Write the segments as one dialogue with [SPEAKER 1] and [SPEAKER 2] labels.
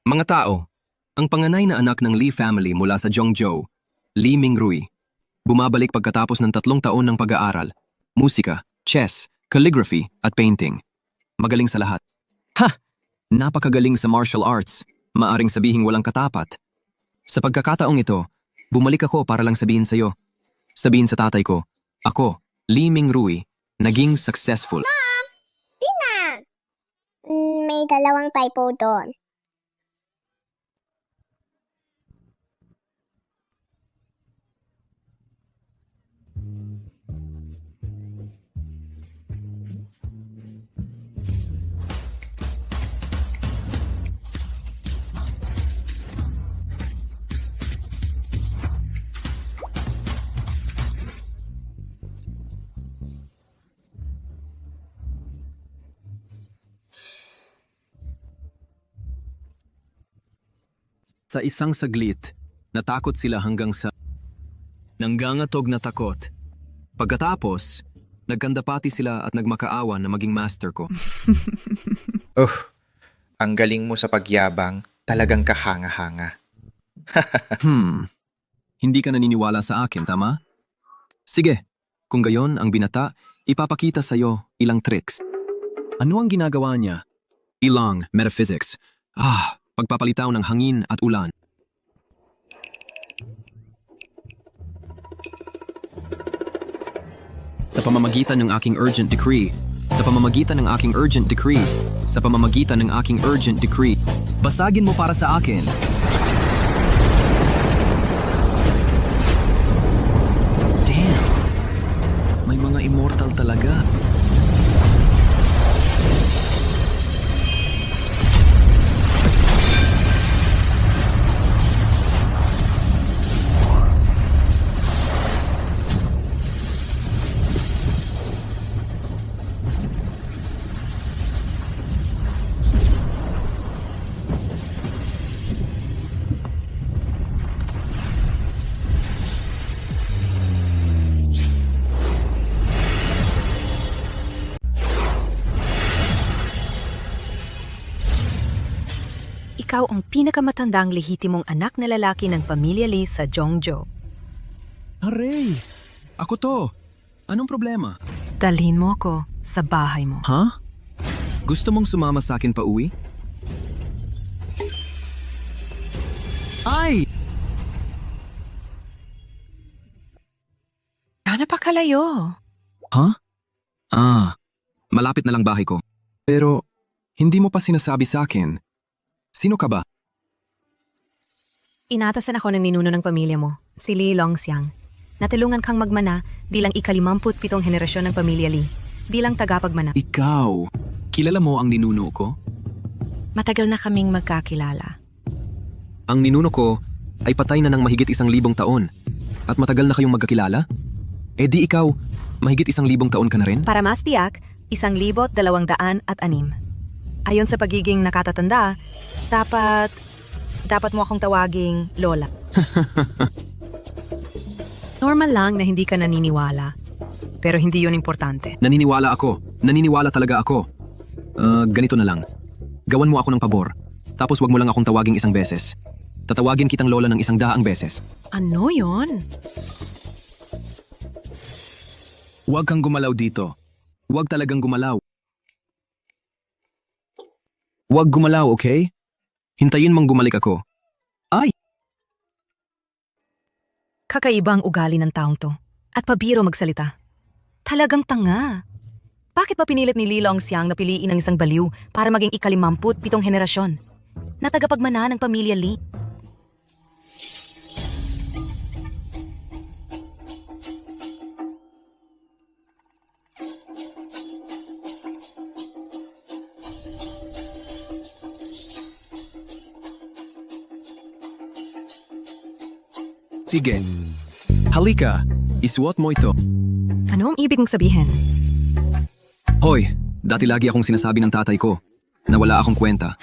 [SPEAKER 1] Mga tao, ang panganay na anak ng Lee family mula sa Zhongzhou, Lee Mingrui, bumabalik pagkatapos ng 3 taon ng pag-aaral, musika, chess, calligraphy at painting. Magaling sa lahat. Ha! Napakagaling sa martial arts, maaring sabihing walang katapat. Sa pagkakataong ito, bumalik ako para lang sabihin sa'yo. Sabihin sa tatay ko, ako, Lee Mingrui, naging successful.
[SPEAKER 2] Tina! May 2 typo doon.
[SPEAKER 1] Sa isang saglit, natakot sila hanggang sa nanggangatog na takot. Pagkatapos, nagkandapati sila at nagmakaawa na maging master ko.
[SPEAKER 3] Ang galing mo sa pagyabang, talagang kahanga-hanga.
[SPEAKER 1] Hindi ka naniniwala sa akin, tama? Sige, kung gayon ang binata, ipapakita sa'yo ilang tricks. Ano ang ginagawa niya? Ilang metaphysics. Pagpapalitaw ng hangin at ulan. Sa pamamagitan ng aking urgent decree, basagin mo para sa akin. Damn! May mga immortal talaga.
[SPEAKER 4] Ikaw ang pinakamatandang lehitimong anak na lalaki ng pamilya Lee sa Zhongzhou.
[SPEAKER 1] Aray! Ako to! Anong problema?
[SPEAKER 4] Dalhin mo ako sa bahay mo.
[SPEAKER 1] Ha? Gusto mong sumama sa akin pa uwi? Ay!
[SPEAKER 4] Sana pa kalayo.
[SPEAKER 1] Ha? Malapit na lang bahay ko. Pero, hindi mo pa sinasabi sa akin. Sino ka ba?
[SPEAKER 4] Inatasan ako ng ninuno ng pamilya mo, si Lee Longxiang. Natulungan kang magmana bilang ika-57 henerasyon ng pamilya Lee, bilang tagapagmana.
[SPEAKER 1] Ikaw, kilala mo ang ninuno ko?
[SPEAKER 4] Matagal na kaming magkakilala.
[SPEAKER 1] Ang ninuno ko ay patay na ng mahigit 1,000 taon. At matagal na kayong magkakilala? Eh di ikaw, mahigit 1,000 taon ka na rin?
[SPEAKER 4] Para mas tiyak, 1,206. Ayon sa pagiging nakatatanda, dapat mo akong tawaging Lola. Normal lang na hindi ka naniniwala, pero hindi yun importante.
[SPEAKER 1] Naniniwala ako. Naniniwala talaga ako. Ganito na lang. Gawan mo ako ng pabor. Tapos wag mo lang akong tawaging 1 beses. Tatawagin kitang Lola ng 100 beses.
[SPEAKER 4] Ano yon?
[SPEAKER 1] Huwag kang gumalaw dito. Huwag talagang gumalaw. Huwag gumalaw, okay? Hintayin mong gumalik ako. Ay!
[SPEAKER 4] Kakaiba ang ugali ng taong to. At pabiro magsalita. Talagang tanga. Bakit ba pinilit ni Lee Longxiang na piliin ang isang baliw para maging ika-57 henerasyon? Na tagapagmana ng pamilya Lee?
[SPEAKER 1] Sige. Halika, isuot mo ito.
[SPEAKER 4] Ano ang ibig mong sabihin?
[SPEAKER 1] Hoy, dati lagi akong sinasabi ng tatay ko na wala akong kwenta.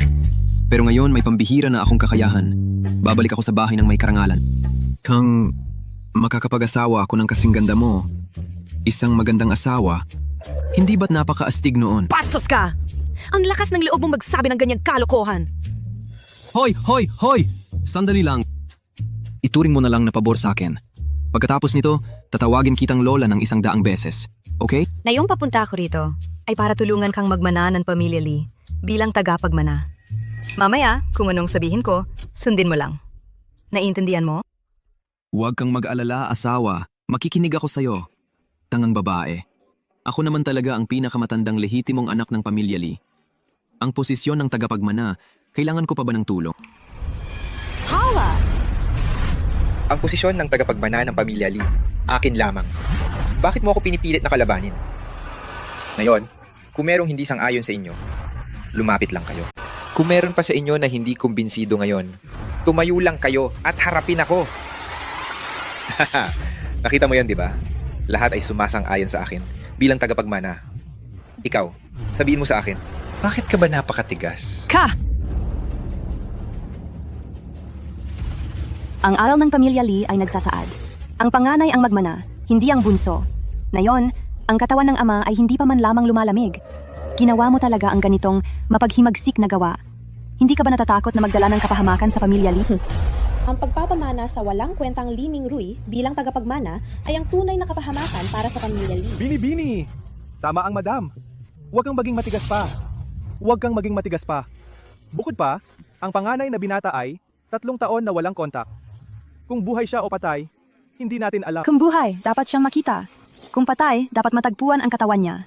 [SPEAKER 1] Pero ngayon may pambihira na akong kakayahan. Babalik ako sa bahay ng may karangalan. Kang makakapag-asawa ako ng kasing ganda mo, isang magandang asawa, hindi ba't napaka-astig noon?
[SPEAKER 4] Bastos ka! Ang lakas ng loob mong magsabi ng ganyang kalokohan!
[SPEAKER 1] Hoy! Hoy! Hoy! Sandali lang. Ituring mo na lang na pabor sa akin. Pagkatapos nito, tatawagin kitang lola ng 100 beses. Okay?
[SPEAKER 4] Na yung papunta ako rito ay para tulungan kang magmana ng pamilya Lee bilang tagapagmana. Mamaya, kung anong sabihin ko, sundin mo lang. Naiintindihan mo?
[SPEAKER 1] Huwag kang mag-alala, asawa. Makikinig ako sa'yo. Tangang babae. Ako naman talaga ang pinakamatandang lehitimong anak ng pamilya Lee. Ang posisyon ng tagapagmana, kailangan ko pa ba ng tulong?
[SPEAKER 3] Ang posisyon ng tagapagmana ng pamilya Lee, akin lamang. Bakit mo ako pinipilit na kalabanin? Ngayon, kung merong hindi sang-ayon sa inyo, lumapit lang kayo. Kung meron pa sa inyo na hindi kumbinsido ngayon, tumayo lang kayo at harapin ako. Nakita mo yan, di ba? Lahat ay sumasang-ayon sa akin bilang tagapagmana. Ikaw, sabihin mo sa akin, bakit ka ba napakatigas?
[SPEAKER 4] Ka!
[SPEAKER 5] Ang aral ng pamilya Lee ay nagsasaad. Ang panganay ang magmana, hindi ang bunso. Ngayon, ang katawan ng ama ay hindi pa man lamang lumalamig. Ginawa mo talaga ang ganitong mapaghimagsik na gawa. Hindi ka ba natatakot na magdala ng kapahamakan sa pamilya Lee?
[SPEAKER 6] Ang pagpapamana sa walang kwentang Lee Mingruy bilang tagapagmana ay ang tunay na kapahamakan para sa pamilya Lee.
[SPEAKER 7] Bini! Tama ang madam. Huwag kang maging matigas pa. Huwag kang maging matigas pa. Bukod pa, ang panganay na binata ay 3 taon na walang kontak. Kung buhay siya o patay, hindi natin alam.
[SPEAKER 5] Kung buhay, dapat siyang makita. Kung patay, dapat matagpuan ang katawan niya.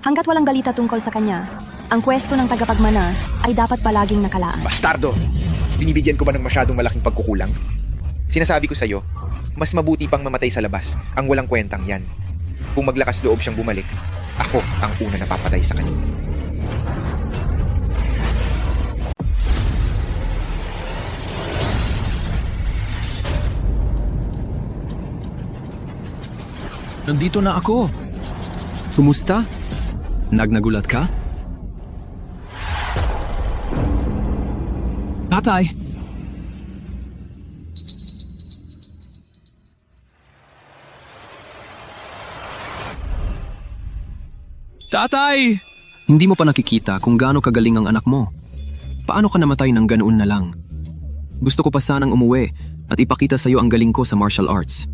[SPEAKER 5] Hanggat walang balita tungkol sa kanya, ang pwesto ng tagapagmana ay dapat palaging nakalaan.
[SPEAKER 3] Bastardo! Binibigyan ko ba ng masyadong malaking pagkukulang? Sinasabi ko sa'yo, mas mabuti pang mamatay sa labas ang walang kwentang yan. Kung maglakas loob siyang bumalik, ako ang una na papatay sa kanya.
[SPEAKER 1] Nandito na ako. Kumusta? Nagnagulat ka? Tatay! Tatay! Hindi mo pa nakikita kung gaano kagaling ang anak mo. Paano ka namatay ng ganoon na lang? Gusto ko pa sanang umuwi at ipakita sa'yo ang galing ko sa martial arts.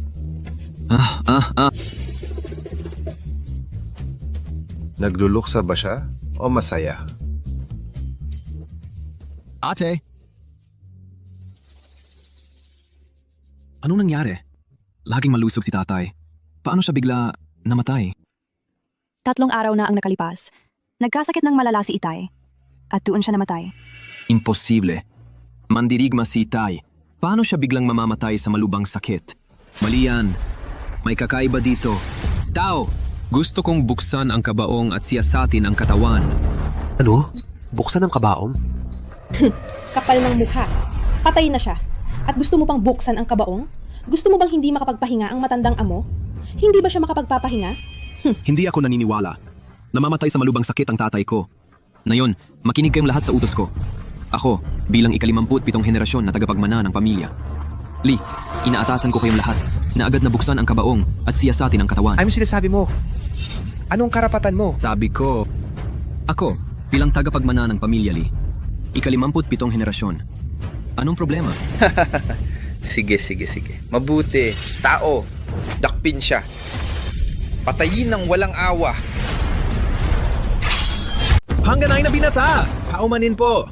[SPEAKER 8] Nagluluksa ba siya o masaya?
[SPEAKER 1] Ate! Anong nangyari? Laging malusog si tatay. Paano siya bigla namatay?
[SPEAKER 5] 3 araw na ang nakalipas. Nagkasakit ng malala si Itay. At doon siya namatay.
[SPEAKER 1] Imposible. Mandirigma si Itay. Paano siya biglang mamamatay sa malubang sakit? Mali yan. May kakaiba dito. Tao! Gusto kong buksan ang kabaong at siyasatin ang katawan.
[SPEAKER 9] Ano? Buksan ang kabaong?
[SPEAKER 6] Kapal ng mukha. Patay na siya. At gusto mo pang buksan ang kabaong? Gusto mo bang hindi makapagpahinga ang matandang amo? Hindi ba siya makapagpapahinga?
[SPEAKER 1] Hindi ako naniniwala. Namamatay sa malubang sakit ang tatay ko. Ngayon, makinig kayong lahat sa utos ko. Ako, bilang ika-57 henerasyon na tagapagmana ng pamilya. Lee, inaatasan ko kayong lahat na agad na buksan ang kabaong at siyasatin ang katawan.
[SPEAKER 3] Ano sinasabi mo? Anong karapatan mo?
[SPEAKER 1] Sabi ko, ako, bilang tagapagmana ng pamilya Lee, ika-57 henerasyon. Anong problema?
[SPEAKER 3] Sige. Mabuti. Tao, dakpin siya. Patayin ng walang awa.
[SPEAKER 7] Hangganay na binata! Paumanin po!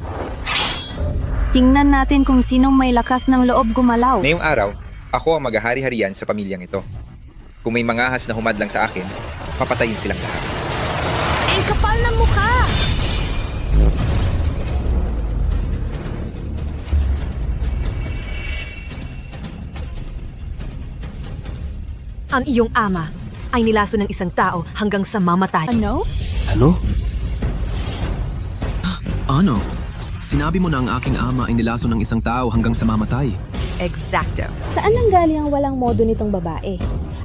[SPEAKER 5] Tingnan natin kung sinong may lakas ng loob gumalaw.
[SPEAKER 3] Ngayong araw, ako ang maghahari-harian sa pamilyang ito. Kung may mangahas na humadlang sa akin, papatayin silang lahat.
[SPEAKER 5] Ang kapal ng mukha!
[SPEAKER 4] Ang iyong ama ay nilaso ng isang tao hanggang sa mamatay.
[SPEAKER 5] Ano?
[SPEAKER 9] Ano?
[SPEAKER 1] Ano? Sinabi mo na ang aking ama ay nilaso ng isang tao hanggang sa mamatay.
[SPEAKER 4] Exacto.
[SPEAKER 6] Saan nanggaling ang walang modo nitong babae?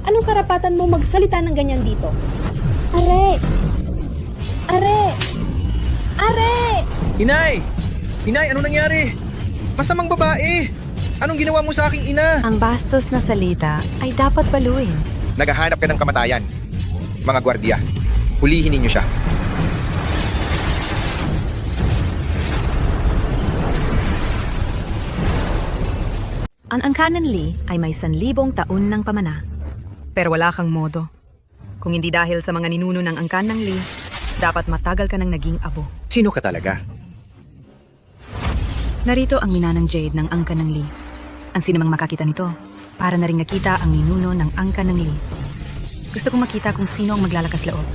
[SPEAKER 6] Anong karapatan mo magsalita ng ganyan dito? Are!
[SPEAKER 3] Inay! Inay, ano nangyari? Masamang babae! Anong ginawa mo sa aking ina?
[SPEAKER 4] Ang bastos na salita ay dapat baluin.
[SPEAKER 3] Naghahanap ka ng kamatayan. Mga gwardiya, hulihin ninyo siya.
[SPEAKER 4] Ang Angkanan Li ay may 1,000 taon ng pamana. Pero wala kang modo. Kung hindi dahil sa mga ninuno ng Angkanan Li, dapat matagal ka nang naging abo.
[SPEAKER 3] Sino ka talaga?
[SPEAKER 4] Narito ang minanang Jade ng Angkanan Li. Ang sinumang makakita nito, para na rin nakita ang ninuno ng Angkanan Li. Gusto kong makita kung sino ang maglalakas loob.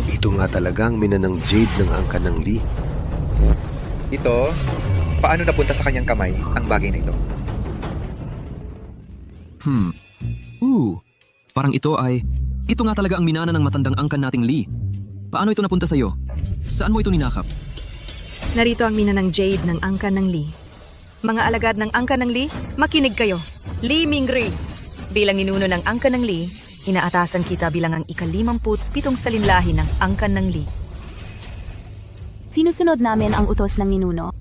[SPEAKER 9] Ito nga talaga ang minanang Jade ng Angkanang Li.
[SPEAKER 3] Ito, paano napunta sa kanyang kamay ang bagay na ito?
[SPEAKER 1] Parang ito nga talaga ang minana ng matandang angkan nating Lee. Paano ito napunta sa'yo? Saan mo ito ninakap?
[SPEAKER 4] Narito ang minanang Jade ng Angkanan Li. Mga alagad ng Angkanan Li, makinig kayo. Li Mingrui. Bilang ninuno ng Angkanan Li, inaatasan kita bilang ang ika-57 salinlahi ng Angkanan Li.
[SPEAKER 5] Sinusunod namin ang utos ng ninuno.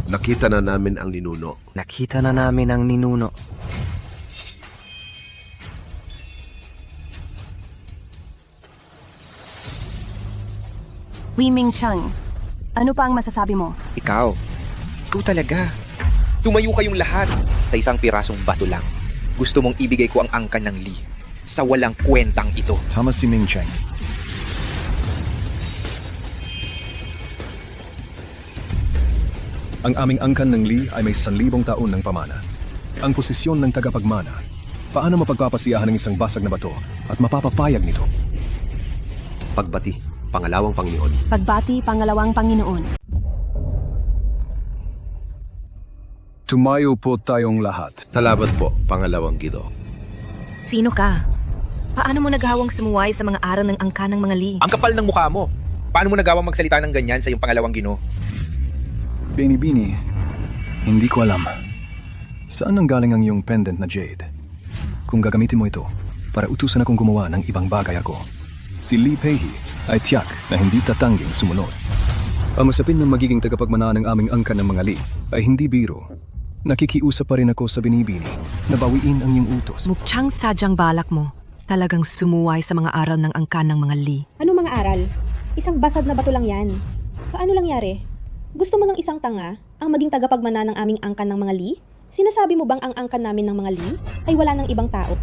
[SPEAKER 8] Nakita na namin ang ninuno.
[SPEAKER 10] Nakita na namin ang ninuno.
[SPEAKER 5] Wei-Ming Chang, ano pa ang masasabi mo?
[SPEAKER 3] Ikaw talaga. Tumayo kayong lahat sa isang pirasong bato lang. Gusto mong ibigay ko ang angkan ng Li sa walang kwentang ito.
[SPEAKER 1] Tama si Ming Cheng. Ang aming angkan ng Lee ay may 1,000 taon ng pamana. Ang posisyon ng tagapagmana, paano mapagpapasiyahan ng isang basag na bato at mapapapayag nito?
[SPEAKER 9] Pagbati, pangalawang Panginoon.
[SPEAKER 5] Pagbati, pangalawang Panginoon.
[SPEAKER 1] Tumayo po tayong lahat.
[SPEAKER 8] Salamat po, pangalawang Gido.
[SPEAKER 4] Sino ka? Paano mo nagawang sumuway sa mga aral ng angkan ng mga Li?
[SPEAKER 3] Ang kapal ng mukha mo. Paano mo nagawang magsalita ng ganyan sa iyong pangalawang Gino?
[SPEAKER 1] Bini, hindi ko alam. Saan ang galing ang iyong pendant na Jade? Kung gagamitin mo ito, para utusan akong gumawa ng ibang bagay ako. Si Li Peihi ay tiyak na hindi tatangging sumunod. Ang masapin ng magiging tagapagmana ng aming angkan ng mga Li ay hindi biro. Nakikiusap pa rin ako sa binibini na bawiin ang iyong utos.
[SPEAKER 4] Mukchang sadyang balak mo. Talagang sumuway sa mga aral ng angkan ng mga Li.
[SPEAKER 6] Ano mga aral? Isang basag na bato lang yan. Paano nangyari? Gusto mo ng isang tanga ang maging tagapagmana ng aming angkan ng mga Li? Sinasabi mo bang ang angkan namin ng mga Li ay wala ng ibang tao?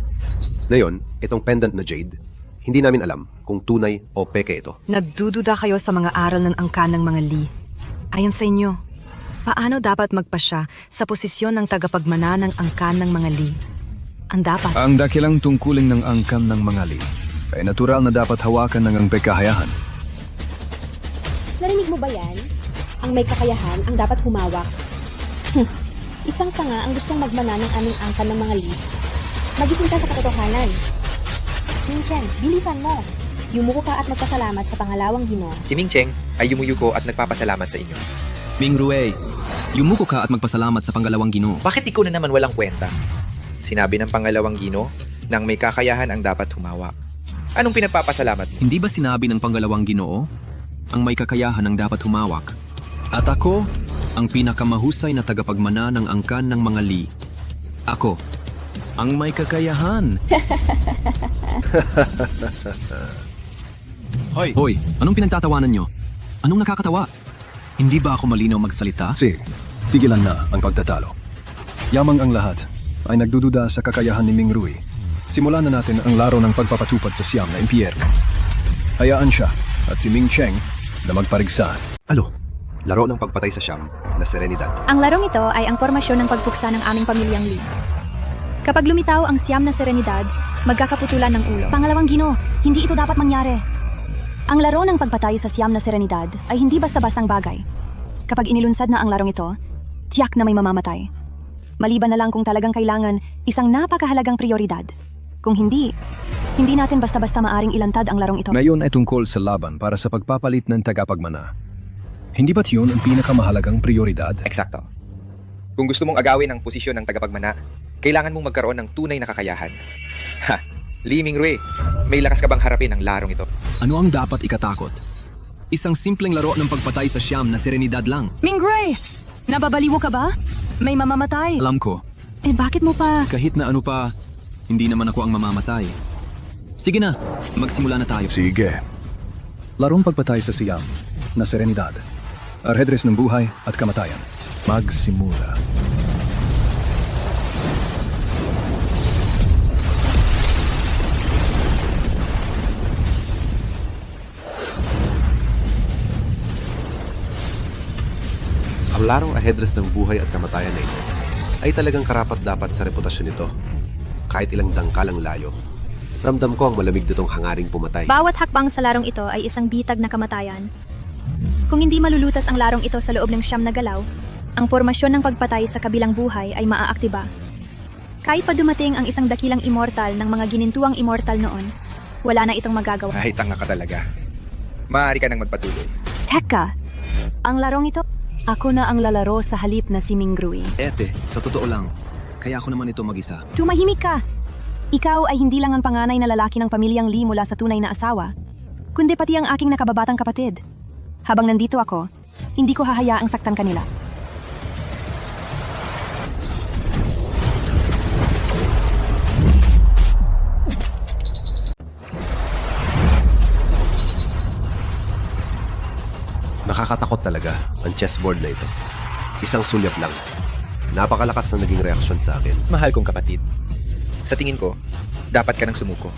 [SPEAKER 9] Ngayon, itong pendant na Jade, hindi namin alam kung tunay o peke ito.
[SPEAKER 4] Nagdududa kayo sa mga aral ng angkan ng mga Li. Ayon sa inyo, paano dapat magpasya sa posisyon ng tagapagmana ng angkan ng mga Li? Ang dapat.
[SPEAKER 1] Ang dakilang tungkulin ng angkan ng mga Li ay natural na dapat hawakan ng ang kakayahan.
[SPEAKER 6] Narinig mo ba yan? Ang may kakayahan ang dapat humawak. Isang tanga ang gustong magmana ng aming angkan ng mga Li. Magising ka sa katotohanan. Minsan, bilisan mo. Yumuko ka at magpasalamat sa pangalawang Gino.
[SPEAKER 3] Si Ming Cheng ay yumuyuko at nagpapasalamat sa inyo.
[SPEAKER 1] Ming Rui, yumuko ka at magpasalamat sa pangalawang Ginoo.
[SPEAKER 3] Bakit ikaw na naman walang kwenta? Sinabi ng pangalawang Gino na ang may kakayahan ang dapat humawak. Anong pinagpapasalamat mo?
[SPEAKER 1] Hindi ba sinabi ng pangalawang Ginoo, ang may kakayahan ang dapat humawak? At ako, ang pinakamahusay na tagapagmana ng angkan ng mga Li. Ako, ang may kakayahan. Hoy, anong pinagtatawanan nyo? Anong nakakatawa? Hindi ba ako malinaw magsalita? Sige, tigilan na ang pagtatalo. Yamang ang lahat ay nagdududa sa kakayahan ni Ming Rui. Simulan na natin ang laro ng pagpapatupad sa siyam na impyerno. Hayaan siya at si Ming Cheng na magparigsahan.
[SPEAKER 9] Ano? Laro ng pagpatay sa siyam na Serenidad.
[SPEAKER 5] Ang larong ito ay ang formasyon ng pagpuksa ng aming pamilyang Li. Kapag lumitaw ang siyam na Serenidad, magkakaputulan ng ulo. Pangalawang Gino, hindi ito dapat mangyari. Ang laro ng pagpatay sa siyam na Serenidad ay hindi basta-bastang bagay. Kapag inilunsad na ang larong ito, tiyak na may mamamatay. Maliban na lang kung talagang kailangan isang napakahalagang prioridad. Kung hindi natin basta-basta maaring ilantad ang larong ito.
[SPEAKER 1] Ngayon ay tungkol sa laban para sa pagpapalit ng tagapagmana. Hindi ba't yun ang pinakamahalagang prioridad?
[SPEAKER 3] Eksakto. Kung gusto mong agawin ang posisyon ng tagapagmana, kailangan mong magkaroon ng tunay na kakayahan. Li Mingrui, may lakas ka bang harapin ang larong ito?
[SPEAKER 1] Ano ang dapat ikatakot? Isang simpleng laro ng pagpatay sa siyam na Serenidad lang.
[SPEAKER 5] Mingrui! Nababaliw ka ba? May mamamatay.
[SPEAKER 1] Alam ko,
[SPEAKER 5] Bakit mo pa?
[SPEAKER 1] kahit na ano pa, hindi naman ako ang mamamatay. Sige na, magsimula na tayo. Sige. Larong pagpatay sa siyam na Serenidad. Arhedres ng buhay at kamatayan. Magsimula.
[SPEAKER 9] larong ahedres ng buhay at kamatayan na ito ay talagang karapat-dapat sa reputasyon nito. Kahit ilang dangkalang layo, ramdam ko ang malamig nitong hangaring pumatay.
[SPEAKER 11] Bawat hakbang sa larong ito ay isang bitag na kamatayan. Kung hindi malulutas ang larong ito sa loob ng 9 na galaw, ang formasyon ng pagpatay sa kabilang buhay ay maaaktiba. Kahit pa dumating ang isang dakilang immortal ng mga ginintuang immortal noon, wala na itong magagawa.
[SPEAKER 3] Ay, tanga ka talaga. Maaari ka nang magpatuloy.
[SPEAKER 5] Teka, ang larong ito, ako na ang lalaro sa halip na si Mingrui.
[SPEAKER 1] Ete, sa totoo lang, kaya ako naman ito mag-isa.
[SPEAKER 5] Tumahimik ka! Ikaw ay hindi lang ang panganay na lalaki ng pamilyang Lee mula sa tunay na asawa, kundi pati ang aking nakababatang kapatid. Habang nandito ako, hindi ko hahayaang saktan kanila.
[SPEAKER 9] Nakakatakot talaga ang chessboard na ito. Isang sulyap lang. Napakalakas na naging reaksyon sa akin.
[SPEAKER 3] Mahal kong kapatid. Sa tingin ko, dapat ka nang sumuko.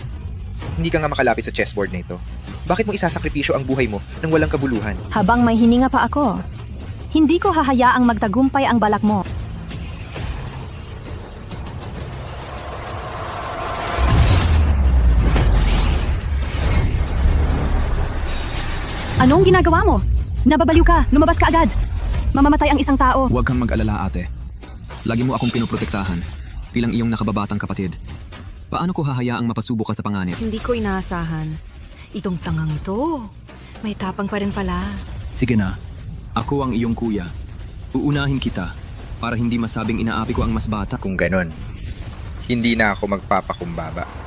[SPEAKER 3] Hindi ka nga makalapit sa chessboard na ito. Bakit mo isasakripisyo ang buhay mo nang walang kabuluhan?
[SPEAKER 5] Habang may hininga pa ako, hindi ko hahayaang magtagumpay ang balak mo. Anong ginagawa mo? Nababaliw ka! Lumabas ka agad! Mamamatay ang isang tao.
[SPEAKER 1] Huwag kang mag-alala, ate. Lagi mo akong pinoprotektahan bilang iyong nakababatang kapatid. Paano ko hahayaang mapasubo ka sa panganib?
[SPEAKER 4] Hindi ko inaasahan. Itong tangang ito. May tapang pa rin pala.
[SPEAKER 1] Sige na, ako ang iyong kuya. Uunahin kita para hindi masabing inaapi ko ang mas bata.
[SPEAKER 3] Kung ganon, hindi na ako magpapakumbaba.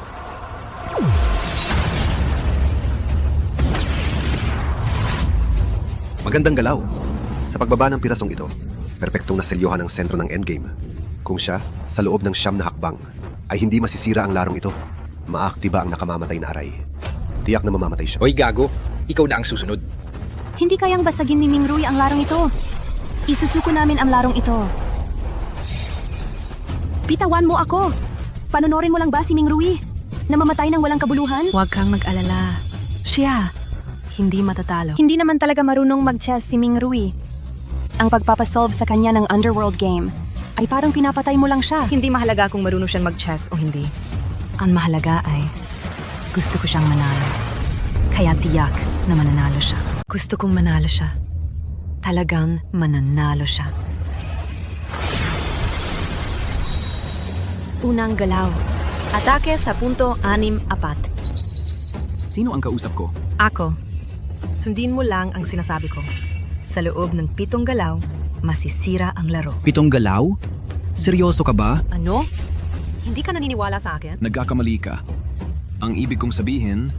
[SPEAKER 9] Magandang galaw. Sa pagbaba ng pirasong ito, perpektong naselyohan ang sentro ng endgame. Kung siya, sa loob ng 9 na hakbang, ay hindi masisira ang larong ito, maaktiba ang nakamamatay na aray. Tiyak na mamamatay siya.
[SPEAKER 3] Hoy gago, ikaw na ang susunod.
[SPEAKER 5] Hindi kayang basagin ni Mingrui ang larong ito. Isusuko namin ang larong ito. Pitawan mo ako! Panonorin mo lang ba si Mingrui? Namamatay ng walang kabuluhan?
[SPEAKER 4] Huwag kang mag-alala. Siya, hindi matatalo.
[SPEAKER 5] Hindi naman talaga marunong mag-chess si Mingrui. Ang pagpapasolve sa kanya ng underworld game ay parang pinapatay mo lang siya.
[SPEAKER 4] Hindi mahalaga kung marunong siyang mag-chess o hindi. Ang mahalaga ay gusto ko siyang manalo. Kaya tiyak na mananalo siya. Gusto kong manalo siya. Talagang mananalo siya. Unang galaw. Atake sa punto 6-4.
[SPEAKER 1] Sino ang kausap ko?
[SPEAKER 4] Ako. Sundin mo lang ang sinasabi ko. Sa loob ng 7 galaw, masisira ang laro.
[SPEAKER 1] 7 galaw? Seryoso ka ba?
[SPEAKER 4] Ano? Hindi ka naniniwala sa akin?
[SPEAKER 1] Nagkakamali ka. Ang ibig kong sabihin,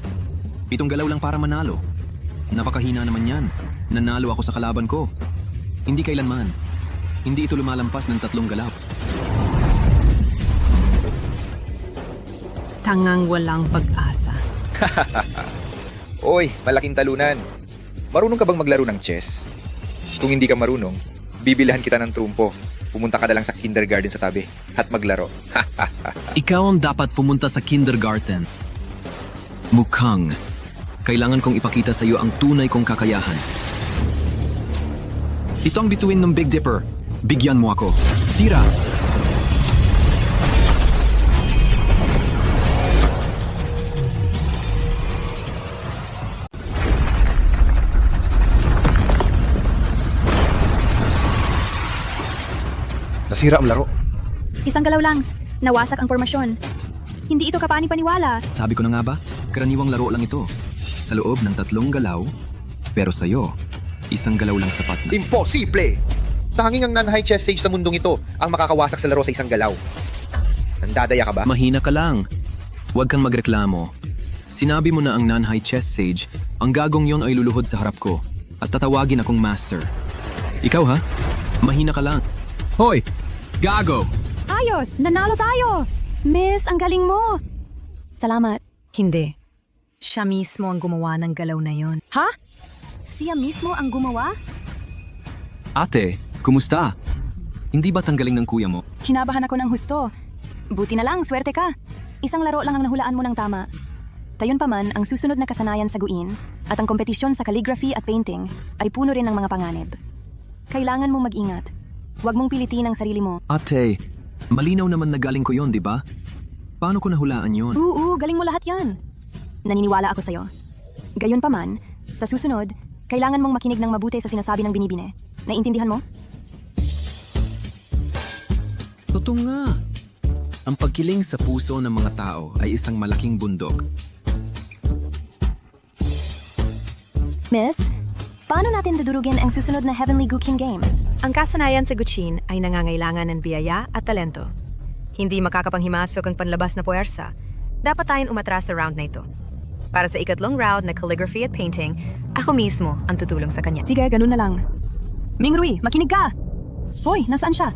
[SPEAKER 1] 7 galaw lang para manalo. Napakahina naman yan. Nanalo ako sa kalaban ko. Hindi kailanman. Hindi ito lumalampas ng 3 galaw.
[SPEAKER 4] Tangang walang pag-asa.
[SPEAKER 3] Oy, malaking talunan. Marunong ka bang maglaro ng chess? Kung hindi ka marunong, bibilhan kita ng trumpo. Pumunta ka na lang sa kindergarten sa tabi at maglaro.
[SPEAKER 1] Ikaw ang dapat pumunta sa kindergarten. Mukhang kailangan kong ipakita sa iyo ang tunay kong kakayahan. Ito ang bituin ng Big Dipper. Bigyan mo ako. Tira!
[SPEAKER 9] Nasira ang laro.
[SPEAKER 11] Isang galaw lang. Nawasak ang formasyon. Hindi ito kapani-paniwala.
[SPEAKER 1] Sabi ko na nga ba, karaniwang laro lang ito. Sa loob ng 3 galaw, pero sa'yo, 1 galaw lang sapat na.
[SPEAKER 3] Imposible! Tanging ang non-high chess sage sa mundong ito ang makakawasak sa laro sa 1 galaw. Nandadaya ka ba?
[SPEAKER 1] Mahina ka lang. Huwag kang magreklamo. Sinabi mo na ang non-high chess sage, ang gagong yon ay luluhod sa harap ko at tatawagin akong master. Ikaw ha? Mahina ka lang. Hoy! Gago!
[SPEAKER 5] Ayos! Nanalo tayo! Miss, ang galing mo! Salamat.
[SPEAKER 4] Hindi. Siya mismo ang gumawa ng galaw na yon.
[SPEAKER 5] Ha? Siya mismo ang gumawa?
[SPEAKER 1] Ate, kumusta? Hindi ba tanggaling ng kuya mo?
[SPEAKER 5] Kinabahan ako ng husto. Buti na lang, swerte ka. 1 laro lang ang nahulaan mo ng tama. Tayunpaman, ang susunod na kasanayan sa guin at ang kompetisyon sa calligraphy at painting ay puno rin ng mga panganib. Kailangan mong mag-ingat. Huwag mong pilitin ang sarili mo.
[SPEAKER 1] Ate, malinaw naman na galing ko yon, di ba? Paano ko nahulaan yon?
[SPEAKER 5] Oo, galing mo lahat yan. Naniniwala ako sa'yo. Gayunpaman, sa susunod, kailangan mong makinig ng mabuti sa sinasabi ng binibine. Naiintindihan mo?
[SPEAKER 1] Totoo nga. Ang pagkiling sa puso ng mga tao ay isang malaking bundok.
[SPEAKER 5] Miss, paano natin dudurugin ang susunod na Heavenly Gukin game?
[SPEAKER 4] Ang kasanayan sa Guchin ay nangangailangan ng biyaya at talento. Hindi makakapanghimasok ang panlabas na puwersa. Dapat tayong umatras sa round na ito. Para sa ikatlong round na calligraphy at painting, ako mismo ang tutulong sa kanya.
[SPEAKER 5] Sige, ganun na lang. Mingrui, makinig ka! Hoy, nasaan siya?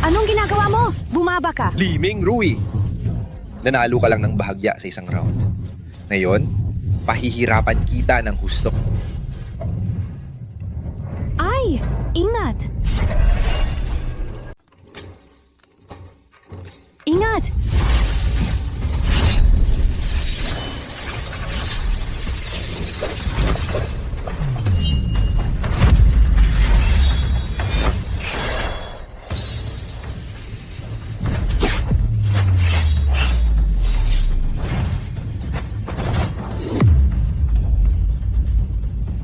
[SPEAKER 5] Anong ginagawa mo? Bumaba ka!
[SPEAKER 3] Liming Rui! Nanalo ka lang ng bahagya sa isang round. Ngayon, pahihirapan kita ng husto.
[SPEAKER 5] Ay! Ingat! Ingat!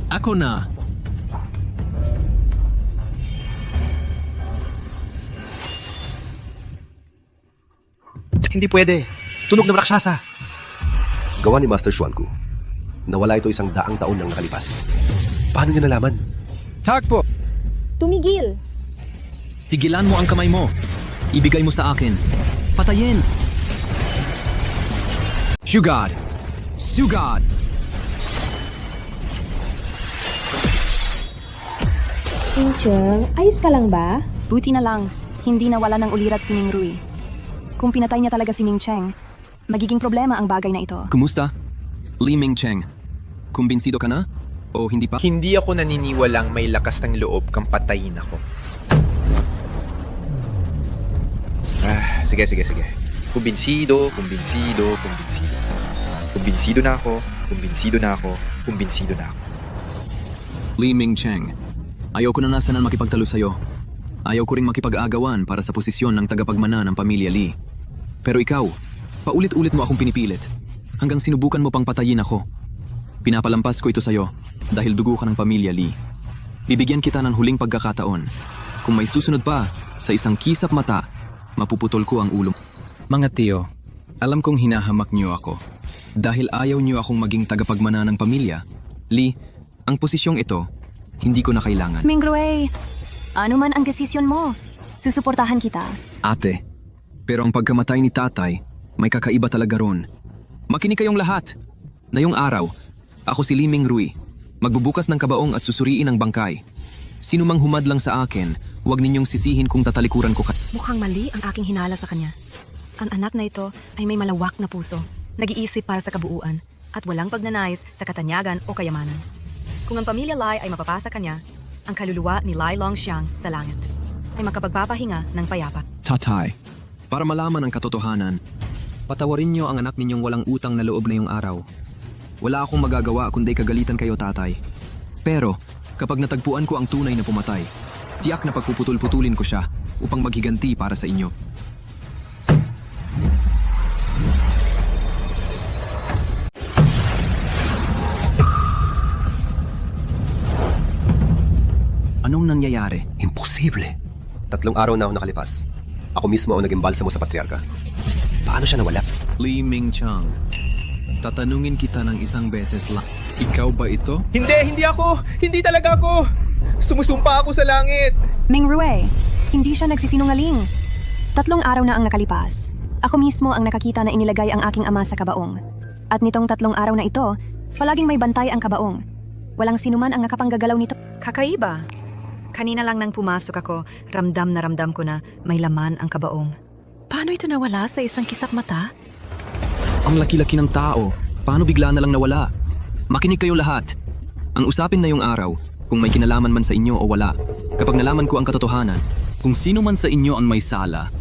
[SPEAKER 1] Ako na.
[SPEAKER 9] Hindi pwede. Tunog ng raksyasa. Gawa ni Master Xuanku. Nawala ito 100 taon nang nakalipas. Paano niya nalaman?
[SPEAKER 7] Takbo!
[SPEAKER 6] Tumigil!
[SPEAKER 1] Tigilan mo ang kamay mo. Ibigay mo sa akin. Patayin! Sugad! Sugad!
[SPEAKER 6] Incheng, ayos ka lang ba?
[SPEAKER 5] Buti na lang, hindi nawala ng ulirat si Mingrui. Kung pinatay niya talaga si Ming Cheng, magiging problema ang bagay na ito.
[SPEAKER 1] Kumusta? Li Ming Cheng. Kumbinsido ka na? O hindi pa?
[SPEAKER 3] Hindi ako naniniwalang may lakas ng loob kang patayin ako. Sige. Kumbinsido. Kumbinsido na ako.
[SPEAKER 1] Li Ming Cheng. Ayoko na nasanan makipagtalo sa'yo. Ayaw ko ring makipag-agawan para sa posisyon ng tagapagmana ng pamilya Li. Pero ikaw, paulit-ulit mo akong pinipilit. Hanggang sinubukan mo pang patayin ako. Pinapalampas ko ito sa'yo dahil dugo ka ng pamilya Li. Bibigyan kita ng huling pagkakataon. Kung may susunod pa, sa isang kisap mata, mapuputol ko ang ulo. Mga tiyo, alam kong hinahamak niyo ako. Dahil ayaw niyo akong maging tagapagmana ng pamilya, Li, ang posisyong ito, hindi ko na kailangan.
[SPEAKER 5] Mingrui, ano man ang desisyon mo, susuportahan kita.
[SPEAKER 1] Ate, pero ang pagkamatay ni tatay, may kakaiba talaga ron. Makinig kayong lahat. Ngayong araw, ako si Li Mingrui. Magbubukas ng kabaong at susuriin ang bangkay. Sino mang humadlang sa akin, huwag ninyong sisihin kung tatalikuran ko
[SPEAKER 4] Mukhang mali ang aking hinala sa kanya. Ang anak na ito ay may malawak na puso, nag-iisip para sa kabuuan, at walang pagnanais sa katanyagan o kayamanan. Kung ang pamilya Lai ay mapapasa kanya, ang kaluluwa ni Lai Longxiang sa langit ay makapagpapahinga ng payapa.
[SPEAKER 1] Tatay, para malaman ang katotohanan, patawarin niyo ang anak ninyong walang utang na loob na yung araw. Wala akong magagawa kundi kagalitan kayo, tatay. Pero, kapag natagpuan ko ang tunay na pumatay, tiyak na pagpuputol-putulin ko siya upang maghiganti para sa inyo. Anong nangyayari?
[SPEAKER 9] Imposible. 3 araw na ako nakalipas. Ako mismo ang naging balsamo sa patriarka. Paano siya nawala?
[SPEAKER 1] Li Ming Chang, tatanungin kita ng isang beses lang. Ikaw ba ito?
[SPEAKER 3] Hindi ako! Hindi talaga ako! Sumusumpa ako sa langit!
[SPEAKER 5] Mingrui, hindi siya nagsisinungaling. 3 araw na ang nakalipas. Ako mismo ang nakakita na inilagay ang aking ama sa kabaong. At nitong 3 araw na ito, palaging may bantay ang kabaong. Walang sinuman ang nakapanggagalaw nito.
[SPEAKER 4] Kakaiba. Kanina lang nang pumasok ako, ramdam na ramdam ko na may laman ang kabaong. Paano ito nawala sa isang kisap mata?
[SPEAKER 1] Ang laki-laki ng tao. Paano bigla na lang nawala? Makinig kayo lahat. Ang usapin na yung araw, kung may kinalaman man sa inyo o wala. Kapag nalaman ko ang katotohanan, kung sino man sa inyo ang may sala,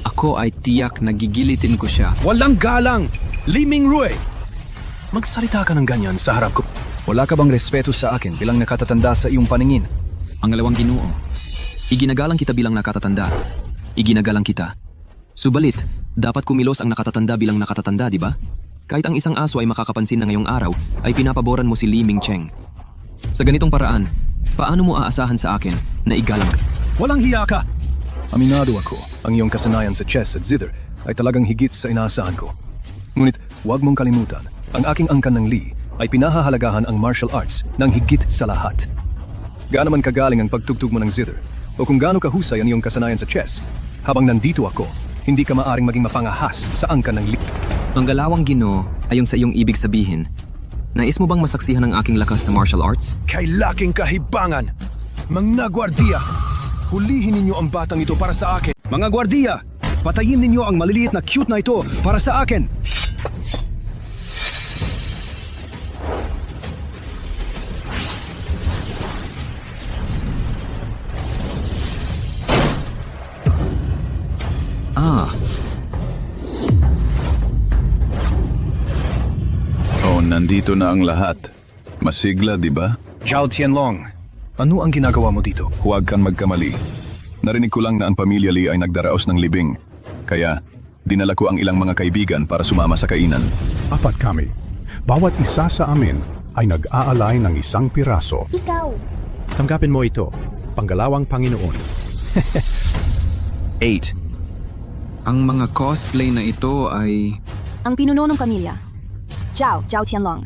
[SPEAKER 1] ako ay tiyak na gigilitin ko siya.
[SPEAKER 7] Walang galang! Li Mingrui! Magsalita ka ng ganyan sa harap ko. Wala ka bang respeto sa akin bilang nakatatanda sa iyong paningin?
[SPEAKER 1] Pangalawang Ginoo, iginagalang kita bilang nakatatanda. Iginagalang kita. Subalit, dapat kumilos ang nakatatanda bilang nakatatanda, di ba? Kahit ang isang aso ay makakapansin na ngayong araw, ay pinapaboran mo si Li Mingcheng. Sa ganitong paraan, paano mo aasahan sa akin na igalang ka?
[SPEAKER 12] Walang hiya ka! Aminado ako, ang iyong kasanayan sa chess at zither ay talagang higit sa inaasahan ko. Ngunit huwag mong kalimutan, ang aking angkan ng Li ay pinahahalagahan ang martial arts ng higit sa lahat. Gaano man kagaling ang pagtugtog mo ng zither, o kung gaano kahusay ang iyong kasanayan sa chess, habang nandito ako, hindi ka maaring maging mapangahas sa angkan ng Li.
[SPEAKER 1] Ang galawang Ginoo ayon sa iyong ibig sabihin, nais mo bang masaksihan ang aking lakas sa martial arts?
[SPEAKER 12] Kay laking kahibangan! Mga gwardiya! Hulihin ninyo ang batang ito para sa akin! Mga gwardiya! Patayin ninyo ang maliliit na cute na ito para sa akin!
[SPEAKER 13] Nandito na ang lahat. Masigla, di ba?
[SPEAKER 12] Zhao Tianlong, ano ang ginagawa mo dito?
[SPEAKER 13] Huwag kang magkamali. Narinig ko lang na ang pamilya Li ay nagdaraos ng libing. Kaya, dinala ko ang ilang mga kaibigan para sumama sa kainan.
[SPEAKER 14] 4 kami. Bawat isa sa amin ay nag-aalay ng isang piraso.
[SPEAKER 2] Ikaw.
[SPEAKER 14] Tanggapin mo ito, panggalawang Panginoon.
[SPEAKER 1] 8. Ang mga cosplay na ito ay...
[SPEAKER 5] Ang pinuno ng pamilya, Zhao Tianlong.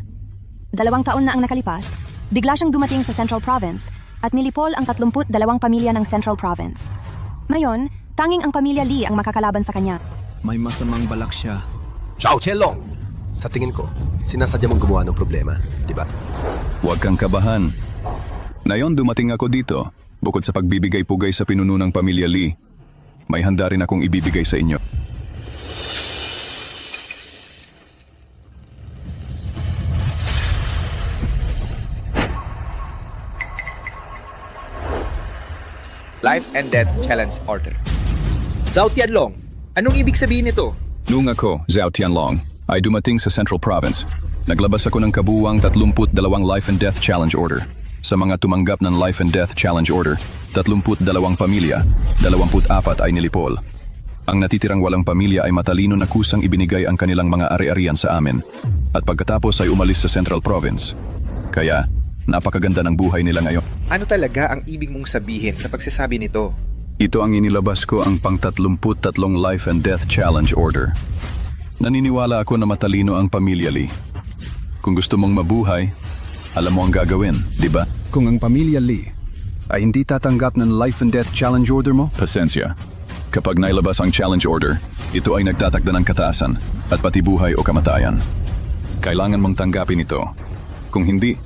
[SPEAKER 5] 2 taon na ang nakalipas, bigla siyang dumating sa Central Province at nilipol ang 32 pamilya ng Central Province. Ngayon, tanging ang pamilya Li ang makakalaban sa kanya.
[SPEAKER 1] May masamang balak siya.
[SPEAKER 9] Zhao Tianlong! Sa tingin ko, sinasadya mong gumawa ng problema, di ba?
[SPEAKER 13] Huwag kang kabahan. Ngayon dumating ako dito, bukod sa pagbibigay-pugay sa pinuno ng pamilya Li, may handa rin akong ibibigay sa inyo.
[SPEAKER 3] Life and Death Challenge Order. Zhao Tianlong, anong ibig sabihin nito?
[SPEAKER 13] Nung ako, Zhao Tianlong, ay dumating sa Central Province, naglabas ako ng kabuuang 32 Life and Death Challenge Order. Sa mga tumanggap ng Life and Death Challenge Order, 32 pamilya, 24 ay nilipol. Ang natitirang walang pamilya ay matalino na kusang ibinigay ang kanilang mga ari-arian sa amin, at pagkatapos ay umalis sa Central Province. Kaya, napakaganda ng buhay nila ngayon.
[SPEAKER 3] Ano talaga ang ibig mong sabihin sa pagsasabi nito?
[SPEAKER 13] Ito ang inilabas ko ang pang-33 Life and Death Challenge Order. Naniniwala ako na matalino ang pamilya Li. Kung gusto mong mabuhay, alam mo ang gagawin, di ba?
[SPEAKER 12] Kung ang pamilya Li ay hindi tatanggap ng Life and Death Challenge Order mo?
[SPEAKER 13] Pasensya. Kapag nailabas ang Challenge Order, ito ay nagtatakda ng kataasan at pati buhay o kamatayan. Kailangan mong tanggapin ito. Kung hindi,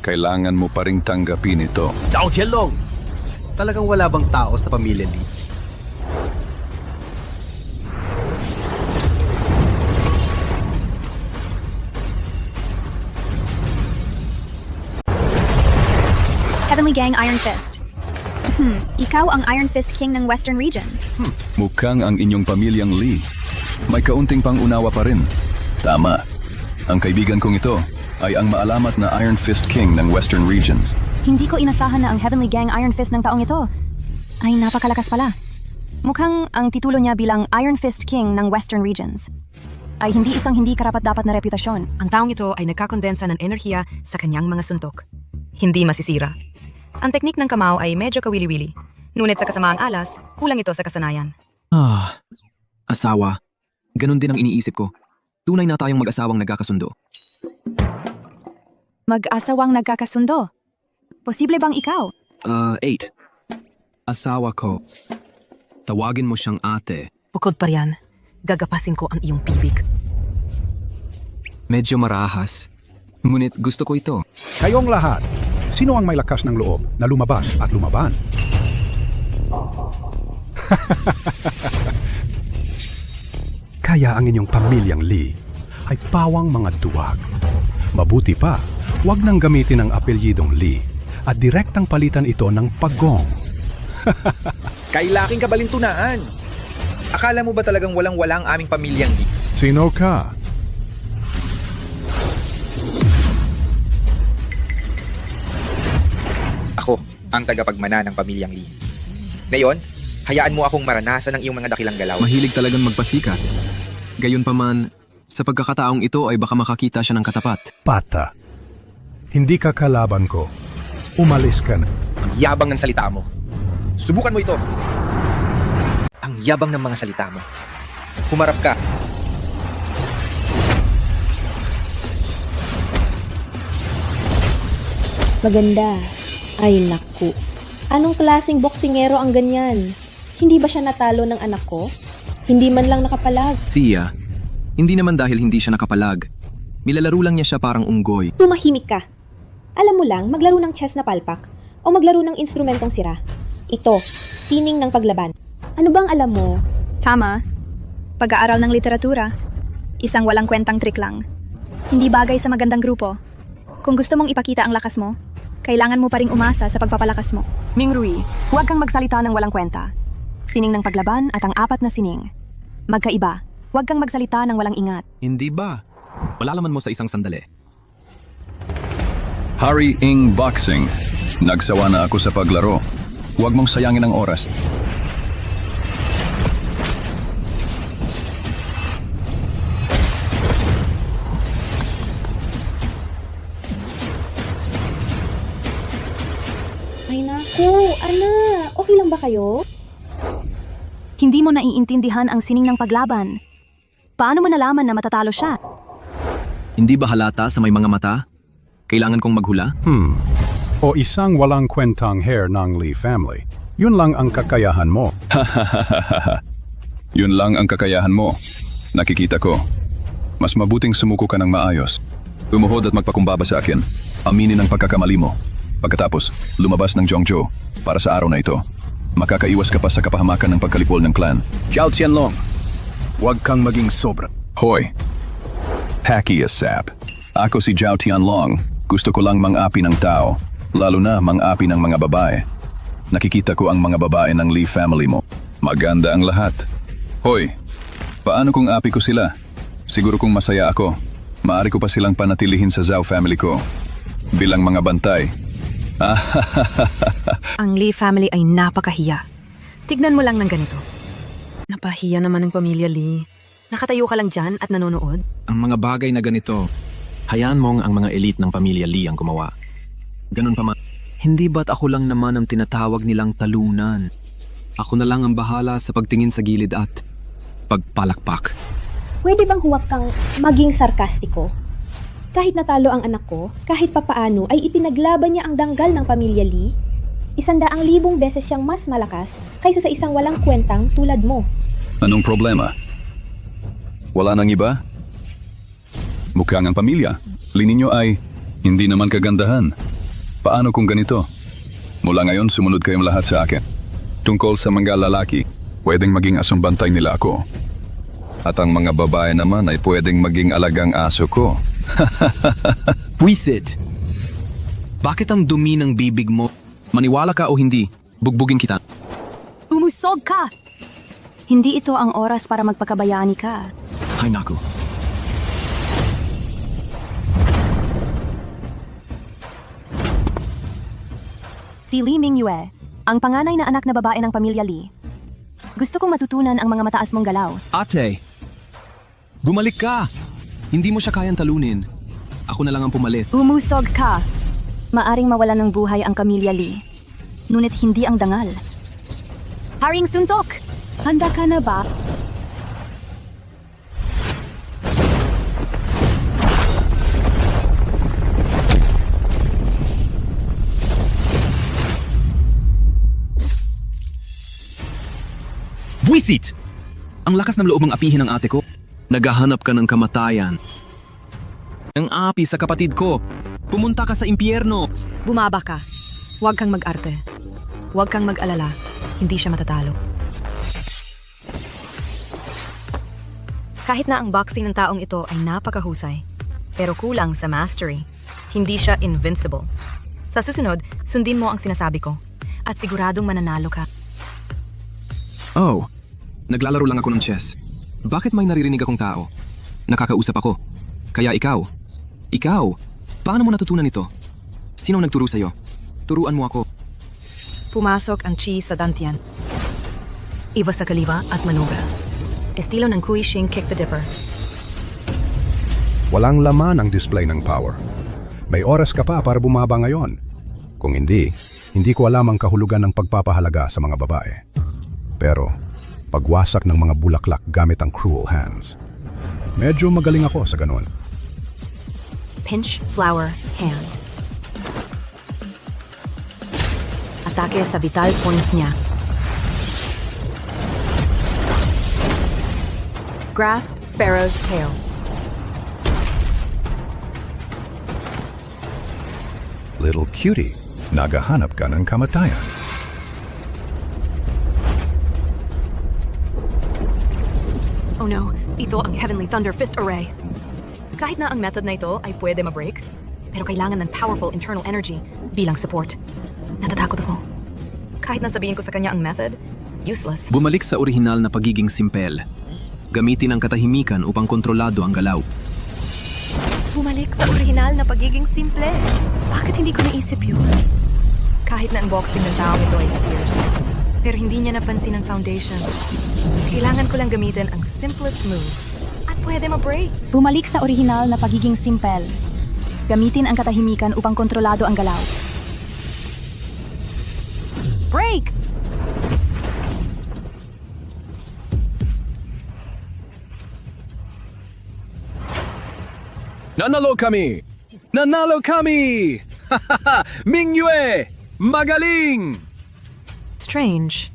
[SPEAKER 13] kailangan mo pa ring tanggapin ito.
[SPEAKER 9] Zhao Tianlong! Talagang wala bang tao sa pamilya Li?
[SPEAKER 11] Heavenly Gang Iron Fist. Ikaw ang Iron Fist King ng Western Regions.
[SPEAKER 13] Mukhang ang inyong pamilyang Li. May kaunting pangunawa pa rin. Tama. Ang kaibigan kong ito ay ang maalamat na Iron Fist King ng Western Regions.
[SPEAKER 5] Hindi ko inasahan na ang Heavenly Gang Iron Fist ng taong ito ay napakalakas pala. Mukhang ang titulo niya bilang Iron Fist King ng Western Regions ay hindi isang hindi karapat-dapat na reputasyon.
[SPEAKER 4] Ang taong ito ay nagkakondensa ng enerhiya sa kanyang mga suntok. Hindi masisira. Ang teknik ng kamao ay medyo kawili-wili. Ngunit sa kasamaang alas, kulang ito sa kasanayan.
[SPEAKER 1] Asawa. Ganon din ang iniisip ko. Tunay na tayong mag-asawang nagkakasundo.
[SPEAKER 5] Mag-asawang nagkakasundo? Posible bang ikaw?
[SPEAKER 1] 8. Asawa ko. Tawagin mo siyang ate.
[SPEAKER 4] Bukod pa riyan, gagapasin ko ang iyong bibig.
[SPEAKER 1] Medyo marahas. Ngunit gusto ko ito.
[SPEAKER 14] Kayong lahat, sino ang may lakas ng loob na lumabas at lumaban? Kaya ang inyong pamilyang Li ay pawang mga duwag. Mabuti pa, huwag nang gamitin ang apelyidong Li at direktang palitan ito ng Pagong.
[SPEAKER 3] Kay laking kabalintunaan. Akala mo ba talagang walang-wala ang aming pamilyang Li?
[SPEAKER 14] Sino ka?
[SPEAKER 3] Ako ang tagapagmana ng pamilyang Lee. Ngayon, hayaan mo akong maranasan ang iyong mga dakilang galaw.
[SPEAKER 1] Mahilig talagang magpasikat. Gayunpaman, sa pagkakataong ito ay baka makakita siya ng katapat.
[SPEAKER 14] Pata. Hindi ka kalaban ko. Umalis ka na.
[SPEAKER 3] Ang yabang ng salita mo. Subukan mo ito. Ang yabang ng mga salita mo. Humarap ka.
[SPEAKER 6] Maganda. Ay naku. Anong klaseng boksingero ang ganyan? Hindi ba siya natalo ng anak ko? Hindi man lang nakapalag.
[SPEAKER 1] Siya, hindi naman dahil hindi siya nakapalag. Milalaro lang niya siya parang unggoy.
[SPEAKER 6] Tumahimik ka. Alam mo lang, maglaro ng chess na palpak o maglaro ng instrumentong sira. Ito, sining ng paglaban. Ano bang alam mo?
[SPEAKER 11] Tama. Pag-aaral ng literatura. Isang walang kwentang trick lang. Hindi bagay sa magandang grupo. Kung gusto mong ipakita ang lakas mo, kailangan mo pa ring umasa sa pagpapalakas mo.
[SPEAKER 5] Mingrui, huwag kang magsalita ng walang kwenta. Sining ng paglaban at ang 4 na sining. Magkaiba, huwag kang magsalita ng walang ingat.
[SPEAKER 1] Hindi ba? Malalaman mo sa isang sandali.
[SPEAKER 13] Hari Ing Boxing. Nagsawa na ako sa paglaro. Huwag mong sayangin ang oras.
[SPEAKER 6] Ay naku, anak. Okay lang ba kayo?
[SPEAKER 5] Hindi mo naiintindihan ang sining ng paglaban. Paano mo nalaman na matatalo siya?
[SPEAKER 1] Hindi ba halata sa may mga mata? Kailangan kong maghula?
[SPEAKER 14] O isang walang kwentang hair ng Lee family. Yun lang ang kakayahan mo.
[SPEAKER 13] Yun lang ang kakayahan mo. Nakikita ko. Mas mabuting sumuko ka ng maayos. Umuhod at magpakumbaba sa akin. Aminin ang pagkakamali mo. Pagkatapos, lumabas ng Zhongzhou para sa araw na ito. Makakaiwas ka pa sa kapahamakan ng pagkalipol ng clan.
[SPEAKER 12] Zhao Qianlong, huwag kang maging sobra.
[SPEAKER 13] Hoy! Hacky as sap. Ako si Zhao Tianlong. Gusto ko lang mang-api ng tao. Lalo na mang-api ng mga babae. Nakikita ko ang mga babae ng Lee family mo. Maganda ang lahat. Hoy! Paano kung api ko sila? Siguro kung masaya ako, maaari ko pa silang panatilihin sa Zhao family ko. Bilang mga bantay.
[SPEAKER 4] Ang Lee family ay napakahiya. Tignan mo lang ng ganito. Napahiya naman ang pamilya Lee. Nakatayo ka lang dyan at nanonood.
[SPEAKER 1] Ang mga bagay na ganito, hayaan mong ang mga elite ng pamilya Lee ang gumawa. Ganun pa man. Hindi ba't ako lang naman ang tinatawag nilang talunan? Ako na lang ang bahala sa pagtingin sa gilid at pagpalakpak.
[SPEAKER 6] Pwede bang huwag kang maging sarkastiko? Kahit natalo ang anak ko, kahit papaano ay ipinaglaban niya ang danggal ng pamilya Lee. 100,000 beses siyang mas malakas kaysa sa isang walang kwentang tulad mo.
[SPEAKER 13] Anong problema? Wala nang iba? Mukhang ang pamilya. Lee ninyo ay hindi naman kagandahan. Paano kung ganito? Mula ngayon, sumunod kayong lahat sa akin. Tungkol sa mga lalaki, pwedeng maging asumbantay nila ako. At ang mga babae naman ay pwedeng maging alagang aso ko.
[SPEAKER 1] Pwisit! Bakit ang dumi ng bibig mo? Maniwala ka o hindi, bugbugin kita.
[SPEAKER 5] Umusog ka! Hindi ito ang oras para magpakabayani ka.
[SPEAKER 1] Hay naku.
[SPEAKER 5] Si Lee Mingyue, ang panganay na anak na babae ng pamilya Lee. Gusto kong matutunan ang mga mataas mong galaw.
[SPEAKER 1] Ate! Bumalik ka! Hindi mo siya kayang talunin. Ako na lang ang pumalit.
[SPEAKER 5] Umusog ka! Maaring mawalan ng buhay ang pamilya Lee. Ngunit hindi ang dangal. Haring suntok! Handa ka na ba?
[SPEAKER 1] Buisit! Ang lakas ng loob mong apihin ng ate ko. Naghahanap ka ng kamatayan. Ang api sa kapatid ko. Pumunta ka sa impyerno.
[SPEAKER 4] Bumaba ka. Huwag kang mag-arte. Huwag kang mag-alala. Hindi siya matatalo. Kahit na ang boxing ng taong ito ay napakahusay, pero kulang sa mastery. Hindi siya invincible. Sa susunod, sundin mo ang sinasabi ko at siguradong mananalo ka.
[SPEAKER 1] Oh, naglalaro lang ako ng chess. Bakit may naririnig akong tao? Nakakausap ako. Kaya ikaw, paano mo natutunan ito? Sino nagturo sa'yo? Turuan mo ako.
[SPEAKER 4] Pumasok ang chi sa dantian. Iba sa kaliwa at manubra. Estilo ng Kui Shing Kick the Dipper.
[SPEAKER 14] Walang laman ang display ng power. May oras ka pa para bumaba ngayon. Kung hindi ko alam ang kahulugan ng pagpapahalaga sa mga babae. Pero, pagwasak ng mga bulaklak gamit ang cruel hands. Medyo magaling ako sa ganun.
[SPEAKER 4] Pinch flower hand. Atake sa vital point niya. Grasp sparrow's tail.
[SPEAKER 14] Little cutie, nagahanap ka ng kamatayan.
[SPEAKER 4] Oh no, ito ang Heavenly Thunder Fist Array. Kahit na ang method na ito ay pwede ma-break, pero kailangan ng powerful internal energy bilang support. Natatakot ako. Kahit na sabihin ko sa kanya ang method, useless.
[SPEAKER 1] Bumalik sa orihinal na pagiging simpel. Gamitin ang katahimikan upang kontrolado ang galaw.
[SPEAKER 4] Bumalik sa orihinal na pagiging simple. Bakit hindi ko naisip yun? Kahit na unboxing ng taong ito ay fierce, pero hindi niya napansin ang foundation. Kailangan ko lang gamitin ang simplest move at pwede ma-break.
[SPEAKER 5] Bumalik sa orihinal na pagiging simpel. Gamitin ang katahimikan upang kontrolado ang galaw.
[SPEAKER 4] Break!
[SPEAKER 12] Nanalo kami! Nanalo kami! Mingyue! Magaling!
[SPEAKER 4] Strange.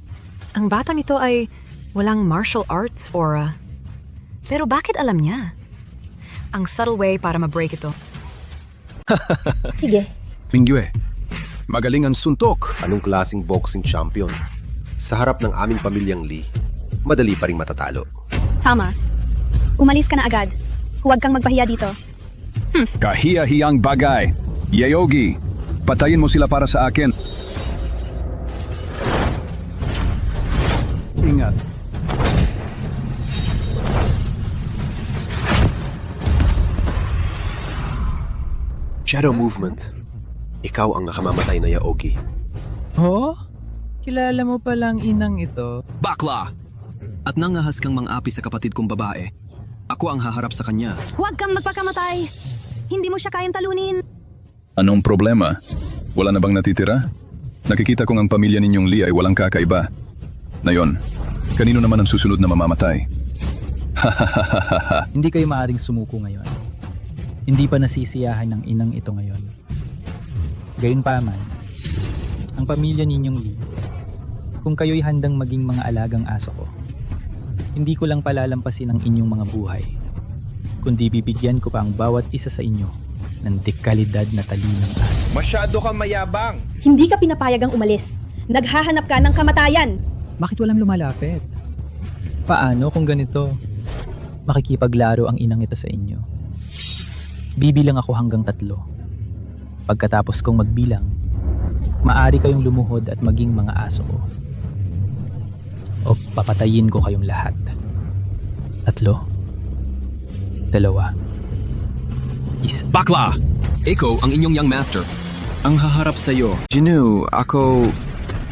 [SPEAKER 4] Ang batang ito ay walang martial arts aura. Pero bakit alam niya? Ang subtle way para ma-break ito.
[SPEAKER 6] Sige.
[SPEAKER 12] Mingyue, magaling ang suntok.
[SPEAKER 9] Anong klaseng boxing champion? Sa harap ng aming pamilyang Lee, madali pa ring matatalo.
[SPEAKER 11] Tama. Umalis ka na agad. Huwag kang magpahiya dito.
[SPEAKER 13] Kahiya-hiyang bagay. Yaogi, patayin mo sila para sa akin.
[SPEAKER 14] Ingat.
[SPEAKER 9] Shadow movement. Ikaw ang nakamamatay na Yaogi.
[SPEAKER 10] Oh? Kilala mo palang inang ito?
[SPEAKER 1] Bakla! At nangahas kang mang-api sa kapatid kong babae. Ako ang haharap sa kanya.
[SPEAKER 11] Huwag kang magpakamatay. Hindi mo siya kayang talunin.
[SPEAKER 13] Anong problema? Wala na bang natitira? Nakikita kong ang pamilya ninyong Lee ay walang kakaiba. Ngayon, kanino naman ang susunod na mamamatay?
[SPEAKER 10] Hindi kayo maaaring sumuko ngayon. Hindi pa nasisiyahan ng inang ito ngayon. Gayunpaman, ang pamilya ninyong Lee, kung kayo'y handang maging mga alagang aso ko, hindi ko lang palalampasin ang inyong mga buhay, kundi bibigyan ko pa ang bawat isa sa inyo ng dekalidad na talinang aso.
[SPEAKER 3] Masyado kang mayabang!
[SPEAKER 6] Hindi ka pinapayagang umalis. Naghahanap ka ng kamatayan.
[SPEAKER 10] Bakit walang lumalapit? Paano kung ganito? Makikipaglaro ang inang ito sa inyo. Bibilang ako hanggang 3. Pagkatapos kong magbilang, maaari kayong lumuhod at maging mga aso ko. O papatayin ko kayong lahat. 3, 2, 1.
[SPEAKER 1] Bakla! Ikaw ang inyong young master. Ang haharap sa'yo. Jinu, ako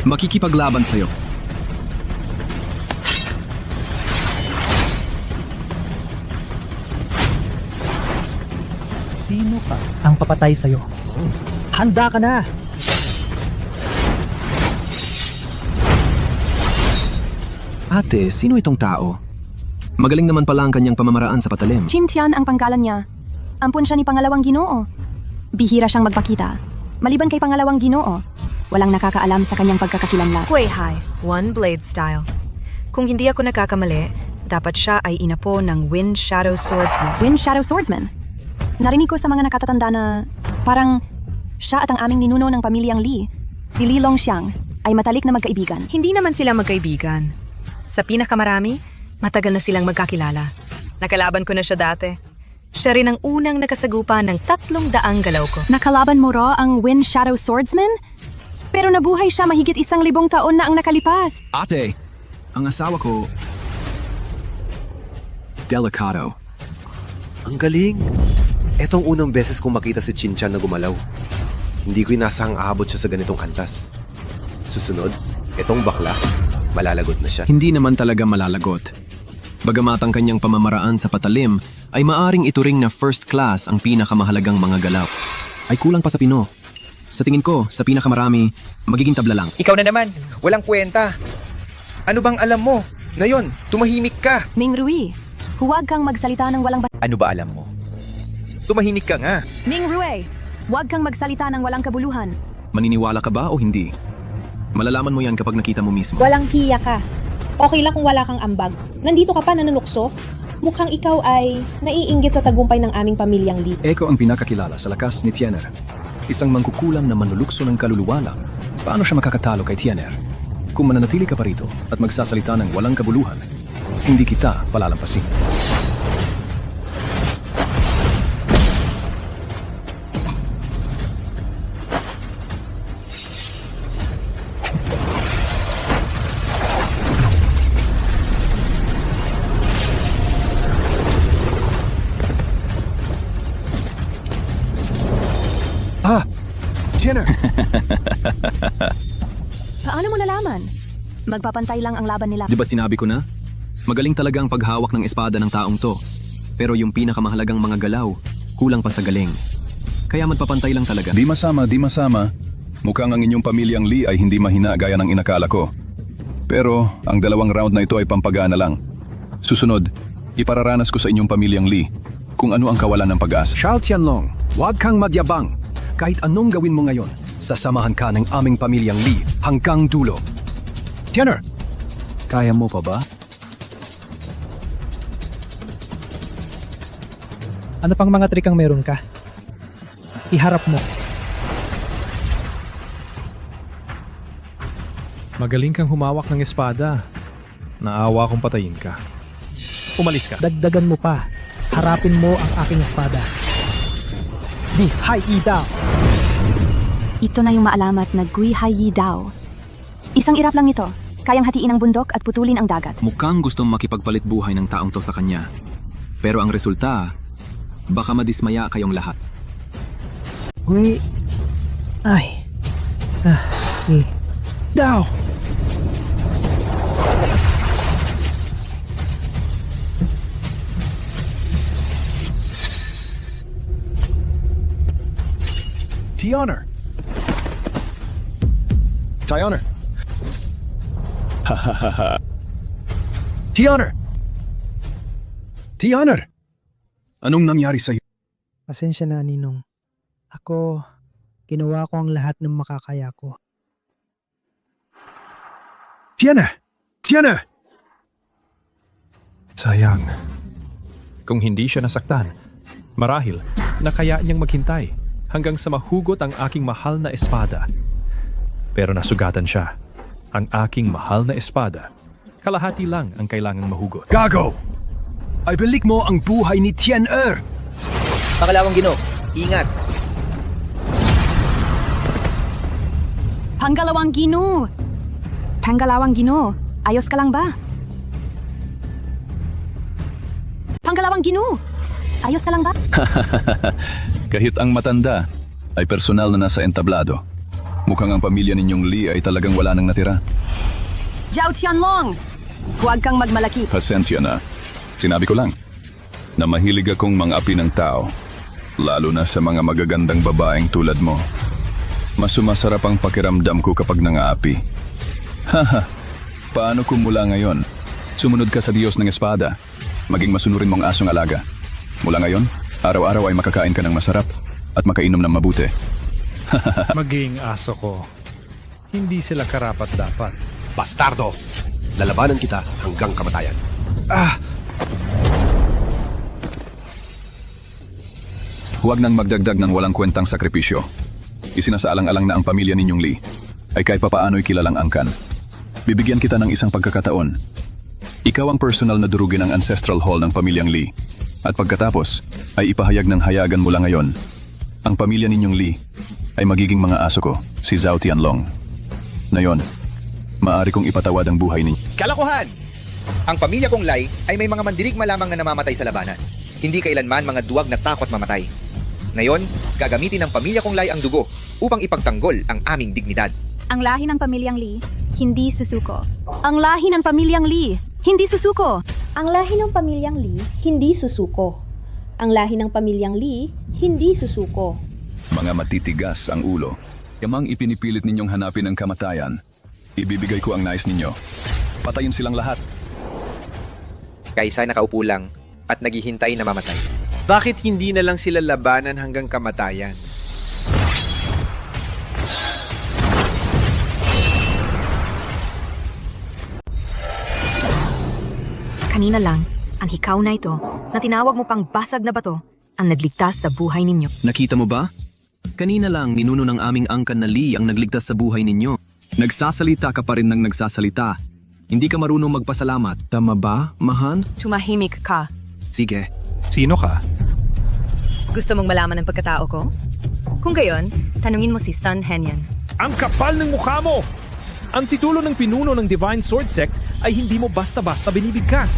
[SPEAKER 1] makikipaglaban sa'yo.
[SPEAKER 10] Sino ka? Ang papatay sa'yo. Handa ka na!
[SPEAKER 1] Ate, sino itong tao? Magaling naman pala ang kanyang pamamaraan sa patalim.
[SPEAKER 5] Chintian ang panggalan niya. Ampun siya ni Pangalawang Ginoo. Bihira siyang magpakita. Maliban kay Pangalawang Ginoo, walang nakakaalam sa kanyang pagkakakilanlan.
[SPEAKER 4] Kuei-hai, one blade style. Kung hindi ako nagkakamali, dapat siya ay inapo ng Wind Shadow Swordsman.
[SPEAKER 5] Wind Shadow Swordsman? Narinig ko sa mga nakatatanda na parang siya at ang aming ninuno ng pamilyang Lee, si Li Longxiang, ay matalik na magkaibigan.
[SPEAKER 4] Hindi naman sila magkaibigan. Sa pinakamarami, matagal na silang magkakilala. Nakalaban ko na siya dati. Siya rin ang unang nakasagupa ng 300 galaw ko.
[SPEAKER 5] Nakalaban mo raw ang Wind Shadow Swordsman? Pero nabuhay siya mahigit 1,000 taon na ang nakalipas.
[SPEAKER 1] Ate, ang asawa ko, delikado.
[SPEAKER 9] Ang galing! Etong unang beses kong makita si Chinchan na gumalaw. Hindi ko inasahang aabot siya sa ganitong antas. Susunod, itong bakla, malalagot na siya.
[SPEAKER 1] Hindi naman talaga malalagot. Bagamat ang kanyang pamamaraan sa patalim ay maaring ituring na first class ang pinakamahalagang mga galaw. Ay kulang pa sa pino. Sa tingin ko, sa pinakamarami, magiging tabla lang.
[SPEAKER 3] Ikaw na naman, walang kwenta. Ano bang alam mo? Ngayon, tumahimik ka.
[SPEAKER 5] Ming Rui, huwag kang magsalita ng walang
[SPEAKER 3] Ano ba alam mo? Tumahimik ka nga.
[SPEAKER 5] Ming Rui, huwag kang magsalita ng walang kabuluhan.
[SPEAKER 1] Maniniwala ka ba o hindi? Malalaman mo yan kapag nakita mo mismo.
[SPEAKER 6] Walang hiya ka. Okay lang kung wala kang ambag. Nandito ka pa nanunukso. Mukhang ikaw ay naiinggit sa tagumpay ng aming pamilyang Lee.
[SPEAKER 12] Eko ang pinakakilala sa lakas ni Tiener. Isang mangkukulam na manlulukso ng kaluluwa lang. Paano siya makakatalo kay Tiener? Kung mananatili ka pa rito at magsasalita ng walang kabuluhan, hindi kita palalampasin. Tiener!
[SPEAKER 5] Paano mo nalaman? Magpapantay lang ang laban nila.
[SPEAKER 1] Di ba sinabi ko na? Magaling talaga ang paghawak ng espada ng taong to. Pero yung pinakamahalagang mga galaw, kulang pa sa galing. Kaya magpapantay lang talaga.
[SPEAKER 13] Di masama, di masama. Mukhang ang inyong pamilyang Lee ay hindi mahina gaya ng inakala ko. Pero ang 2 round na ito ay pampagana lang. Susunod, ipararanas ko sa inyong pamilyang Lee kung ano ang kawalan ng pag-asa.
[SPEAKER 12] Xiao Tianlong, huwag kang magyabang. Kahit anong gawin mo ngayon, sasamahan ka ng aming pamilyang Lee hanggang dulo. Tiener, kaya mo pa ba?
[SPEAKER 15] Ano pang mga trik ang meron ka? Iharap mo.
[SPEAKER 7] Magaling kang humawak ng espada. Naawa kong patayin ka. Umalis ka.
[SPEAKER 15] Dagdagan mo pa. Harapin mo ang aking espada. Di Hai Yi Dao.
[SPEAKER 5] Ito na yung maalamat na Gui Hai Yi Dao. Isang irap lang ito. Kayang hatiin ang bundok at putulin ang dagat.
[SPEAKER 1] Mukhang gustong makipagpalit buhay ng taong to sa kanya. Pero ang resulta, baka madismaya kayong lahat.
[SPEAKER 15] Gui... Ay. Yi Dao.
[SPEAKER 12] Tiener! Tiener! Tiener! Tiener! Anong nangyari sa'yo?
[SPEAKER 15] Pasensya na, Ninong. Ako, ginawa ko ang lahat ng makakaya ko.
[SPEAKER 12] Tiener! Tiener!
[SPEAKER 7] Sayang. Kung hindi siya nasaktan, marahil nakaya niyang maghintay hanggang sa mahugot ang aking mahal na espada. Pero nasugatan siya. Ang aking mahal na espada, kalahati lang ang kailangang mahugot.
[SPEAKER 12] Gago! Ay balik mo ang buhay ni Tiener!
[SPEAKER 3] Pakalawang Ginoo, ingat.
[SPEAKER 5] Panggalawang Ginoo! Panggalawang Ginoo, ayos ka lang ba? Panggalawang Ginoo, ayos ka lang ba?
[SPEAKER 13] Kahit ang matanda ay personal na nasa entablado. Mukhang ang pamilya ninyong Lee ay talagang wala nang natira.
[SPEAKER 5] Zhao Tianlong, huwag kang magmalaki.
[SPEAKER 13] Pasensya na. Sinabi ko lang na mahilig akong mang-api ng tao. Lalo na sa mga magagandang babaeng tulad mo. Mas sumasarap ang pakiramdam ko kapag nangaapi. Haha, paano kung mula ngayon, sumunod ka sa Diyos ng Espada, maging masunurin mong asong alaga. Mula ngayon, araw-araw ay makakain ka ng masarap at makainom ng mabuti.
[SPEAKER 7] Maging aso ko. Hindi sila karapat dapat.
[SPEAKER 9] Bastardo! Lalabanan kita hanggang kamatayan.
[SPEAKER 13] Huwag nang magdagdag ng walang kwentang sakripisyo. Isinasaalang-alang na ang pamilya ninyong Lee ay kahit papaano'y kilalang angkan. Bibigyan kita ng isang pagkakataon. Ikaw ang personal na durugin ang ancestral hall ng pamilyang Lee. At pagkatapos, ay ipahayag ng hayagan mula ngayon. Ang pamilya ninyong Lee ay magiging mga aso ko, si Zhao Tianlong. Ngayon, maaari kong ipatawad ang buhay ninyo.
[SPEAKER 3] Kalokohan! Ang pamilya kong Lai ay may mga mandirigma lamang na namamatay sa labanan. Hindi kailanman mga duwag na takot mamatay. Ngayon, gagamitin ng pamilya kong Lai ang dugo upang ipagtanggol ang aming dignidad.
[SPEAKER 11] Ang lahi ng pamilyang Lee, hindi susuko.
[SPEAKER 5] Ang lahi ng pamilyang Lee, hindi susuko.
[SPEAKER 6] Ang lahi ng pamilyang Lee, hindi susuko. Ang lahi ng pamilyang Lee, hindi susuko.
[SPEAKER 13] Mga matitigas ang ulo. Yamang ipinipilit ninyong hanapin ang kamatayan. Ibibigay ko ang nais ninyo. Patayin silang lahat.
[SPEAKER 3] Kaysa nakaupo lang at naghihintay na mamatay.
[SPEAKER 16] Bakit hindi na lang sila labanan hanggang kamatayan?
[SPEAKER 4] Kanina lang, ang hikaw na ito na tinawag mo pang basag na bato ang nagligtas sa buhay ninyo.
[SPEAKER 1] Nakita mo ba? Kanina lang ninuno ng aming angkan na Lee ang nagligtas sa buhay ninyo. Nagsasalita ka pa rin ng nagsasalita. Hindi ka marunong magpasalamat. Tama ba, Mahan?
[SPEAKER 4] Tumahimik ka.
[SPEAKER 1] Sige.
[SPEAKER 7] Sino ka?
[SPEAKER 4] Gusto mong malaman ang pagkatao ko? Kung gayon, tanungin mo si Sun Henyan.
[SPEAKER 7] Ang kapal ng mukha mo! Ang titulo ng pinuno ng Divine Sword Sect ay hindi mo basta-basta binibigkas.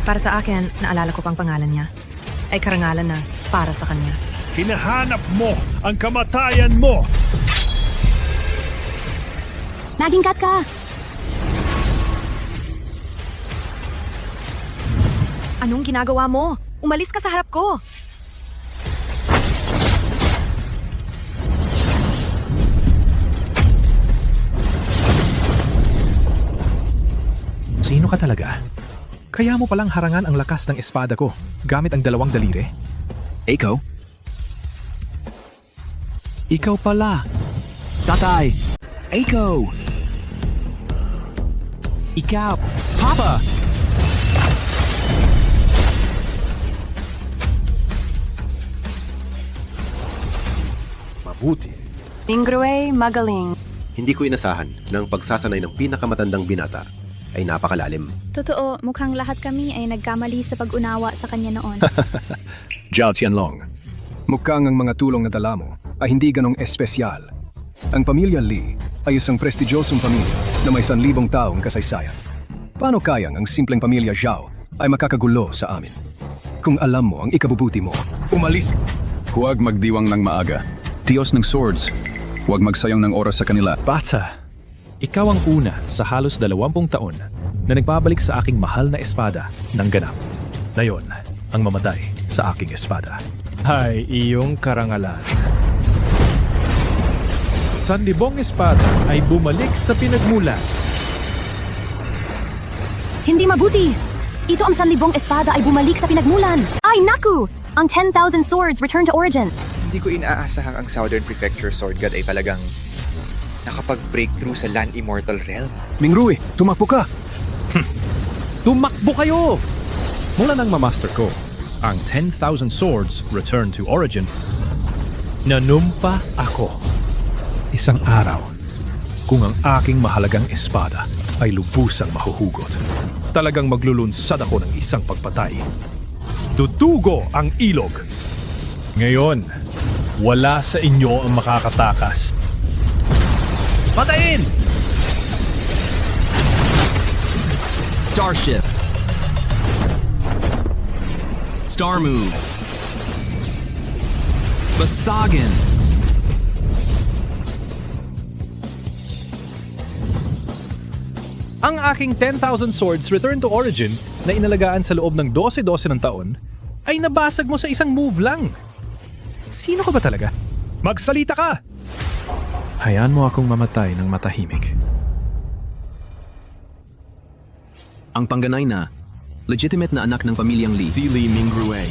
[SPEAKER 4] Para sa akin, naalala ko pang pangalan niya. Ay karangalan na para sa kanya.
[SPEAKER 7] Hinahanap mo ang kamatayan mo!
[SPEAKER 5] Naging kat ka!
[SPEAKER 4] Anong ginagawa mo? Umalis ka sa harap ko!
[SPEAKER 7] Sino ka talaga? Kaya mo palang harangan ang lakas ng espada ko gamit ang 2 daliri?
[SPEAKER 1] Ikaw?
[SPEAKER 7] Ikaw pala. Tatay.
[SPEAKER 1] Ikaw!
[SPEAKER 7] Ikaw. Papa!
[SPEAKER 9] Mabuti.
[SPEAKER 5] Mingrue magaling.
[SPEAKER 9] Hindi ko inasahan na ang pagsasanay ng pinakamatandang binata ay napakalalim.
[SPEAKER 11] Totoo, mukhang lahat kami ay nagkamali sa pag-unawa sa kanya noon.
[SPEAKER 12] Zhao Tianlong, mukhang ang mga tulong na dala mo ay hindi ganong espesyal. Ang pamilya Li ay isang prestigyosong pamilya na may 1,000 taong kasaysayan. Paano kayang ang simpleng pamilya Zhao ay makakagulo sa amin? Kung alam mo ang ikabubuti mo, umalis!
[SPEAKER 13] Huwag magdiwang ng maaga. Diyos ng swords. Huwag magsayang ng oras sa kanila.
[SPEAKER 7] Bata, ikaw ang una sa halos 20 taon na nagpabalik sa aking mahal na espada ng ganap. Ngayon, ang mamatay sa aking espada ay iyong karangalan. Sanlibong espada ay bumalik sa pinagmulan.
[SPEAKER 5] Hindi mabuti! Ito ang 1,000 espada ay bumalik sa pinagmulan. Ay naku! Ang 10,000 swords return to origin.
[SPEAKER 3] Hindi ko inaasahang ang Southern Prefecture Sword God ay talagang nakapag-breakthrough sa Land Immortal Realm.
[SPEAKER 12] Mingrui, tumakbo ka!
[SPEAKER 7] Tumakbo kayo! Mula nang mamaster ko, ang 10,000 swords return to origin, nanumpa ako. Isang araw, kung ang aking mahalagang espada ay lubusang mahuhugot, talagang maglulunsad ako ng isang pagpatay. Tutugo ang ilog. Ngayon, wala sa inyo ang makakatakas. Patayin!
[SPEAKER 1] Star Shift. Star Move. Basagin.
[SPEAKER 7] Ang aking 10,000 swords return to origin na inalagaan sa loob ng 12-12 ng taon ay nabasag mo sa isang move lang. Sino ka ba talaga? Magsalita ka! Hayaan mo akong mamatay ng matahimik.
[SPEAKER 1] Ang pangganay na, legitimate na anak ng pamilyang Li, si Li Mingrue.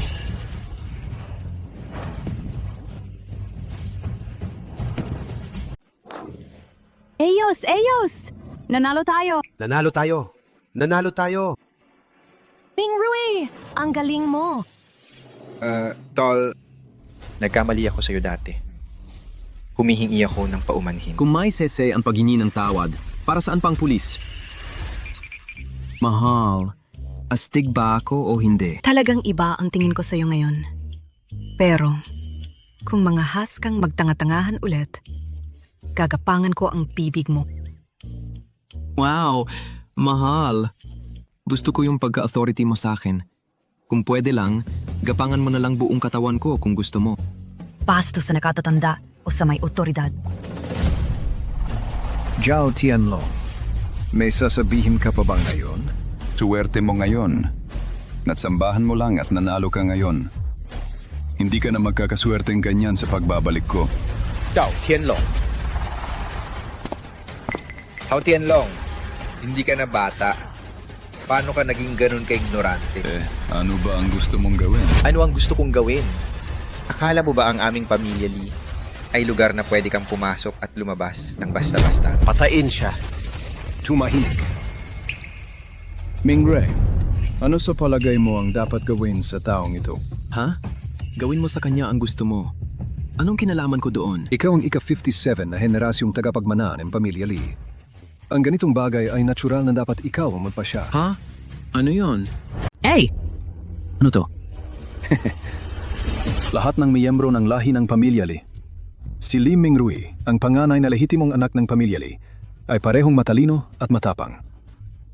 [SPEAKER 5] Eyos! Eyos! Nanalo tayo!
[SPEAKER 9] Nanalo tayo! Nanalo tayo!
[SPEAKER 5] Mingrue! Ang galing mo!
[SPEAKER 3] Tol, nagkamali ako sa'yo dati. Humihingi ako ng paumanhin.
[SPEAKER 1] Kung may sese ang paghingi ng tawad, para saan pang pulis? Mahal, astig ba ako o hindi?
[SPEAKER 4] Talagang iba ang tingin ko sa'yo ngayon. Pero, kung mga has kang magtanga-tangahan ulit, gagapangan ko ang bibig mo.
[SPEAKER 1] Wow, mahal. Gusto ko yung pagka-authority mo sa akin. Kung pwede lang, gapangan mo na lang buong katawan ko kung gusto mo.
[SPEAKER 4] Pasto sa nakatatanda o sa may otoridad.
[SPEAKER 12] Zhao Tianlong, may sasabihin ka pa ba ngayon?
[SPEAKER 13] Suwerte mo ngayon. Natsambahan mo lang at nanalo ka ngayon. Hindi ka na magkakaswerteng ganyan sa pagbabalik ko.
[SPEAKER 3] Zhao Tianlong. Zhao Tianlong, hindi ka na bata. Paano ka naging ganun ka-ignorante?
[SPEAKER 13] Ano ba ang gusto mong gawin?
[SPEAKER 3] Ano ang gusto kong gawin? Akala mo ba ang aming pamilya, Lee, ay lugar na pwede kang pumasok at lumabas ng basta-basta?
[SPEAKER 9] Patayin siya.
[SPEAKER 12] Tumahimik. Mingray, ano sa palagay mo ang dapat gawin sa taong ito?
[SPEAKER 1] Ha? Gawin mo sa kanya ang gusto mo. Anong kinalaman ko doon?
[SPEAKER 12] Ikaw ang ika-57 na henerasyong tagapagmana ng pamilya Lee. Ang ganitong bagay ay natural na dapat ikaw ang magpasya.
[SPEAKER 1] Ha? Ano yon? Hey! Ano to?
[SPEAKER 12] Lahat ng miyembro ng lahi ng pamilya Lee. Si Li Mingrui, ang panganay na lehitimong anak ng pamilya Lee, ay parehong matalino at matapang.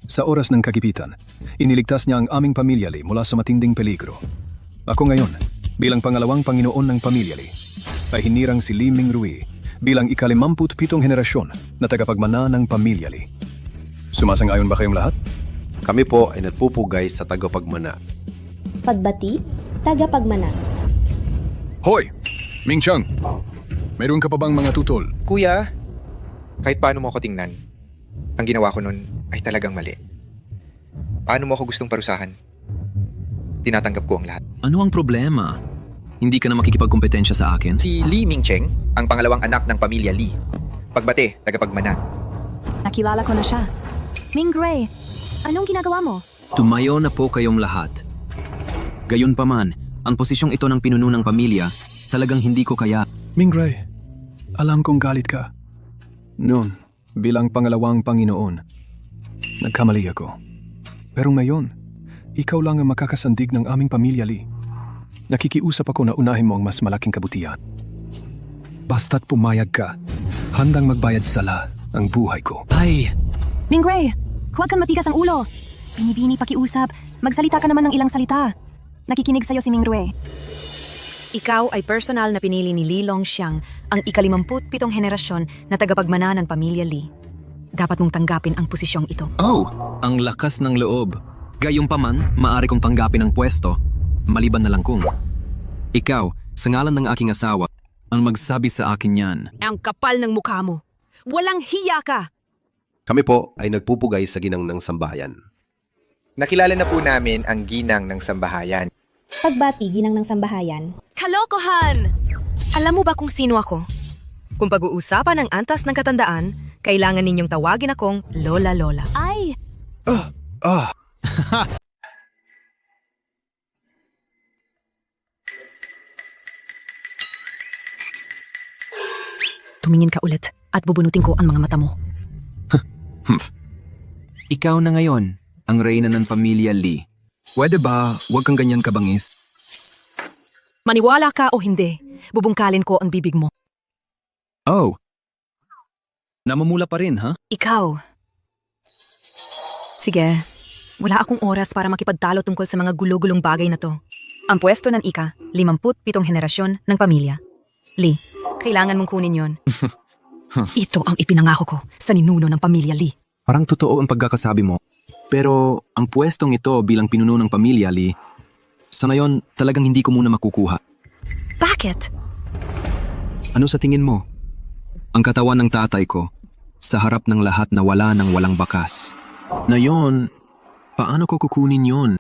[SPEAKER 12] Sa oras ng kagipitan, iniligtas niya ang aming pamilya Lee mula sa matinding peligro. Ako ngayon, bilang pangalawang Panginoon ng pamilya Lee, ay hinirang si Li Mingrui bilang ika-57 henerasyon na tagapagmana ng pamilya Lee. Sumasang-ayon ba kayong lahat?
[SPEAKER 9] Kami po ay nagpupugay sa tagapagmana.
[SPEAKER 6] Pagbati, tagapagmana.
[SPEAKER 12] Hoy! Ming Chang! Mayroon ka pa bang mga tutol?
[SPEAKER 3] Kuya, kahit paano mo ako tingnan, ang ginawa ko nun ay talagang mali. Paano mo ako gustong parusahan? Tinatanggap ko ang lahat.
[SPEAKER 1] Ano ang problema? Hindi ka na makikipagkompetensya sa akin?
[SPEAKER 3] Si Li Mingcheng, ang pangalawang anak ng pamilya Li. Pagbate, tagapagmana.
[SPEAKER 5] Nakilala ko na siya. Mingray, anong ginagawa mo?
[SPEAKER 1] Tumayo na po kayong lahat. Gayunpaman, ang posisyong ito ng pinuno ng pamilya, talagang hindi ko kaya.
[SPEAKER 12] Mingray, alam kong galit ka. Noon, bilang pangalawang Panginoon, nagkamali ako. Pero ngayon, ikaw lang ang makakasandig ng aming pamilya Lee. Nakikiusap ako na unahin mo ang mas malaking kabutihan. Basta't pumayag ka, handang magbayad sala ang buhay ko.
[SPEAKER 1] Ay!
[SPEAKER 5] Mingray, huwag kang matigas ang ulo. Binibini pakiusap, magsalita ka naman ng ilang salita. Nakikinig sa'yo si Mingray.
[SPEAKER 4] Ikaw ay personal na pinili ni Li Longxiang, ang ika-57 henerasyon na tagapagmana ng pamilya Li. Dapat mong tanggapin ang posisyong ito.
[SPEAKER 1] Oh! Ang lakas ng loob. Gayunpaman, maaari kong tanggapin ang pwesto. Maliban na lang kung ikaw, sa ngalan ng aking asawa, ang magsabi sa akin yan.
[SPEAKER 4] Ang kapal ng mukha mo. Walang hiya ka!
[SPEAKER 9] Kami po ay nagpupugay sa ginang ng sambahayan.
[SPEAKER 3] Nakilala na po namin ang ginang ng sambahayan.
[SPEAKER 6] Pagbati, ginang ng sambahayan.
[SPEAKER 4] Kalokohan! Alam mo ba kung sino ako? Kung pag-uusapan ang antas ng katandaan, kailangan ninyong tawagin akong Lola-Lola.
[SPEAKER 5] Ay!
[SPEAKER 4] Tumingin ka ulit at bubunutin ko ang mga mata mo.
[SPEAKER 1] Ikaw na ngayon, ang reyna ng pamilya Lee. Pwede ba, huwag kang ganyan kabangis?
[SPEAKER 4] Maniwala ka o hindi, bubungkalin ko ang bibig mo.
[SPEAKER 1] Oh! Namumula pa rin, ha?
[SPEAKER 4] Ikaw. Sige, wala akong oras para makipagtalo tungkol sa mga gulo-gulong bagay na to. Ang pwesto ng ika-57 henerasyon ng pamilya. Lee, kailangan mong kunin yon. Ito ang ipinangako ko sa ninuno ng pamilya Lee.
[SPEAKER 1] Parang totoo ang pagkakasabi mo. Pero ang pwestong ito bilang pinuno ng pamilya Lee, sa ngayon talagang hindi ko muna makukuha.
[SPEAKER 4] Bakit?
[SPEAKER 1] Ano sa tingin mo? Ang katawan ng tatay ko, sa harap ng lahat na wala ng walang bakas. Na yon, paano ko kukunin yon?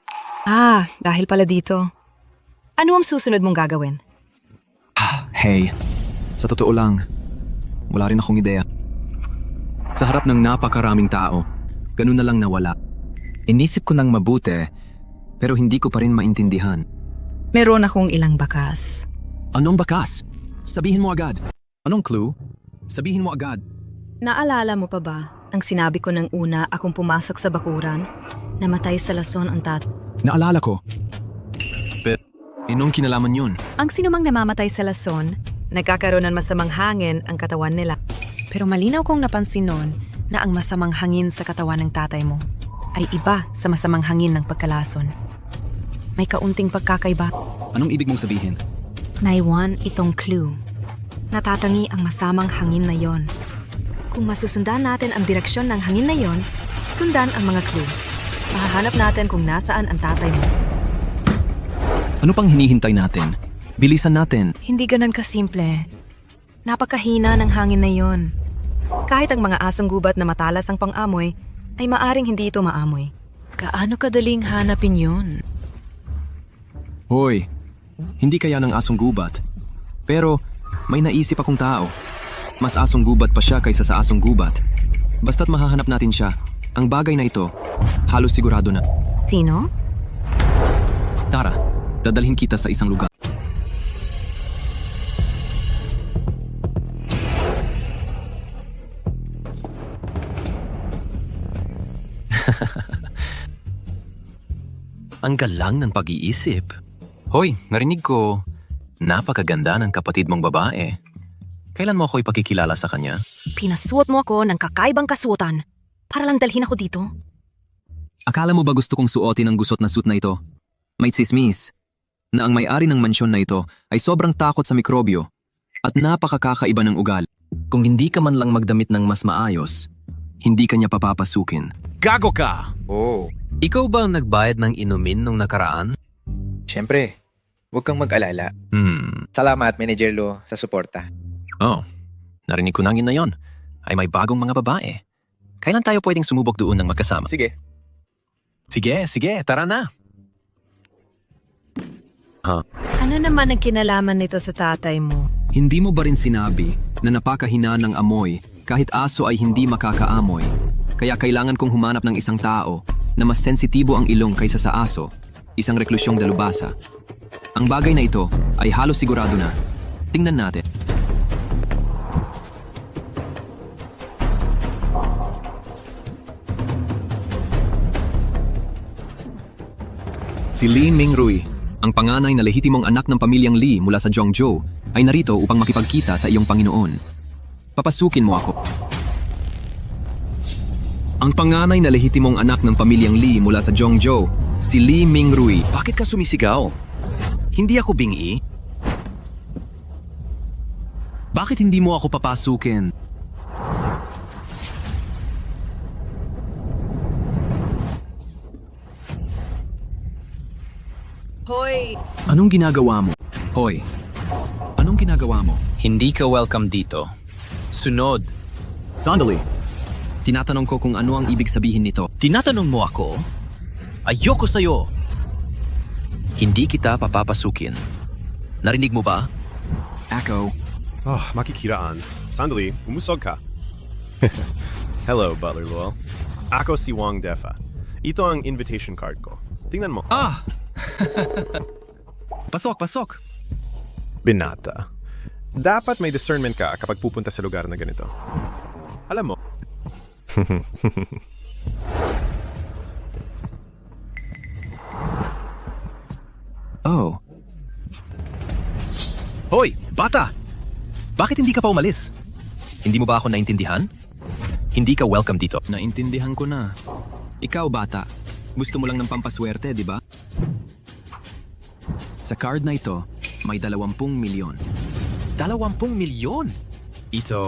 [SPEAKER 4] Dahil pala dito. Ano ang susunod mong gagawin?
[SPEAKER 1] Hey, sa totoo lang, wala rin akong ideya. Sa harap ng napakaraming tao, ganun na lang nawala. Inisip ko ng mabuti, pero hindi ko pa rin maintindihan.
[SPEAKER 4] Meron akong ilang bakas.
[SPEAKER 1] Anong bakas? Sabihin mo agad. Anong clue? Sabihin mo agad.
[SPEAKER 4] Naalala mo pa ba ang sinabi ko nang una akong pumasok sa bakuran? Namatay sa lason ang
[SPEAKER 1] Naalala ko. Pero, inong kinalaman yun?
[SPEAKER 4] Ang sinumang namamatay sa lason, nagkakaroon ng masamang hangin ang katawan nila. Pero malinaw kong napansin noon na ang masamang hangin sa katawan ng tatay mo ay iba sa masamang hangin ng pagkalason. May kaunting pagkakaiba.
[SPEAKER 1] Anong ibig mong sabihin?
[SPEAKER 4] Naiwan itong clue. Natatangi ang masamang hangin na yon. Kung masusundan natin ang direksyon ng hangin na yon, sundan ang mga clue. Mahahanap natin kung nasaan ang tatay mo.
[SPEAKER 1] Ano pang hinihintay natin? Bilisan natin.
[SPEAKER 4] Hindi ganun kasimple. Napakahina ng hangin na yon. Kahit ang mga asong gubat na matalas ang pang-amoy, ay maaring hindi ito maamoy. Gaano kadaling hanapin yon?
[SPEAKER 1] Hoy, hindi kaya ng asong gubat. Pero may naisip akong tao. Mas asong gubat pa siya kaysa sa asong gubat. Basta't mahahanap natin siya, ang bagay na ito, halos sigurado na.
[SPEAKER 4] Sino?
[SPEAKER 1] Tara, dadalhin kita sa isang lugar.
[SPEAKER 17] Ang galang ng pag-iisip.
[SPEAKER 1] Hoy, narinig ko, napakaganda ng kapatid mong babae. Kailan mo ako ipakikilala sa kanya?
[SPEAKER 4] Pinasuot mo ako ng kakaibang kasuotan para lang dalhin ako dito.
[SPEAKER 1] Akala mo ba gusto kong suotin ang gusot na suit na ito? May tsismis na ang may-ari ng mansyon na ito ay sobrang takot sa mikrobyo at napakakakaiba ng ugal. Kung hindi ka man lang magdamit ng mas maayos, hindi ka niya papapasukin.
[SPEAKER 17] Gago ka!
[SPEAKER 3] Oh,
[SPEAKER 17] Ikaw ba ang nagbayad ng inumin nung nakaraan?
[SPEAKER 3] syempre. Huwag kang mag-alala. Salamat, Manager Lo, sa suporta.
[SPEAKER 17] Oh, narinig ko nangin na yon. Ay may bagong mga babae. Kailan tayo pwedeng sumubok doon ng magkasama?
[SPEAKER 3] Sige.
[SPEAKER 17] Sige, tara na.
[SPEAKER 4] Ano naman ang kinalaman nito sa tatay mo?
[SPEAKER 1] Hindi mo ba rin sinabi na napakahina ng amoy kahit aso ay hindi makakaamoy? Kaya kailangan kong humanap ng isang tao na mas sensitibo ang ilong kaysa sa aso, isang reklusyong dalubhasa. Ang bagay na ito ay halos sigurado na. Tingnan natin. Si Lee Mingrui, ang panganay na lehitimong anak ng pamilyang Lee mula sa Zhongzhou, ay narito upang makipagkita sa iyong Panginoon. Papasukin mo ako. Ang panganay na lehitimong anak ng pamilyang Lee mula sa Zhongzhou, si Lee Mingrui.
[SPEAKER 17] Bakit ka sumisigaw? Hindi ako bingi.
[SPEAKER 1] Bakit hindi mo ako papasukin?
[SPEAKER 4] Hoy!
[SPEAKER 1] Anong ginagawa mo? Hoy, anong ginagawa mo?
[SPEAKER 17] Hindi ka welcome dito. Sunod.
[SPEAKER 1] Sandali. Tinatanong ko kung ano ang ibig sabihin nito.
[SPEAKER 17] Tinatanong mo ako? Ayoko sa'yo. Hindi kita papapasukin. Narinig mo ba?
[SPEAKER 1] Echo.
[SPEAKER 18] Oh, makikiraan. Sandali, umusog ka. Hello, Butler Lual. Ako si Wang Defa. Ito ang invitation card ko. Tingnan mo.
[SPEAKER 1] Ah! Pasok.
[SPEAKER 18] Binata. Dapat may discernment ka kapag pupunta sa lugar na ganito. Alam mo.
[SPEAKER 1] Oh.
[SPEAKER 17] Hoy, bata! Bakit hindi ka pa umalis? Hindi mo ba ako naintindihan? Hindi ka welcome dito.
[SPEAKER 1] Naintindihan ko na. Ikaw, bata. Gusto mo lang ng pampaswerte, di ba? Sa card na ito, may 20 milyon.
[SPEAKER 17] 20 milyon? Ito...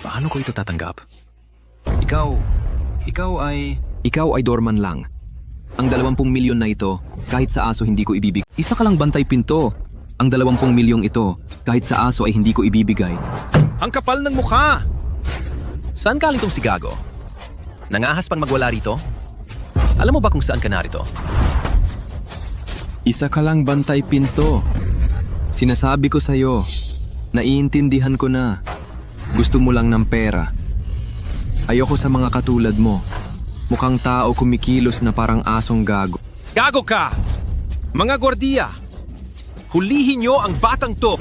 [SPEAKER 17] Paano ko ito tatanggap?
[SPEAKER 1] Ikaw ay dorman lang. Ang 20 milyon na ito, kahit sa aso hindi ko ibibigay. Isa ka lang bantay pinto. Ang 20 milyong ito, kahit sa aso ay hindi ko ibibigay.
[SPEAKER 17] Ang kapal ng mukha! Saan galing tong si Gago? Nangahas pang magwala rito? Alam mo ba kung saan ka narito?
[SPEAKER 1] Isa ka lang bantay pinto. Sinasabi ko sa'yo, naiintindihan ko na. Gusto mo lang ng pera. Ayoko sa mga katulad mo. Mukhang tao kumikilos na parang asong gago.
[SPEAKER 17] Gago ka! Mga gwardiya! Hulihin niyo ang batang to!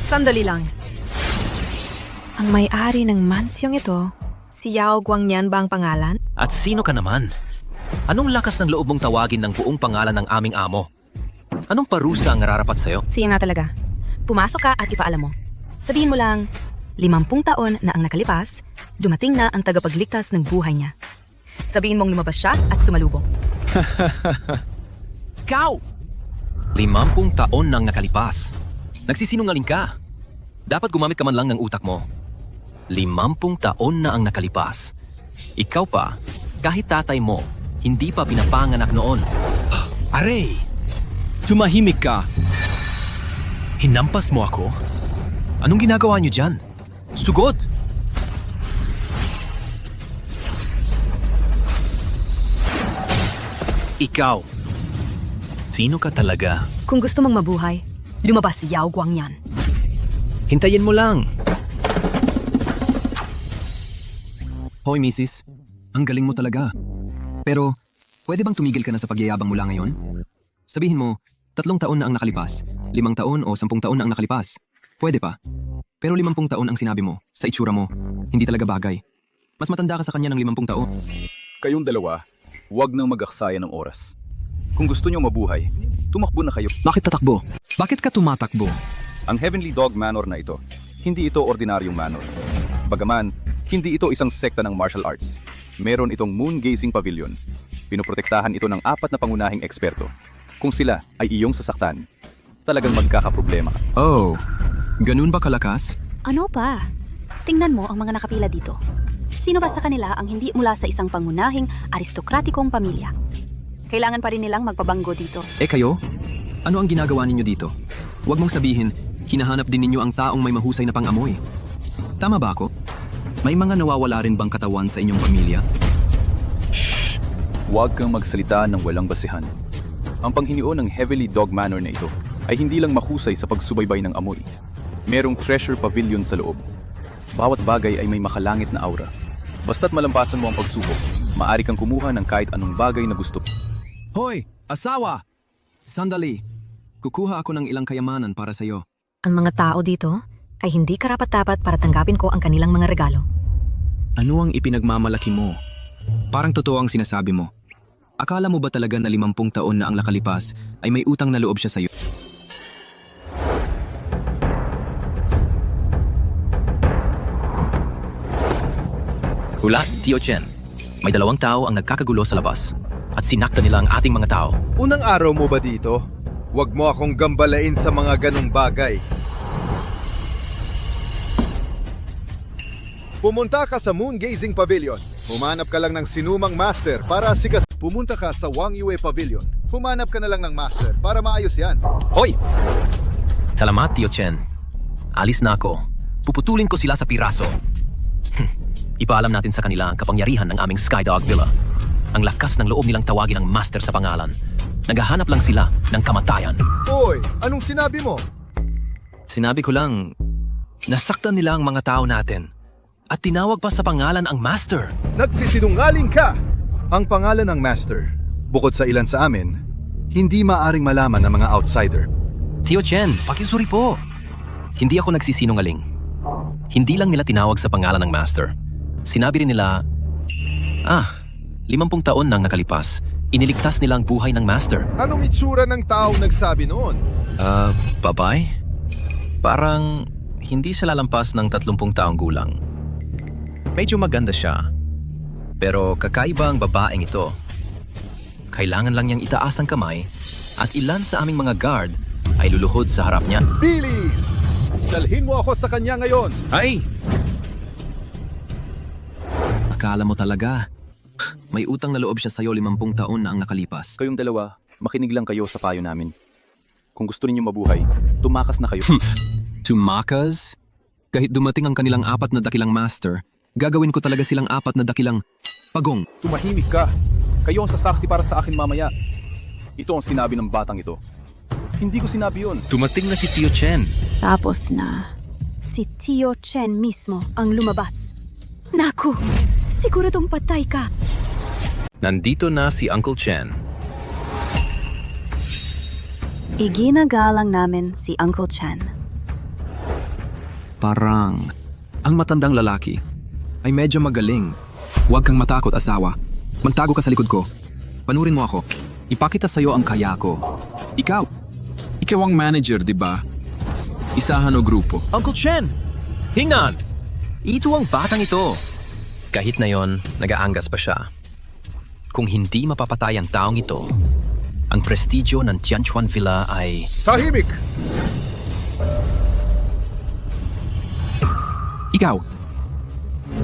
[SPEAKER 4] Sandali lang. Ang may-ari ng mansyong ito, si Yao Guangnian ba ang pangalan?
[SPEAKER 17] At sino ka naman? Anong lakas ng loob mong tawagin ng buong pangalan ng aming amo? Anong parusa ang nararapat sa'yo?
[SPEAKER 4] Sige nga talaga. Pumasok ka at ipaalam mo. Sabihin mo lang, 50 taon na ang nakalipas, dumating na ang tagapagligtas ng buhay niya. Sabihin mong lumabas siya at sumalubong.
[SPEAKER 17] Ikaw! 50 taon nang nakalipas. Nagsisinungaling ka. Dapat gumamit ka man lang ng utak mo. 50 taon na ang nakalipas. Ikaw pa, kahit tatay mo, hindi pa pinapanganak noon. Aray! Tumahimik ka. Hinampas mo ako? Anong ginagawa niyo dyan? Sugod! Ikaw, sino ka talaga?
[SPEAKER 4] Kung gusto mong mabuhay, lumabas si Yao Guang yan.
[SPEAKER 17] Hintayin mo lang.
[SPEAKER 1] Hoy, Mrs. Ang galing mo talaga. Pero, pwede bang tumigil ka na sa pagyayabang mula ngayon? Sabihin mo, 3 taon na ang nakalipas, 5 taon o 10 taon na ang nakalipas. Pwede pa. Pero 50 taon ang sinabi mo, sa itsura mo, hindi talaga bagay. Mas matanda ka sa kanya ng 50 taon.
[SPEAKER 13] Kayong dalawa, huwag nang mag-aksaya ng oras. Kung gusto nyo mabuhay, tumakbo na kayo.
[SPEAKER 1] Bakit tatakbo? Bakit ka tumatakbo?
[SPEAKER 13] Ang Heavenly Dog Manor na ito, hindi ito ordinaryong manor. Bagaman, hindi ito isang sekta ng martial arts. Meron itong Moon Gazing Pavilion. Pinoprotektahan ito ng 4 na pangunahing eksperto. Kung sila ay iyong sasaktan, talagang magkakaproblema ka.
[SPEAKER 1] Oh, ganun ba kalakas?
[SPEAKER 5] Ano pa? Tingnan mo ang mga nakapila dito. Sino ba sa kanila ang hindi mula sa isang pangunahing aristokratikong pamilya? Kailangan pa rin nilang magpabanggo dito.
[SPEAKER 1] Eh kayo? Ano ang ginagawa ninyo dito? Huwag mong sabihin, hinahanap din ninyo ang taong may mahusay na pang-amoy. Tama ba ako? May mga nawawala rin bang katawan sa inyong pamilya?
[SPEAKER 13] Shh! Huwag kang magsalita ng walang basihan. Ang panghinion ng Heavenly Dog Manor na ito ay hindi lang mahusay sa pagsubaybay ng amoy. Merong treasure pavilion sa loob. Bawat bagay ay may makalangit na aura. Basta't malampasan mo ang pagsubok, maaari kang kumuha ng kahit anong bagay na gusto.
[SPEAKER 1] Hoy! Asawa! Sandali! Kukuha ako ng ilang kayamanan para sa iyo.
[SPEAKER 4] Ang mga tao dito ay hindi karapat-dapat para tanggapin ko ang kanilang mga regalo.
[SPEAKER 1] Ano ang ipinagmamalaki mo? Parang totoo ang sinasabi mo. Akala mo ba talaga na 50 taon na ang nakalipas ay may utang na loob siya sa iyo?
[SPEAKER 17] Hula, Tio Chen. May 2 tao ang nagkakagulo sa labas at sinakta nila ang ating mga tao.
[SPEAKER 19] Unang araw mo ba dito? Huwag mo akong gambalain sa mga ganong bagay. Pumunta ka sa Moon Gazing Pavilion. Humanap ka lang ng sinumang master para sikas. Pumunta ka sa Wang Yue Pavilion. Humanap ka na lang ng master para maayos yan.
[SPEAKER 17] Hoy! Salamat, Tio Chen. Alis na ako. Puputulin ko sila sa piraso. Ipaalam natin sa kanila ang kapangyarihan ng aming Skydog Villa. Ang lakas ng loob nilang tawagin ang master sa pangalan. Naghahanap lang sila ng kamatayan.
[SPEAKER 19] Hoy, anong sinabi mo?
[SPEAKER 17] Sinabi ko lang, nasaktan nila ang mga tao natin. At tinawag pa sa pangalan ang master.
[SPEAKER 19] Nagsisinungaling ka! Ang pangalan ng master, bukod sa ilan sa amin, hindi maaring malaman ng mga outsider.
[SPEAKER 17] Tio Chen, pakisuri po. Hindi ako nagsisinungaling. Hindi lang nila tinawag sa pangalan ng master. Sinabi rin nila, 50 taon nang nakalipas, iniligtas nila ang buhay ng master.
[SPEAKER 19] Anong itsura ng taong nagsabi noon?
[SPEAKER 17] Babae? Parang hindi siya lalampas ng 30 taong gulang. Medyo maganda siya. Pero kakaiba ang babaeng ito. Kailangan lang niyang itaas ang kamay at ilan sa aming mga guard ay luluhod sa harap niya.
[SPEAKER 19] Bilis! Dalhin mo ako sa kanya ngayon!
[SPEAKER 17] Ay!
[SPEAKER 1] Akala mo talaga, may utang na loob siya sa'yo 50 taon na ang nakalipas.
[SPEAKER 13] Kayong dalawa, makinig lang kayo sa payo namin. Kung gusto ninyo mabuhay, tumakas na kayo.
[SPEAKER 1] Tumakas? Kahit dumating ang kanilang 4 na dakilang master, gagawin ko talaga silang 4 na dakilang pagong.
[SPEAKER 13] Tumahimik ka. Kayo ang sasaksi para sa akin mamaya. Ito ang sinabi ng batang ito. Hindi ko sinabi yun.
[SPEAKER 17] Dumating na si Tio Chen.
[SPEAKER 5] Tapos na. Si Tio Chen mismo ang lumabas. Naku, siguradong patay ka.
[SPEAKER 17] Nandito na si Uncle Chen.
[SPEAKER 5] Iginagalang namin si Uncle Chen.
[SPEAKER 1] Parang, ang matandang lalaki ay medyo magaling. Huwag kang matakot, asawa. Magtago ka sa likod ko. Panurin mo ako. Ipakita sa'yo ang kaya ko. Ikaw ang manager, di ba? Isahan o grupo.
[SPEAKER 17] Uncle Chen! Hingnan! Ito ang batang ito. Kahit na yon, nag-aangas pa siya. kung hindi mapapatay ang taong ito, ang prestigyo ng Tianchuan Villa ay...
[SPEAKER 19] Tahimik!
[SPEAKER 1] Ikaw,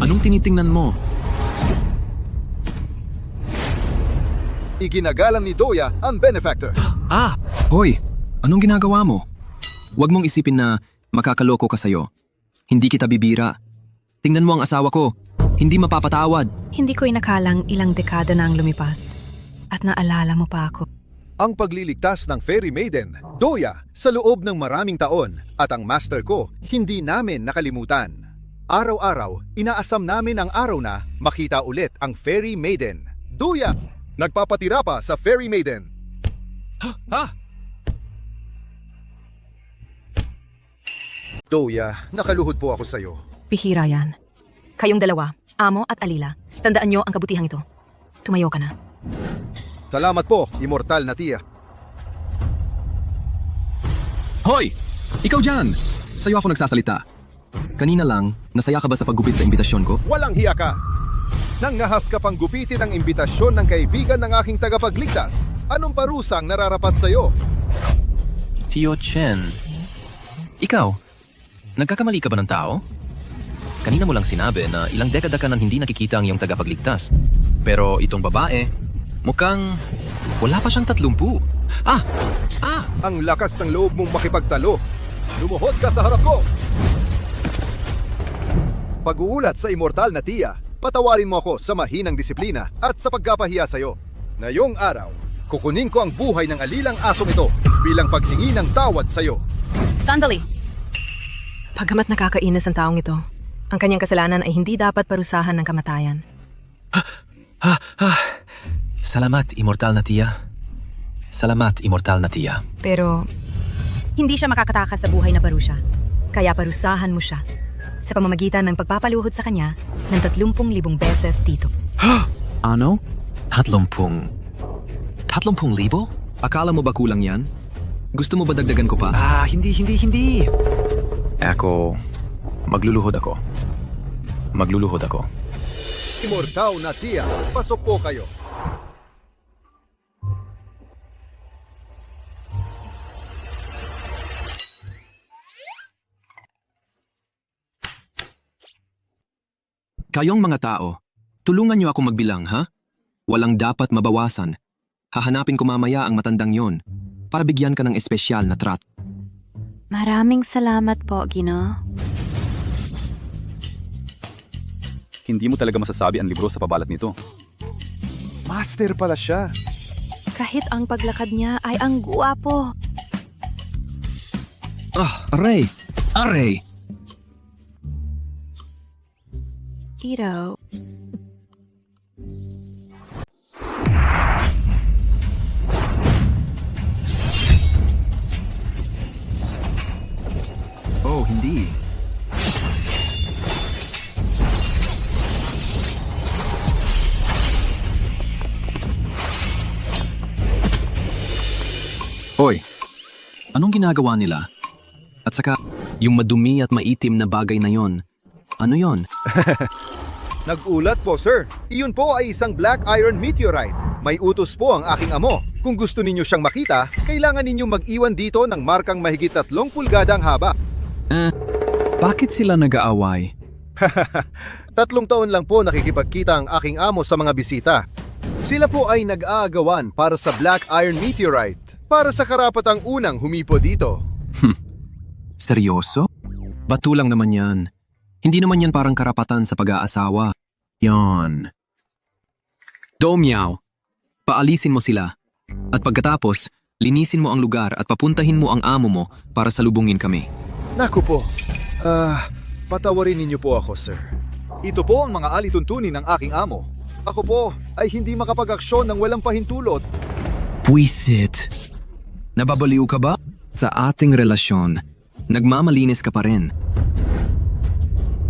[SPEAKER 1] anong tinitingnan mo?
[SPEAKER 19] Iginagalang ni Doya ang benefactor.
[SPEAKER 1] Hoy, anong ginagawa mo? Huwag mong isipin na makakaloko ka sa'yo. Hindi kita bibira. Tingnan mo ang asawa ko. Hindi mapapatawad.
[SPEAKER 4] Hindi ko inakalang ilang dekada na ang lumipas. At naalala mo pa ako.
[SPEAKER 19] Ang pagliligtas ng Fairy Maiden, Doya, sa loob ng maraming taon at ang master ko, hindi namin nakalimutan. Araw-araw, inaasam namin ang araw na makita ulit ang Fairy Maiden. Doya, nagpapatira pa sa Fairy Maiden. Doya, nakaluhod po ako sa'yo.
[SPEAKER 4] Bihira yan. Kayong dalawa, Amo at Alila, tandaan nyo ang kabutihang ito. Tumayo ka na.
[SPEAKER 19] Salamat po, immortal na tiya.
[SPEAKER 1] Hoy! Ikaw dyan! Sa'yo ako nagsasalita. Kanina lang, nasaya ka ba sa paggupit sa imbitasyon ko?
[SPEAKER 19] Walang hiya ka! Nangahas ka pang gupitin ang imbitasyon ng kaibigan ng aking tagapagligtas. Anong parusang nararapat sa'yo?
[SPEAKER 17] Tio Chen, ikaw, nagkakamali ka ba ng tao? Kanina mo lang sinabi na ilang dekada ka nang hindi nakikita ang iyong tagapagligtas. Pero itong babae, mukhang wala pa siyang 30.
[SPEAKER 19] Ang lakas ng loob mong makipagtalo. Lumuhod ka sa harap ko! Pag-uulat sa immortal na tiya, patawarin mo ako sa mahinang disiplina at sa pagkapahiya sa'yo. Ngayong araw, kukunin ko ang buhay ng alilang asong ito bilang paghingi ng tawad sa'yo.
[SPEAKER 4] Sandali! Pagamat nakakainis ang taong ito, ang kanyang kasalanan ay hindi dapat parusahan ng kamatayan.
[SPEAKER 17] Salamat, immortal na tiya. Salamat, immortal na tiya.
[SPEAKER 4] Pero, hindi siya makakatakas sa buhay na parusa. Kaya parusahan mo siya sa pamamagitan ng pagpapaluhod sa kanya ng 30,000 beses dito.
[SPEAKER 1] Ano?
[SPEAKER 17] 30,000?
[SPEAKER 1] Akala mo ba kulang yan? Gusto mo ba dagdagan ko pa?
[SPEAKER 17] Hindi. Magluluhod ako.
[SPEAKER 19] Immortal na tiya, pasok po kayo.
[SPEAKER 1] Kayong mga tao, tulungan niyo ako magbilang, ha? Walang dapat mabawasan. Hahanapin ko mamaya ang matandang yon para bigyan ka ng espesyal na trato.
[SPEAKER 5] Maraming salamat po, Gino.
[SPEAKER 20] Hindi mo talaga masasabi ang libro sa pabalat nito.
[SPEAKER 19] Master pala siya.
[SPEAKER 4] Kahit ang paglakad niya ay ang guwapo.
[SPEAKER 1] Aray!
[SPEAKER 4] Iro.
[SPEAKER 1] Oh, hindi. Hoy, anong ginagawa nila? At saka, yung madumi at maitim na bagay na yon, ano yon?
[SPEAKER 19] Nag-ulat po, sir. Iyon po ay isang black iron meteorite. May utos po ang aking amo. Kung gusto ninyo siyang makita, kailangan ninyong mag-iwan dito ng markang mahigit 3 pulgadang haba.
[SPEAKER 1] Bakit sila nag-aaway?
[SPEAKER 19] 3 taon lang po nakikipagkita ang aking amo sa mga bisita. Sila po ay nag-aagawan para sa black iron meteorite. Para sa karapatang unang humipo dito.
[SPEAKER 1] Seryoso? Bato lang naman yan. Hindi naman yan parang karapatan sa pag-aasawa. Yon. Domyaw, paalisin mo sila. At pagkatapos, linisin mo ang lugar at papuntahin mo ang amo mo para salubungin kami.
[SPEAKER 19] Naku po. Patawarin ninyo po ako, sir. Ito po ang mga alituntunin ng aking amo. Ako po ay hindi makapag-aksyon ng walang pahintulot.
[SPEAKER 1] Puisit. Nababaliw ka ba? Sa ating relasyon, nagmamalinis ka pa rin.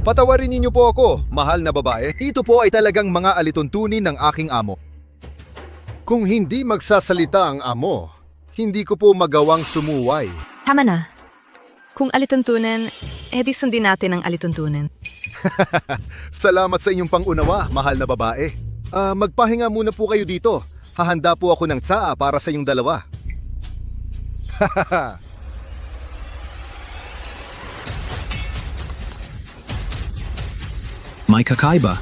[SPEAKER 19] Patawarin ninyo po ako, mahal na babae. Ito po ay talagang mga alituntunin ng aking amo. Kung hindi magsasalita ang amo, hindi ko po magawang sumuway.
[SPEAKER 4] Tama na. Kung alituntunin, edi sundin natin ang alituntunin.
[SPEAKER 19] Salamat sa inyong pangunawa, mahal na babae. Magpahinga muna po kayo dito. Hahanda po ako ng tsaa para sa inyong dalawa.
[SPEAKER 1] May kakaiba.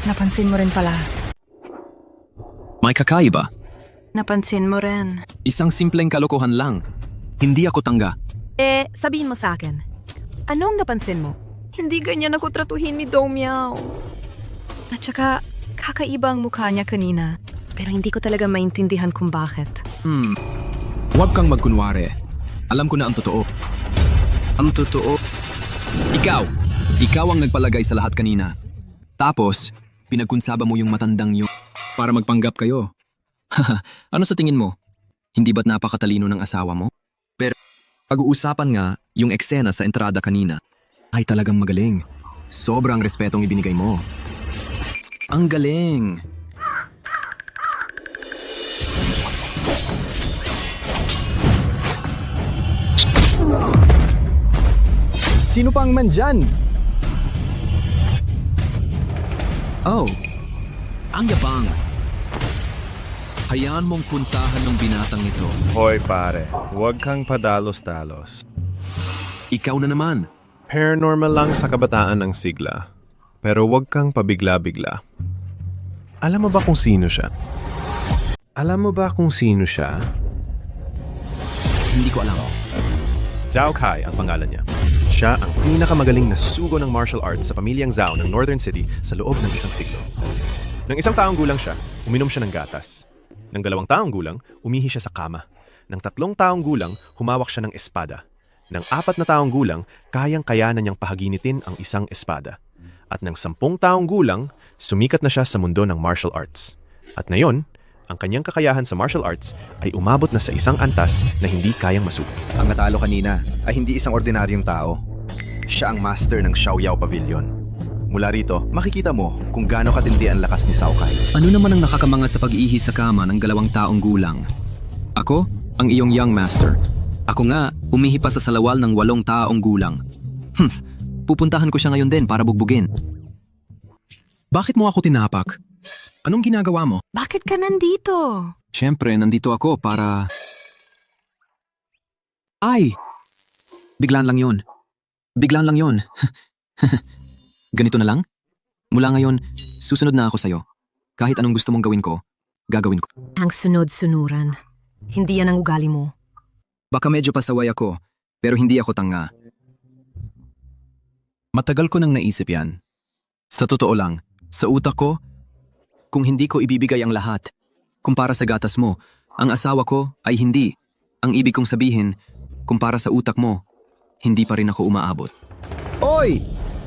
[SPEAKER 4] Napansin mo rin pala.
[SPEAKER 1] May kakaiba.
[SPEAKER 4] Napansin mo rin.
[SPEAKER 1] Isang simpleng kalokohan lang. Hindi ako tangga.
[SPEAKER 4] Sabihin mo sa akin. Anong napansin mo? Hindi ganyan ako tratuhin ni Dong Miao. At saka, kakaiba ang mukha niya kanina. Pero hindi ko talaga maintindihan kung bakit.
[SPEAKER 1] Huwag kang magkunwari. Alam ko na ang totoo. Ang totoo? Ikaw ang nagpalagay sa lahat kanina. Tapos, pinagkunsaba mo yung matandang yun para magpanggap kayo. Ano sa tingin mo? Hindi ba't napakatalino ng asawa mo? Pero pag-uusapan nga yung eksena sa entrada kanina ay talagang magaling. Sobrang respetong ibinigay mo. Ang galing!
[SPEAKER 7] Sino pa ang mandyan?
[SPEAKER 1] Oh, ang yabang. Hayaan mong puntahan ng binatang ito.
[SPEAKER 18] Hoy pare, huwag kang padalos-dalos.
[SPEAKER 1] Ikaw na naman.
[SPEAKER 18] Paranormal lang sa kabataan ng sigla. Pero huwag kang pabigla-bigla. Alam mo ba kung sino siya?
[SPEAKER 1] Hindi ko alam.
[SPEAKER 18] Zhao Kai ang pangalan niya. Siya ang pinakamagaling na sugo ng martial arts sa pamilyang Zhao ng Northern City sa loob ng isang siglo. Nang 1 taong gulang siya, uminom siya ng gatas. Nang 2 taong gulang, umihi siya sa kama. Nang 3 taong gulang, humawak siya ng espada. Nang 4 na taong gulang, kayang-kaya na niyang pahaginitin ang isang espada. At nang 10 taong gulang, sumikat na siya sa mundo ng martial arts. At ngayon, ang kanyang kakayahan sa martial arts ay umabot na sa isang antas na hindi kayang masuko.
[SPEAKER 19] Ang natalo kanina ay hindi isang ordinaryong tao. Siya ang master ng Xiaoyao Pavilion. Mula rito, makikita mo kung gaano katindi ang lakas ni Zhao Kai.
[SPEAKER 1] Ano naman ang nakakamanga sa pag-ihi sa kama ng 2 taong gulang? Ako, ang iyong young master. Ako nga, umihi pa sa salawal ng 8 taong gulang. Pupuntahan ko siya ngayon din para bugbugin. Bakit mo ako tinapak? Anong ginagawa mo?
[SPEAKER 4] Bakit ka nandito?
[SPEAKER 1] Siyempre, nandito ako para... Ay! Biglaan lang yon. Ganito na lang? Mula ngayon, susunod na ako sa'yo. Kahit anong gusto mong gawin ko, gagawin ko.
[SPEAKER 4] Ang sunod-sunuran. Hindi yan ang ugali mo.
[SPEAKER 1] Baka medyo pasaway ako, pero hindi ako tanga. Matagal ko nang naisip yan. Sa totoo lang, sa utak ko, kung hindi ko ibibigay ang lahat, kumpara sa gatas mo, ang asawa ko ay hindi. Ang ibig kong sabihin, kumpara sa utak mo, hindi pa rin ako umaabot.
[SPEAKER 21] Oy!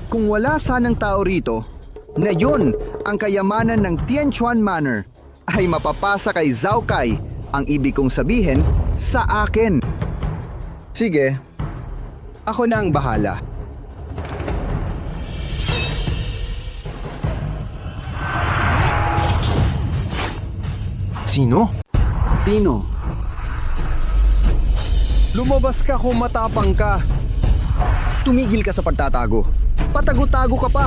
[SPEAKER 21] Kung wala sanang tao rito, na yun ang kayamanan ng Tianchuan Manor ay mapapasa kay Zhao Kai, ang ibig kong sabihin, sa akin. Sige, ako na ang bahala.
[SPEAKER 18] Sino?
[SPEAKER 21] Tino. Lumabas ka kung matapang ka. Tumigil ka sa pagtatago. Patago-tago ka pa.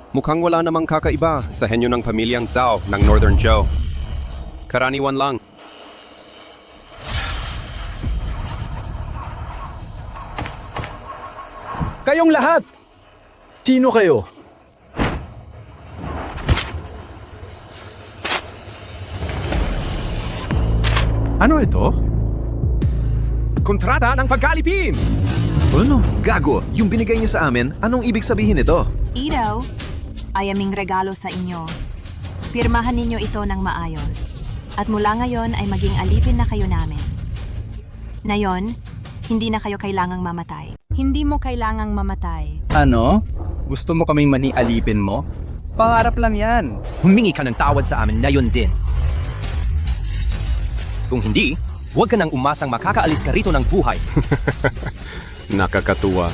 [SPEAKER 20] Mukhang wala namang kakaiba sa henyo ng pamilyang Zhao ng Northern Zhou. Karaniwan lang.
[SPEAKER 21] Kayong lahat! Sino kayo?
[SPEAKER 18] Ano ito? Kontrata ng pagkalipin!
[SPEAKER 19] Ano? Gago, yung binigay niyo sa amin, anong ibig sabihin nito?
[SPEAKER 22] Iraw ay aming regalo sa inyo. Pirmahan ninyo ito ng maayos. At mula ngayon ay maging alipin na kayo namin. Ngayon, hindi na kayo kailangang mamatay. Hindi mo kailangang mamatay.
[SPEAKER 10] Ano? Gusto mo kaming mani-alipin mo? Pangarap lang yan.
[SPEAKER 17] Humingi ka ng tawad sa amin ngayon din. Kung hindi, huwag ka nang umasang makakaalis ka rito ng buhay.
[SPEAKER 18] Nakakatuwa.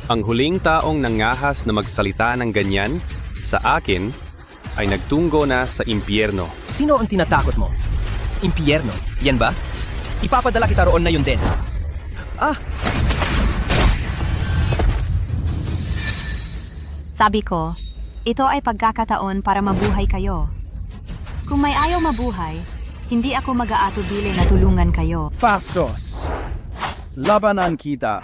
[SPEAKER 18] Ang huling taong nangahas na magsalita ng ganyan, sa akin,
[SPEAKER 20] ay nagtungo na sa impyerno.
[SPEAKER 1] Sino ang tinatakot mo? Impyerno, yan ba? Ipapadala kita roon na yun din.
[SPEAKER 22] Sabi ko, ito ay pagkakataon para mabuhay kayo. Kung may ayaw mabuhay, hindi ako mag-aatubili na tulungan kayo.
[SPEAKER 2] Bastos! Labanan kita!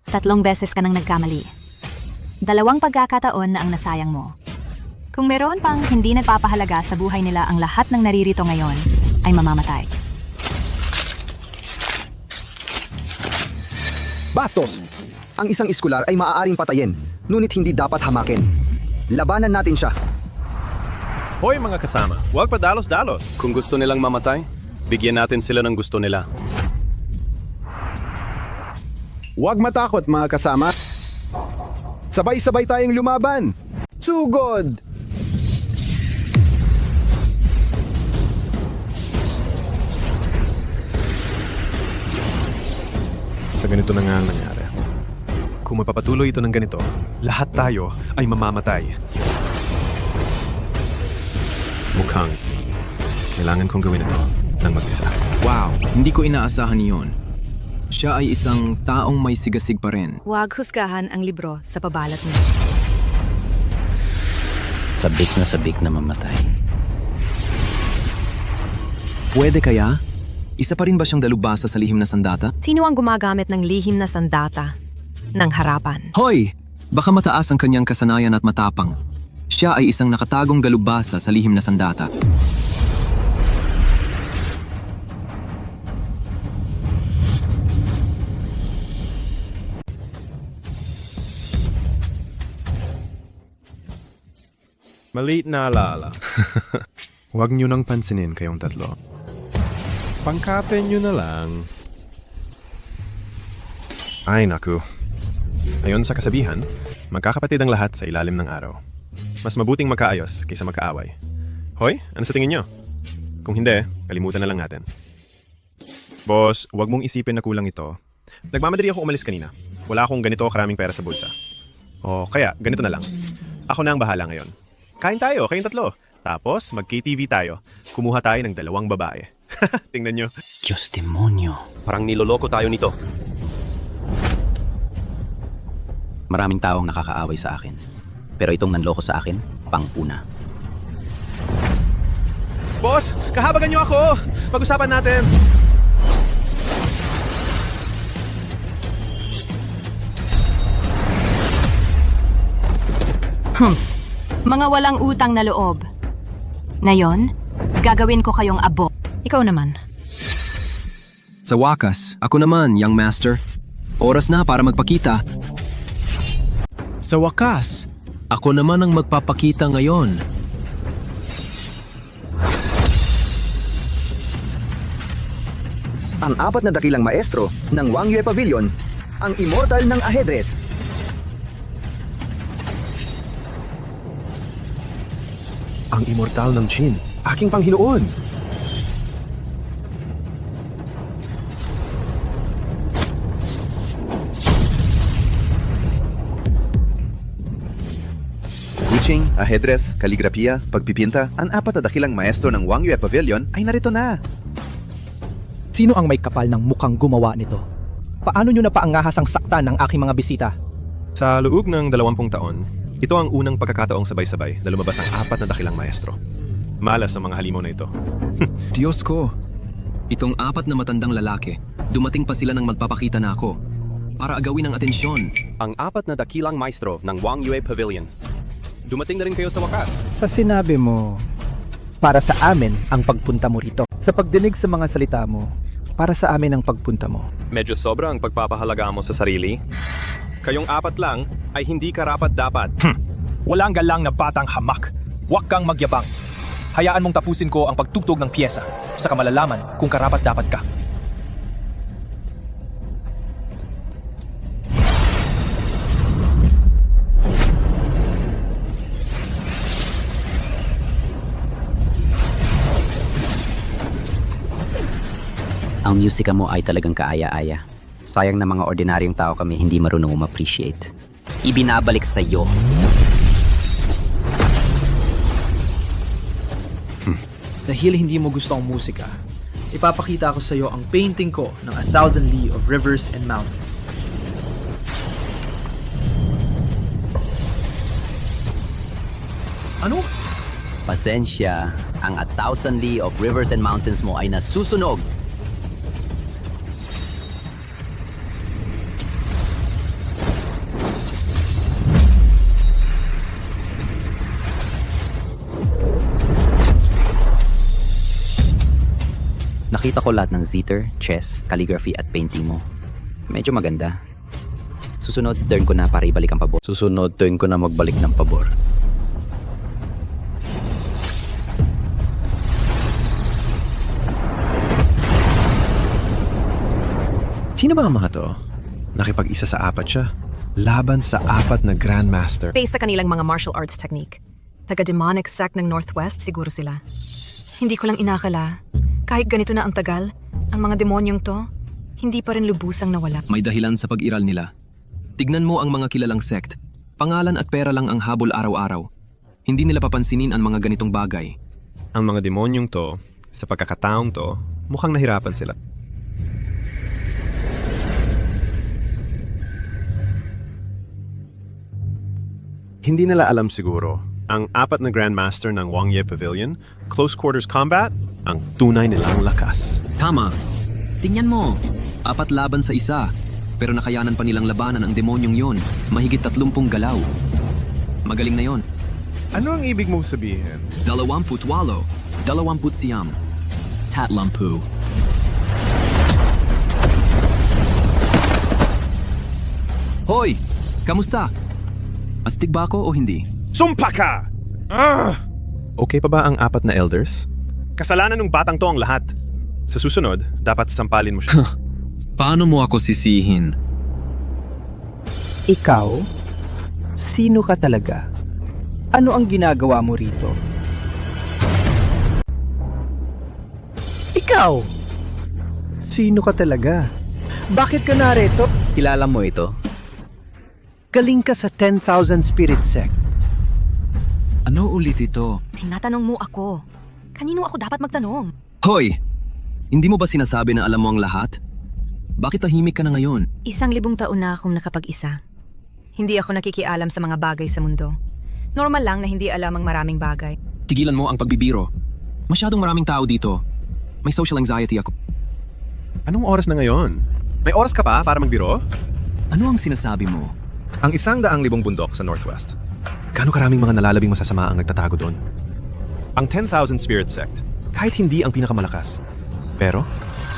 [SPEAKER 22] Tatlong beses ka nang nagkamali. 2 pagkakataon na ang nasayang mo. Kung meron pang hindi nagpapahalaga sa buhay nila ang lahat ng naririto ngayon, ay mamamatay.
[SPEAKER 21] Bastos! Ang isang iskular ay maaaring patayin, ngunit hindi dapat hamakin. Labanan natin siya.
[SPEAKER 18] Hoy mga kasama, huwag padalos-dalos.
[SPEAKER 20] Kung gusto nilang mamatay, bigyan natin sila ng gusto nila.
[SPEAKER 21] Huwag matakot mga kasama. Sabay-sabay tayong lumaban. Sugod!
[SPEAKER 18] Sa ganito na nga ang nangyari. Kung mapapatuloy ito ng ganito, lahat tayo ay mamamatay. Mukhang kailangan kong gawin ito ng mag-isa.
[SPEAKER 1] Wow, hindi ko inaasahan iyon. Siya ay isang taong may sigasig pa rin.
[SPEAKER 4] Huwag husgahan ang libro sa pabalat mo.
[SPEAKER 17] Sabik na mamatay.
[SPEAKER 1] Pwede kaya? Isa pa rin ba siyang dalubhasa sa lihim na sandata?
[SPEAKER 4] Sino ang gumagamit ng lihim na sandata ng harapan?
[SPEAKER 1] Hoy! Baka mataas ang kanyang kasanayan at matapang. Siya ay isang nakatagong dalubhasa sa lihim na sandata.
[SPEAKER 18] Maliit na alaala. Huwag nyo nang pansinin kayong tatlo. Pangkape nyo na lang. Ay naku. Ayon sa kasabihan, magkakapatid ang lahat sa ilalim ng araw. Mas mabuting magkaayos kaysa magkaaway. Hoy, ano sa tingin nyo? Kung hindi, kalimutan na lang natin. Boss, huwag mong isipin na kulang ito. Nagmamadali ako umalis kanina. Wala akong ganito karaming pera sa bulsa. O kaya, ganito na lang. Ako na ang bahala ngayon. Kain tayo, kayong tatlo. Tapos, mag-KTV tayo. Kumuha tayo ng 2 babae. Tingnan nyo.
[SPEAKER 17] Diyos demonyo.
[SPEAKER 20] Parang niloloko tayo nito.
[SPEAKER 17] Maraming taong nakakaaway sa akin. Pero itong nanloko sa akin, pang-una.
[SPEAKER 18] Boss, kahabagan nyo ako! Pag-usapan natin!
[SPEAKER 22] Mga walang utang na loob. Ngayon, gagawin ko kayong abo.
[SPEAKER 4] Ikaw naman.
[SPEAKER 1] Sa wakas, ako naman, young master. Oras na para magpakita. Sa wakas, ako naman ang magpapakita ngayon.
[SPEAKER 21] Ang 4 na dakilang maestro ng Wangyue Pavilion, ang immortal ng ahedres.
[SPEAKER 9] Ang immortal ng Qin, aking Panginoon.
[SPEAKER 8] Kuching, ahedres, kaligrafiya, pagpipinta, ang 4 na dakilang maestro ng Wangyue Pavilion ay narito na.
[SPEAKER 7] Sino ang may kapal ng mukhang gumawa nito? Paano nyo napaangahas ang saktan ng aking mga bisita?
[SPEAKER 18] Sa loob ng 20 taon, ito ang unang pagkakataong sabay-sabay na lumabas ang 4 na dakilang maestro. Malas ang mga halimaw na ito.
[SPEAKER 1] Diyos ko, itong 4 na matandang lalaki, dumating pa sila nang magpapakita na ako para agawin ang atensyon.
[SPEAKER 20] Ang 4 na dakilang maestro ng Wangyue Pavilion. Dumating na rin kayo sa wakas.
[SPEAKER 15] Sa sinabi mo, para sa amin ang pagpunta mo rito. Sa pagdinig sa mga salita mo, para sa amin ang pagpunta mo.
[SPEAKER 20] Medyo sobra ang pagpapahalaga mo sa sarili. Kayong 4 lang ay hindi karapat-dapat.
[SPEAKER 10] Walang galang na batang hamak. Huwag kang magyabang. Hayaan mong tapusin ko ang pagtugtog ng piyesa sa kamalalaman kung karapat-dapat ka.
[SPEAKER 17] Ang musika mo ay talagang kaaya-aya. Sayang na mga ordinaryong tao kami hindi marunong ma-appreciate.
[SPEAKER 14] ibinabalik sa iyo.
[SPEAKER 16] Dahil hindi mo gusto ang musika, ipapakita ko sa iyo ang painting ko ng 1,000 Li of Rivers and Mountains. Ano?
[SPEAKER 14] Pasensya, ang 1,000 Li of Rivers and Mountains mo ay nasusunog. Nakita ko lahat ng zither, chess, calligraphy at painting mo. Medyo maganda. Susunod, turn ko na para ibalik ang pabor. Susunod, turn ko na magbalik ng pabor.
[SPEAKER 18] Sino ba ang mga to? Nakipag-isa sa apat siya. Laban sa apat na Grandmaster.
[SPEAKER 4] Based sa kanilang mga martial arts technique. Taga-demonic sect ng Northwest siguro sila. Hindi ko lang inakala, kahit ganito na ang tagal, ang mga demonyong to, hindi pa rin lubusang nawala.
[SPEAKER 1] May dahilan sa pag-iral nila. Tignan mo ang mga kilalang sect. Pangalan at pera lang ang habol araw-araw. Hindi nila papansinin ang mga ganitong bagay.
[SPEAKER 18] Ang mga demonyong to, sa pagkakataong to, mukhang nahirapan sila. Hindi nila alam siguro, ang apat na Grandmaster ng Wangye Pavilion, close quarters combat, ang tunay nilang lakas.
[SPEAKER 1] Tama. Tingnan mo. 4 laban sa isa. Pero nakayanan pa nilang labanan ang demonyong yon. Mahigit 30 galaw. Magaling na yon.
[SPEAKER 18] Ano ang ibig mong sabihin?
[SPEAKER 1] 28, 29. Tatlampu. Hoy! Kamusta? Astig ba ako o hindi?
[SPEAKER 18] Sumpa ka! Okay pa ba ang apat na elders? Kasalanan ng batang to ang lahat. Sa susunod, dapat sampalin mo siya.
[SPEAKER 1] Paano mo ako sisihin?
[SPEAKER 15] Ikaw? Sino ka talaga? Ano ang ginagawa mo rito? Ikaw? Sino ka talaga? Bakit ka narito?
[SPEAKER 10] Kilala mo ito?
[SPEAKER 15] Galing ka sa 10,000 Spirit Sect.
[SPEAKER 1] Ano ulit ito?
[SPEAKER 4] Tinatanong mo ako. Kanino ako dapat magtanong?
[SPEAKER 1] Hoy! Hindi mo ba sinasabi na alam mo ang lahat? Bakit tahimik ka na ngayon?
[SPEAKER 4] 1,000 taon na akong nakapag-isa. Hindi ako nakikialam sa mga bagay sa mundo. Normal lang na hindi alam ang maraming bagay.
[SPEAKER 1] Tigilan mo ang pagbibiro. Masyadong maraming tao dito. May social anxiety ako.
[SPEAKER 18] Anong oras na ngayon? May oras ka pa para magbiro?
[SPEAKER 1] Ano ang sinasabi mo?
[SPEAKER 18] Ang 100,000 bundok sa Northwest. Gaano karaming mga nalalabing masasama ang nagtatago doon? Ang 10,000 Spirit Sect, kahit hindi ang pinakamalakas. Pero,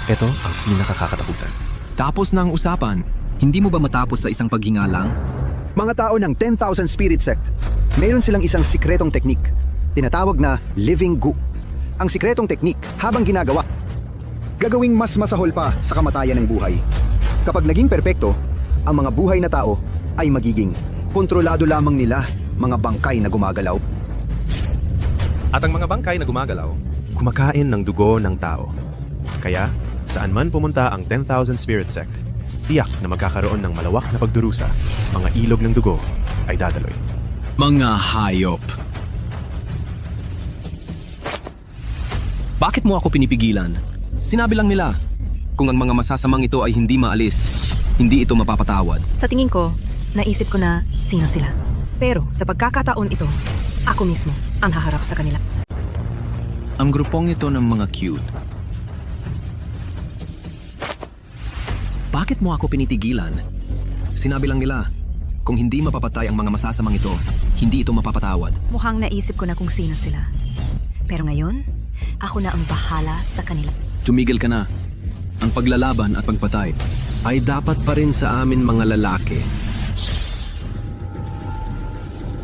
[SPEAKER 18] ito ang pinakakakatakutan.
[SPEAKER 1] Tapos na ang usapan. Hindi mo ba matapos sa isang paghinga lang?
[SPEAKER 21] Mga tao ng 10,000 Spirit Sect, mayroon silang isang sikretong teknik, tinatawag na Living Gu. Ang sikretong teknik habang ginagawa, gagawing mas masahol pa sa kamatayan ng buhay. Kapag naging perpekto, ang mga buhay na tao ay magiging kontrolado lamang nila mga bangkay na gumagalaw.
[SPEAKER 18] At ang mga bangkay na gumagalaw, kumakain ng dugo ng tao. Kaya, saan man pumunta ang 10,000 Spirit Sect, tiyak na magkakaroon ng malawak na pagdurusa, mga ilog ng dugo ay dadaloy.
[SPEAKER 1] Mga hayop. Bakit mo ako pinipigilan? Sinabi lang nila, kung ang mga masasamang ito ay hindi maalis, hindi ito mapapatawad.
[SPEAKER 4] Sa tingin ko, naisip ko na sino sila. Pero sa pagkakataon ito, ako mismo ang haharap sa kanila.
[SPEAKER 1] Ang grupong ito ng mga cute. Bakit mo ako pinitigilan? Sinabi lang nila, kung hindi mapapatay ang mga masasamang ito, hindi ito mapapatawad.
[SPEAKER 4] Mukhang naisip ko na kung sino sila. Pero ngayon, ako na ang bahala sa kanila.
[SPEAKER 1] Tumigil ka na. Ang paglalaban at pagpatay ay dapat pa rin sa amin mga lalaki.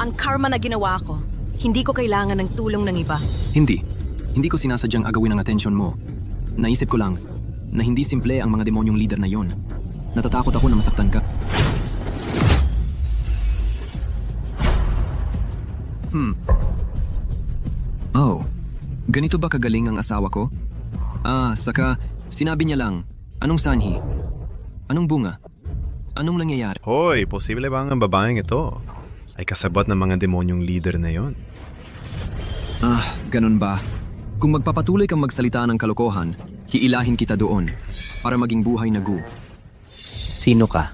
[SPEAKER 4] Ang karma na ginawa ko, hindi ko kailangan ng tulong ng iba.
[SPEAKER 1] Hindi. Hindi ko sinasadyang agawin ang atensyon mo. Naisip ko lang na hindi simple ang mga demonyong leader na yon. Natatakot ako na masaktan ka. Oh, ganito ba kagaling ang asawa ko? Saka sinabi niya lang, anong sanhi? Anong bunga? Anong nangyayari?
[SPEAKER 18] Hoy, posible ba ang babaeng ito ay kasabot ng mga demonyong leader na yon?
[SPEAKER 1] Ganun ba? Kung magpapatuloy kang magsalita ng kalokohan, hiilahin kita doon para maging buhay na Gu.
[SPEAKER 10] Sino ka?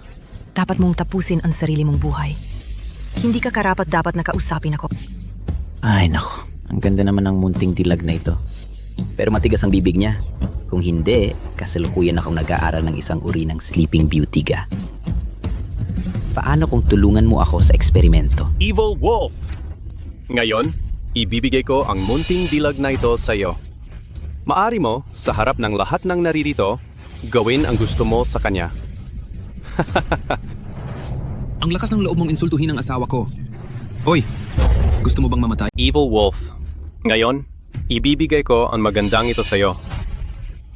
[SPEAKER 4] Dapat mong tapusin ang sarili mong buhay. Hindi ka karapat dapat na kausapin ako.
[SPEAKER 14] Ay nako, ang ganda naman ng munting dilag na ito. Pero matigas ang bibig niya. Kung hindi, kasalukuyan akong nag-aaral ng isang uri ng Sleeping Beauty ka. Paano kung tulungan mo ako sa eksperimento?
[SPEAKER 20] Evil Wolf! Ngayon, ibibigay ko ang munting dilag na ito sa iyo. Maari mo, sa harap ng lahat ng naririto, gawin ang gusto mo sa kanya.
[SPEAKER 1] Ang lakas ng loob mong insultuhin ang asawa ko. Hoy, gusto mo bang mamatay?
[SPEAKER 20] Evil Wolf. Ngayon, ibibigay ko ang magandang ito sa iyo.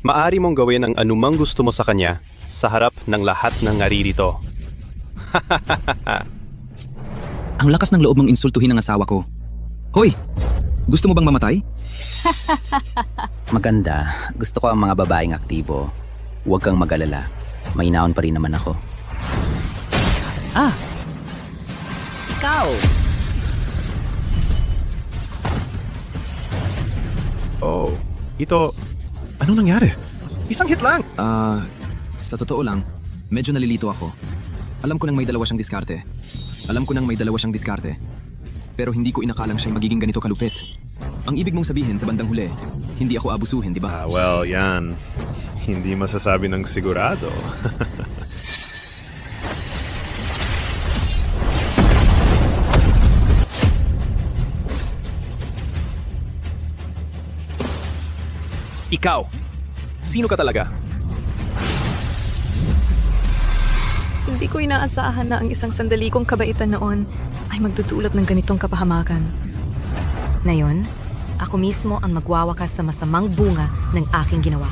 [SPEAKER 20] Maari mong gawin ang anumang gusto mo sa kanya sa harap ng lahat ng naririto.
[SPEAKER 1] Ang lakas ng loob mong insultuhin ang asawa ko. Hoy, gusto mo bang mamatay?
[SPEAKER 14] Maganda. Gusto ko ang mga babaeng aktibo. Huwag kang mag-alala. May naon pa rin naman ako.
[SPEAKER 4] Ikaw!
[SPEAKER 18] Oh, ito... Anong nangyari? Isang hit lang!
[SPEAKER 1] Sa totoo lang, medyo nalilito ako. Alam ko nang may dalawa siyang diskarte. Pero hindi ko inakalang siya'y magiging ganito kalupit. Ang ibig mong sabihin sa bandang huli, hindi ako abusuhin, di ba?
[SPEAKER 18] Well, yan. Hindi masasabi ng sigurado.
[SPEAKER 20] Ikaw! Sino ka talaga?
[SPEAKER 4] Hindi ko inaasahan na ang isang sandali kong kabaitan noon ay magdudulot ng ganitong kapahamakan. Ngayon, ako mismo ang magwawakas sa masamang bunga ng aking ginawa.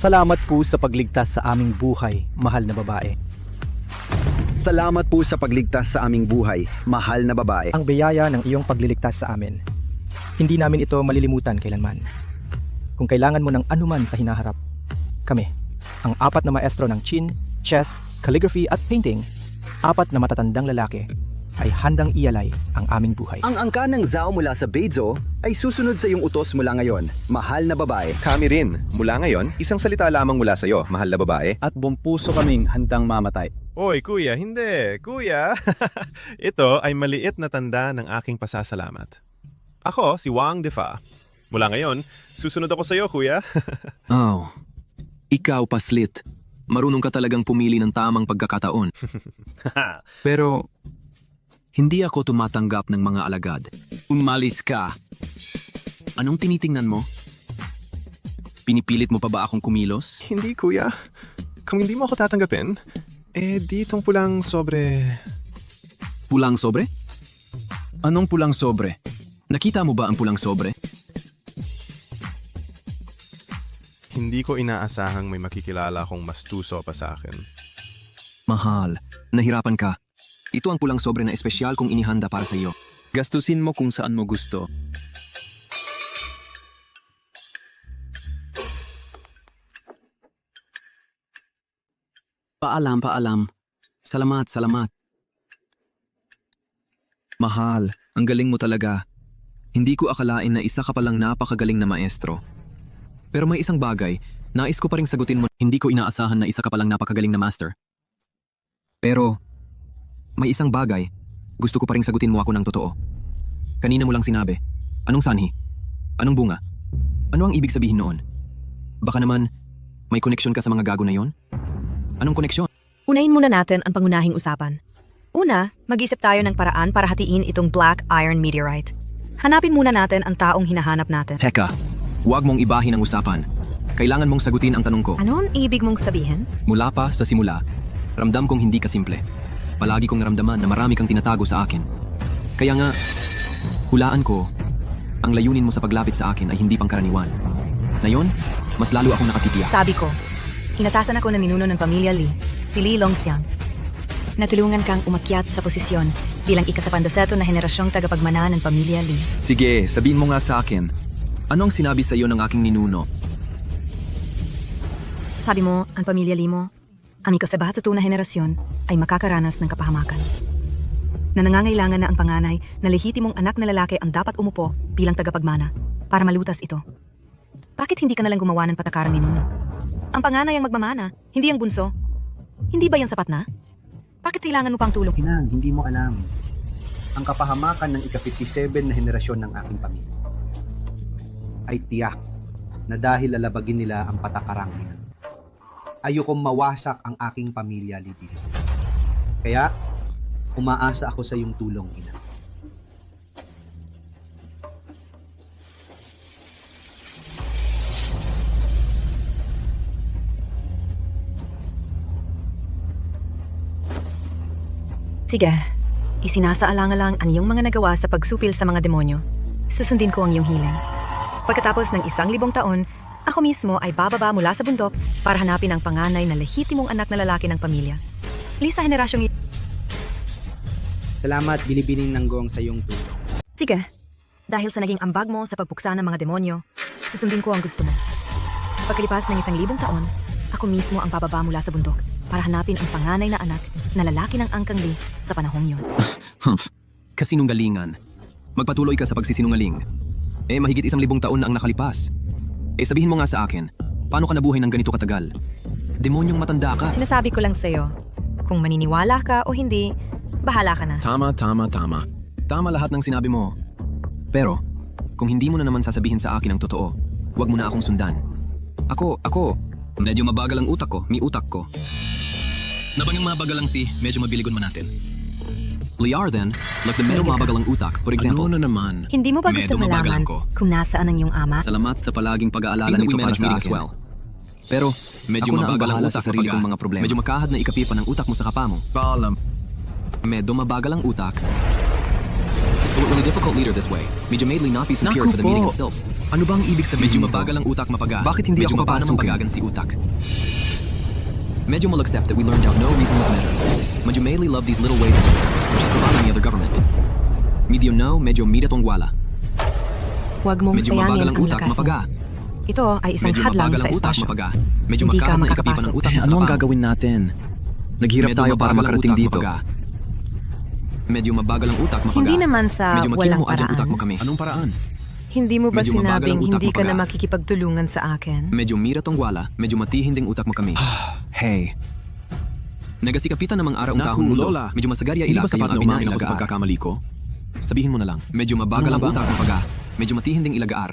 [SPEAKER 15] Salamat po sa pagligtas sa aming buhay, mahal na babae.
[SPEAKER 21] Salamat po sa pagligtas sa aming buhay, mahal na babae.
[SPEAKER 15] Ang biyaya ng iyong pagliligtas sa amin. Hindi namin ito malilimutan kailanman. Kung kailangan mo ng anuman sa hinaharap, kami, ang 4 na maestro ng chin, chess, calligraphy at painting, 4 na matatandang lalaki, ay handang ialay ang aming buhay.
[SPEAKER 21] Ang angka ng Zhao mula sa Beidzo ay susunod sa iyong utos mula ngayon, mahal na babae.
[SPEAKER 8] Kami rin. Mula ngayon, isang salita lamang mula sa iyo, mahal na babae.
[SPEAKER 2] At buong puso kaming handang mamatay.
[SPEAKER 18] Oy, kuya, hindi. Kuya, ito ay maliit na tanda ng aking pasasalamat. Ako, si Wang Defa. Mula ngayon, susunod ako sa iyo, kuya.
[SPEAKER 1] Oh, ikaw paslit. Marunong ka talagang pumili ng tamang pagkakataon. Pero, hindi ako tumatanggap ng mga alagad. Umalis ka. Anong tinitingnan mo? Pinipilit mo pa ba akong kumilos?
[SPEAKER 18] Hindi, kuya. Kung hindi mo ako tatanggapin, ditong pulang sobre...
[SPEAKER 1] Pulang sobre? Anong pulang sobre? Nakita mo ba ang pulang sobre?
[SPEAKER 18] Hindi ko inaasahang may makikilala kong mas tuso pa sa akin.
[SPEAKER 1] Mahal, nahirapan ka. Ito ang pulang sobre na espesyal kong inihanda para sa iyo. Gastusin mo kung saan mo gusto. Paalam. Salamat. Mahal, ang galing mo talaga. Hindi ko akalain na isa ka palang napakagaling na maestro. Pero may isang bagay, nais ko pa ring sagutin mo. Hindi ko inaasahan na isa ka palang napakagaling na master. Pero, may isang bagay, gusto ko pa ring sagutin mo ako ng totoo. Kanina mo lang sinabi. Anong sanhi? Anong bunga? Ano ang ibig sabihin noon? Baka naman, may koneksyon ka sa mga gago na yon? Anong koneksyon?
[SPEAKER 4] Unahin muna natin ang pangunahing usapan. Una, mag-isip tayo ng paraan para hatiin itong black iron meteorite. Hanapin muna natin ang taong hinahanap natin.
[SPEAKER 1] Teka, huwag mong ibahin ang usapan. Kailangan mong sagutin ang tanong ko.
[SPEAKER 4] Ano ang ibig mong sabihin?
[SPEAKER 1] Mula pa sa simula, ramdam kong hindi ka simple. Palagi kong naramdaman na marami kang tinatago sa akin. Kaya nga, hulaan ko, ang layunin mo sa paglapit sa akin ay hindi pangkaraniwan. Ngayon, mas lalo akong nakatitiyak.
[SPEAKER 4] Sabi ko, inatasan ako ng ninuno ng pamilya Lee, si Lee Longxiang. Natulungan kang umakyat sa posisyon bilang ika-18 na henerasyong tagapagmana ng pamilya Lee.
[SPEAKER 1] Sige, sabihin mo nga sa akin. Anong sinabi sa iyo ng aking ninuno?
[SPEAKER 4] Sabi mo, ang pamilya Lee mo, ang ika-17 na henerasyon ay makakaranas ng kapahamakan. Na nangangailangan na ang panganay na lehitimong anak na lalaki ang dapat umupo bilang tagapagmana para malutas ito. Bakit hindi ka nalang gumawa ng patakarang ninuno? Ang panganay ang magmamana, hindi ang bunso. Hindi ba yan sapat na? Bakit kailangan mo pang tulong?
[SPEAKER 9] Inang, hindi mo alam. Ang kapahamakan ng ika-57 na henerasyon ng aking pamilya ay tiyak na dahil lalabagin nila ang patakarang ninuno. Ayokong mawasak ang aking pamilya, Liddy. Kaya, umaasa ako sa iyong tulong, ina.
[SPEAKER 4] Sige, isinasaalang-alang ang iyong mga nagawa sa pagsupil sa mga demonyo. Susundin ko ang iyong hiling. Pagkatapos ng 1,000 taon, ako mismo ay bababa mula sa bundok para hanapin ang panganay na lehitimong anak na lalaki ng pamilya. Lisa, henerasyong
[SPEAKER 11] Salamat, Binibining Nanggong, sa iyong tulong.
[SPEAKER 4] Sige, dahil sa naging ambag mo sa pagpuksa ng mga demonyo, susundin ko ang gusto mo. Pagkalipas ng 1,000 taon, ako mismo ang bababa mula sa bundok para hanapin ang panganay na anak na lalaki ng Angkang Lee sa panahong yon.
[SPEAKER 1] Kasinungalingan. Magpatuloy ka sa pagsisinungaling. Mahigit 1,000 taon na ang nakalipas. Sabihin mo nga sa akin, paano ka nabuhay ng ganito katagal? Demonyong matanda ka.
[SPEAKER 4] Sinasabi ko lang sa'yo, kung maniniwala ka o hindi, bahala ka na.
[SPEAKER 1] Tama. Tama lahat ng sinabi mo. Pero, kung hindi mo na naman sasabihin sa akin ang totoo, huwag mo na akong sundan. Ako, medyo mabagal ang utak ko, may utak ko. Nabangang mabagal ang medyo mabiligon man natin. Liar then, like the medyo mabagal ang utak, for example. Ano na naman?
[SPEAKER 4] Hindi mo ba gusto
[SPEAKER 1] Medyo mabagal
[SPEAKER 4] malaman
[SPEAKER 1] ako.
[SPEAKER 4] kung nasaan ang iyong ama?
[SPEAKER 1] Salamat sa palaging pag-aalala nito para sa akin. Well. Pero, medyo mabagal ang utak sa sarili kong mga problema. Medyo makahad na ikapipa ng utak mo sa kapa mo. Paalam. Medyo mabagal ang utak. So it was a difficult leader this way. Medyo madly not be superior for the meaning itself. Ano bang ibig sabihin medyo mabagal ang utak mapaga? Bakit hindi ako papasukin? Medyo mapagagan si utak. Medyo will accept that we learned out no reason what matter. Medyo mainly love these little ways which is providing the other government. Medyo no, medyo mira tong wala.
[SPEAKER 4] Huwag mong
[SPEAKER 1] Medyo
[SPEAKER 4] sayangin
[SPEAKER 1] mabagal ang
[SPEAKER 4] ang
[SPEAKER 1] utak
[SPEAKER 4] lakas mo.
[SPEAKER 1] mapaga.
[SPEAKER 4] Ito ay isang
[SPEAKER 1] Medyo
[SPEAKER 4] hadlang
[SPEAKER 1] mabagal
[SPEAKER 4] sa
[SPEAKER 1] ang utak
[SPEAKER 4] espasyo.
[SPEAKER 1] mapaga. Medyo
[SPEAKER 4] Hindi ka
[SPEAKER 1] makahad na ikapipa
[SPEAKER 4] makakapasok.
[SPEAKER 1] ng utak mo sa
[SPEAKER 12] Ano ang
[SPEAKER 1] kapa.
[SPEAKER 12] gagawin natin? Naghirap
[SPEAKER 1] Medyo
[SPEAKER 12] tayo para
[SPEAKER 1] mabagal ang
[SPEAKER 12] makarating
[SPEAKER 1] utak
[SPEAKER 12] dito.
[SPEAKER 1] mapaga. Medyo mabagal ang utak mapaga.
[SPEAKER 4] Hindi naman sa
[SPEAKER 1] Medyo
[SPEAKER 4] walang
[SPEAKER 1] makimo adyan
[SPEAKER 4] paraan.
[SPEAKER 1] utak mo kami. Anong paraan?
[SPEAKER 4] Hindi mo ba
[SPEAKER 1] Medyo mabagal
[SPEAKER 4] sinabing
[SPEAKER 1] ang utak
[SPEAKER 4] hindi
[SPEAKER 1] mo
[SPEAKER 4] ka na
[SPEAKER 1] pala.
[SPEAKER 4] makikipagtulungan sa akin?
[SPEAKER 1] Medyo mira tong wala, medyo matihinding utak mo kami. Hey. Nagasikapitan namang araw ang
[SPEAKER 12] Naku,
[SPEAKER 1] tahong mundo.
[SPEAKER 12] Lola.
[SPEAKER 1] Medyo masagarya
[SPEAKER 12] Hindi
[SPEAKER 1] ila
[SPEAKER 12] ba sapat na umamin ako sa
[SPEAKER 1] ilagaar.
[SPEAKER 12] pagkakamali ko?
[SPEAKER 1] Sabihin mo na lang, medyo mabagal
[SPEAKER 12] Ano
[SPEAKER 1] ang
[SPEAKER 12] nga ba?
[SPEAKER 1] utak mo paga. Medyo matihinding ilagaar.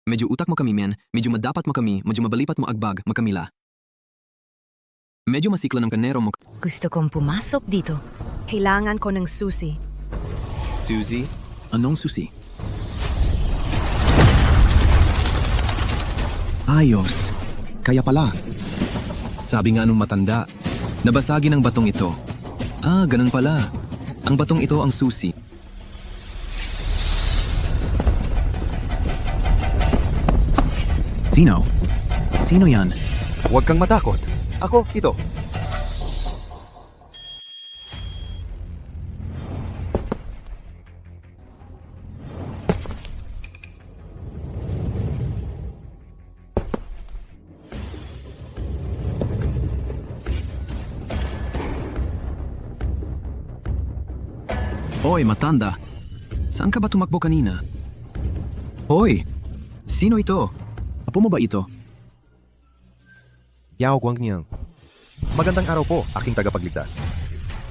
[SPEAKER 1] Medyo utak mo kami men, medyo madapat mo kami, medyo mabalipat mo agbag, magkamila. Medyo masikla ng kanero mo.
[SPEAKER 4] Gusto kong pumasok dito. Kailangan ko ng susi.
[SPEAKER 1] Susie? Anong susi?
[SPEAKER 12] Ayos. Kaya pala.
[SPEAKER 1] Sabi nga nung matanda, nabasagin ang batong ito. Ganun pala. Ang batong ito ang susi.
[SPEAKER 12] Sino? Sino yan?
[SPEAKER 19] Huwag kang matakot. Ako, ito.
[SPEAKER 1] Hoy, matanda. Saan ka ba tumakbo kanina? Hoy! Sino ito? Apo mo ba ito?
[SPEAKER 18] Yao Guangyang. Magandang araw po, aking tagapagligtas.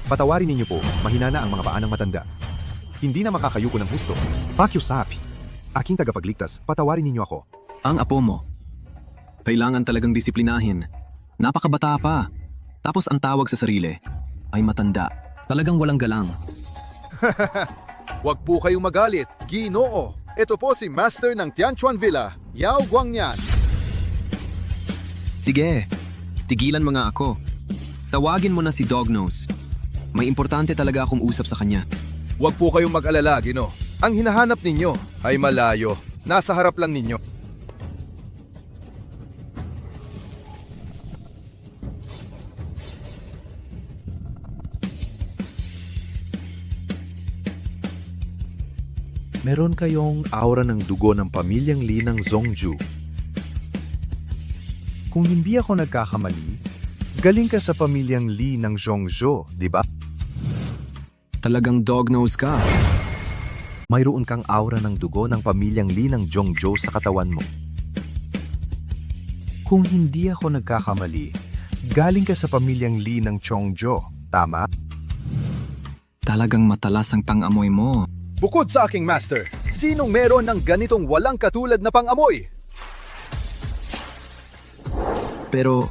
[SPEAKER 18] Patawarin ninyo po, mahina na ang mga paanang matanda. Hindi na makakayuko ng husto. Pakiusapi. Aking tagapagligtas, patawarin ninyo ako.
[SPEAKER 1] Ang apo mo. Kailangan talagang disiplinahin. Napakabata pa. Tapos ang tawag sa sarili ay matanda. Talagang walang galang.
[SPEAKER 19] Huwag po kayong magalit, Ginoo. Ito po si Master ng Tianchuan Villa, Yao Guangnian.
[SPEAKER 1] Sige, tigilan mo nga ako. Tawagin mo na si Dognose. May importante talaga akong usap sa kanya.
[SPEAKER 3] Huwag po kayong mag-alala, Gino. Ang hinahanap ninyo ay malayo. Nasa harap lang ninyo.
[SPEAKER 6] Meron kayong aura ng dugo ng pamilyang Li ng Zhongju. Kung hindi ako nagkakamali, galing ka sa pamilyang Li ng Zhongzhou, di ba?
[SPEAKER 1] Talagang Dognose ka.
[SPEAKER 6] Mayroon kang aura ng dugo ng pamilyang Li ng Zhongzhou sa katawan mo. Kung hindi ako nagkakamali, galing ka sa pamilyang Li ng Chongzhou, tama?
[SPEAKER 1] Talagang matalas ang pang-amoy mo.
[SPEAKER 19] Bukod sa aking master, sinong meron ng ganitong walang katulad na pang-amoy?
[SPEAKER 1] Pero,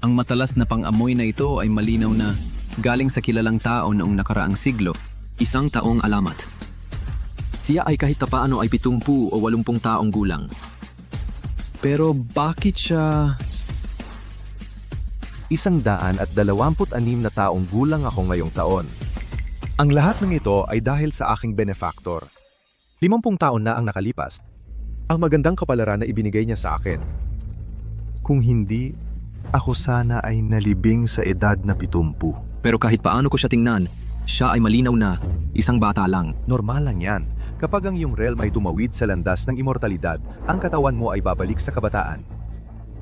[SPEAKER 1] ang matalas na pang-amoy na ito ay malinaw na galing sa kilalang tao noong nakaraang siglo, 1 taong alamat. Siya ay kahit paano ay 70 o 80 taong gulang. Pero bakit siya...
[SPEAKER 6] 126 na taong gulang ako ngayong taon. Ang lahat ng ito ay dahil sa aking benefactor. 50 taon na ang nakalipas. Ang magandang kapalaran na ibinigay niya sa akin. Kung hindi, ako sana ay nalibing sa edad na 70.
[SPEAKER 1] Pero kahit paano ko siya tingnan, siya ay malinaw na isang bata lang.
[SPEAKER 6] Normal lang yan. Kapag ang iyong realm ay tumawid sa landas ng immortalidad, ang katawan mo ay babalik sa kabataan.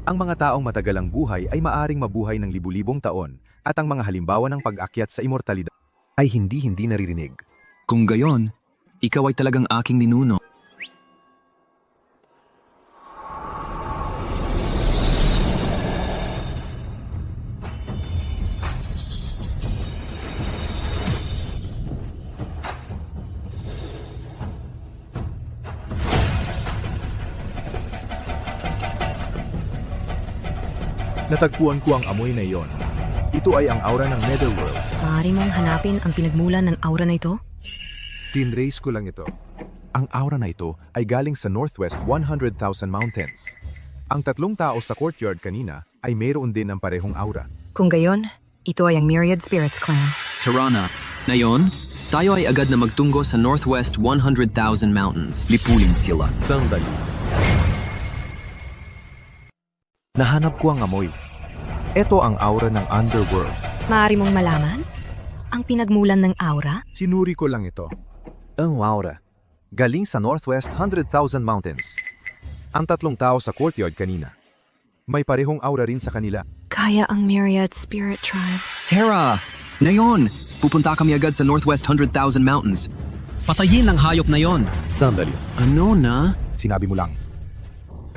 [SPEAKER 6] Ang mga taong matagalang buhay ay maaring mabuhay ng libu-libong taon at ang mga halimbawa ng pag-akyat sa immortalidad ay hindi naririnig.
[SPEAKER 1] Kung gayon, ikaw ay talagang aking ninuno.
[SPEAKER 6] Natagpuan ko ang amoy na iyon. Ito ay ang aura ng Netherworld.
[SPEAKER 4] Maaari mong hanapin ang pinagmulan ng aura na ito?
[SPEAKER 6] Tinrace ko lang ito. Ang aura na ito ay galing sa Northwest 100,000 Mountains. Ang 3 tao sa courtyard kanina ay mayroon din ng parehong aura.
[SPEAKER 4] Kung gayon, ito ay ang Myriad Spirits Clan.
[SPEAKER 1] Tirana, ngayon, tayo ay agad na magtungo sa Northwest 100,000 Mountains. Lipulin sila.
[SPEAKER 6] Sandali. Nahanap ko ang amoy. Ito ang aura ng Underworld.
[SPEAKER 4] Maaari mong malaman? Ang pinagmulan ng aura?
[SPEAKER 6] Sinuri ko lang ito. Ang aura. Galing sa Northwest 100,000 Mountains. Ang 3 tao sa courtyard kanina. May parehong aura rin sa kanila.
[SPEAKER 4] Kaya ang Myriad Spirit Tribe.
[SPEAKER 1] Terra! Ngayon, pupunta kami agad sa Northwest 100,000 Mountains. Patayin ang hayop na yon.
[SPEAKER 6] Sandali.
[SPEAKER 1] Ano na?
[SPEAKER 6] Sinabi mo lang.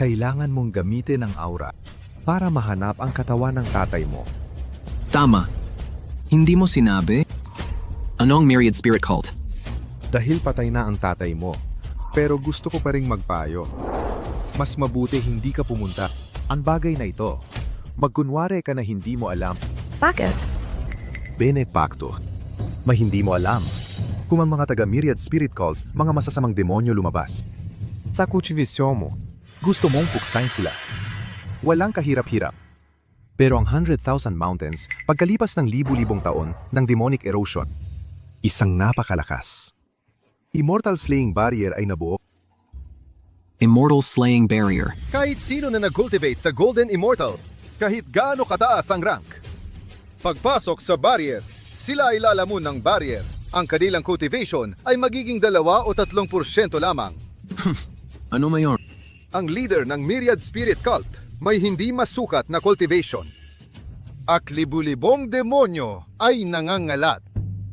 [SPEAKER 6] Kailangan mong gamitin ang aura para mahanap ang katawan ng tatay mo.
[SPEAKER 1] Tama. Hindi mo sinabi? Ano ang Myriad Spirit Cult?
[SPEAKER 6] Dahil patay na ang tatay mo, pero gusto ko pa ring magpayo. Mas mabuti hindi ka pumunta. Ang bagay na ito, magkunwari ka na hindi mo alam.
[SPEAKER 4] Bakit?
[SPEAKER 6] Benefactor. May hindi mo alam. Kung ang mga taga-Myriad Spirit Cult, mga masasamang demonyo lumabas. Sa kultivisyon mo, gusto mong puksain sila. Walang kahirap-hirap. Pero ang 100,000 Mountains, pagkalipas ng libu-libong taon ng demonic erosion, isang napakalakas. Immortal Slaying Barrier ay nabuo.
[SPEAKER 1] Immortal Slaying Barrier.
[SPEAKER 19] Kahit sino na nag-cultivate sa Golden Immortal, kahit gaano kataas ang rank. Pagpasok sa barrier, sila ay lalamon ng barrier. Ang kanilang cultivation ay magiging 2 o 3% lamang.
[SPEAKER 1] Ano mayon?
[SPEAKER 19] Ang leader ng Myriad Spirit Cult may hindi masukat na cultivation. At libu-libong demonyo ay nangangalat.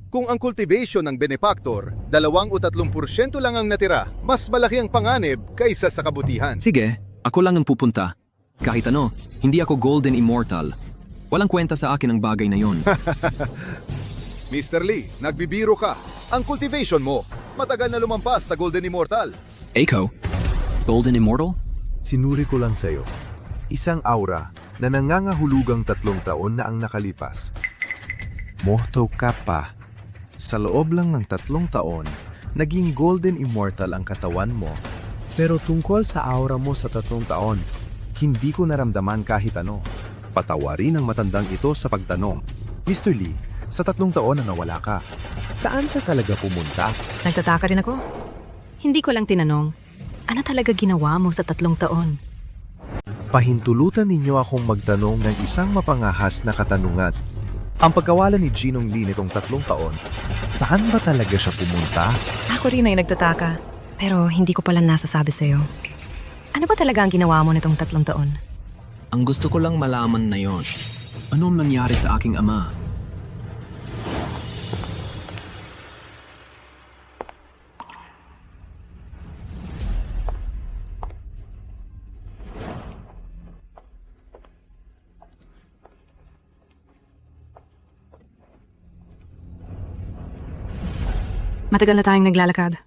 [SPEAKER 19] Kung ang cultivation ng benefactor, 2 o 3% lang ang natira, mas malaki ang panganib kaysa sa kabutihan.
[SPEAKER 1] Sige, ako lang ang pupunta. Kahit ano, hindi ako Golden Immortal. Walang kwenta sa akin ang bagay na yon.
[SPEAKER 19] Mr. Lee, nagbibiro ka. Ang cultivation mo, matagal na lumampas sa Golden Immortal.
[SPEAKER 1] Eiko? Golden Immortal?
[SPEAKER 6] Sinuri ko lang sa'yo. Isang aura, na nangangahulugang 3 taon na ang nakalipas. Morto ka pa. Sa loob lang ng 3 taon, naging golden immortal ang katawan mo. Pero tungkol sa aura mo sa 3 taon, hindi ko naramdaman kahit ano. Patawarin ang matandang ito sa pagtanong, Mr. Lee, sa 3 taon na nawala ka, saan ka talaga pumunta?
[SPEAKER 4] Nagtataka rin ako. Hindi ko lang tinanong, ano talaga ginawa mo sa 3 taon?
[SPEAKER 6] Pahintulutan ninyo akong magtanong ng isang mapangahas na katanungan. Ang pagkawala ni Ginong Lee nitong 3 taon, saan ba talaga siya pumunta?
[SPEAKER 4] Ako rin ay nagtataka, pero hindi ko pala nasasabi sa'yo. Ano ba talaga ang ginawa mo nitong 3 taon?
[SPEAKER 1] Ang gusto ko lang malaman na yon. Anong nangyari sa aking ama?
[SPEAKER 4] Matagal na tayong naglalakad.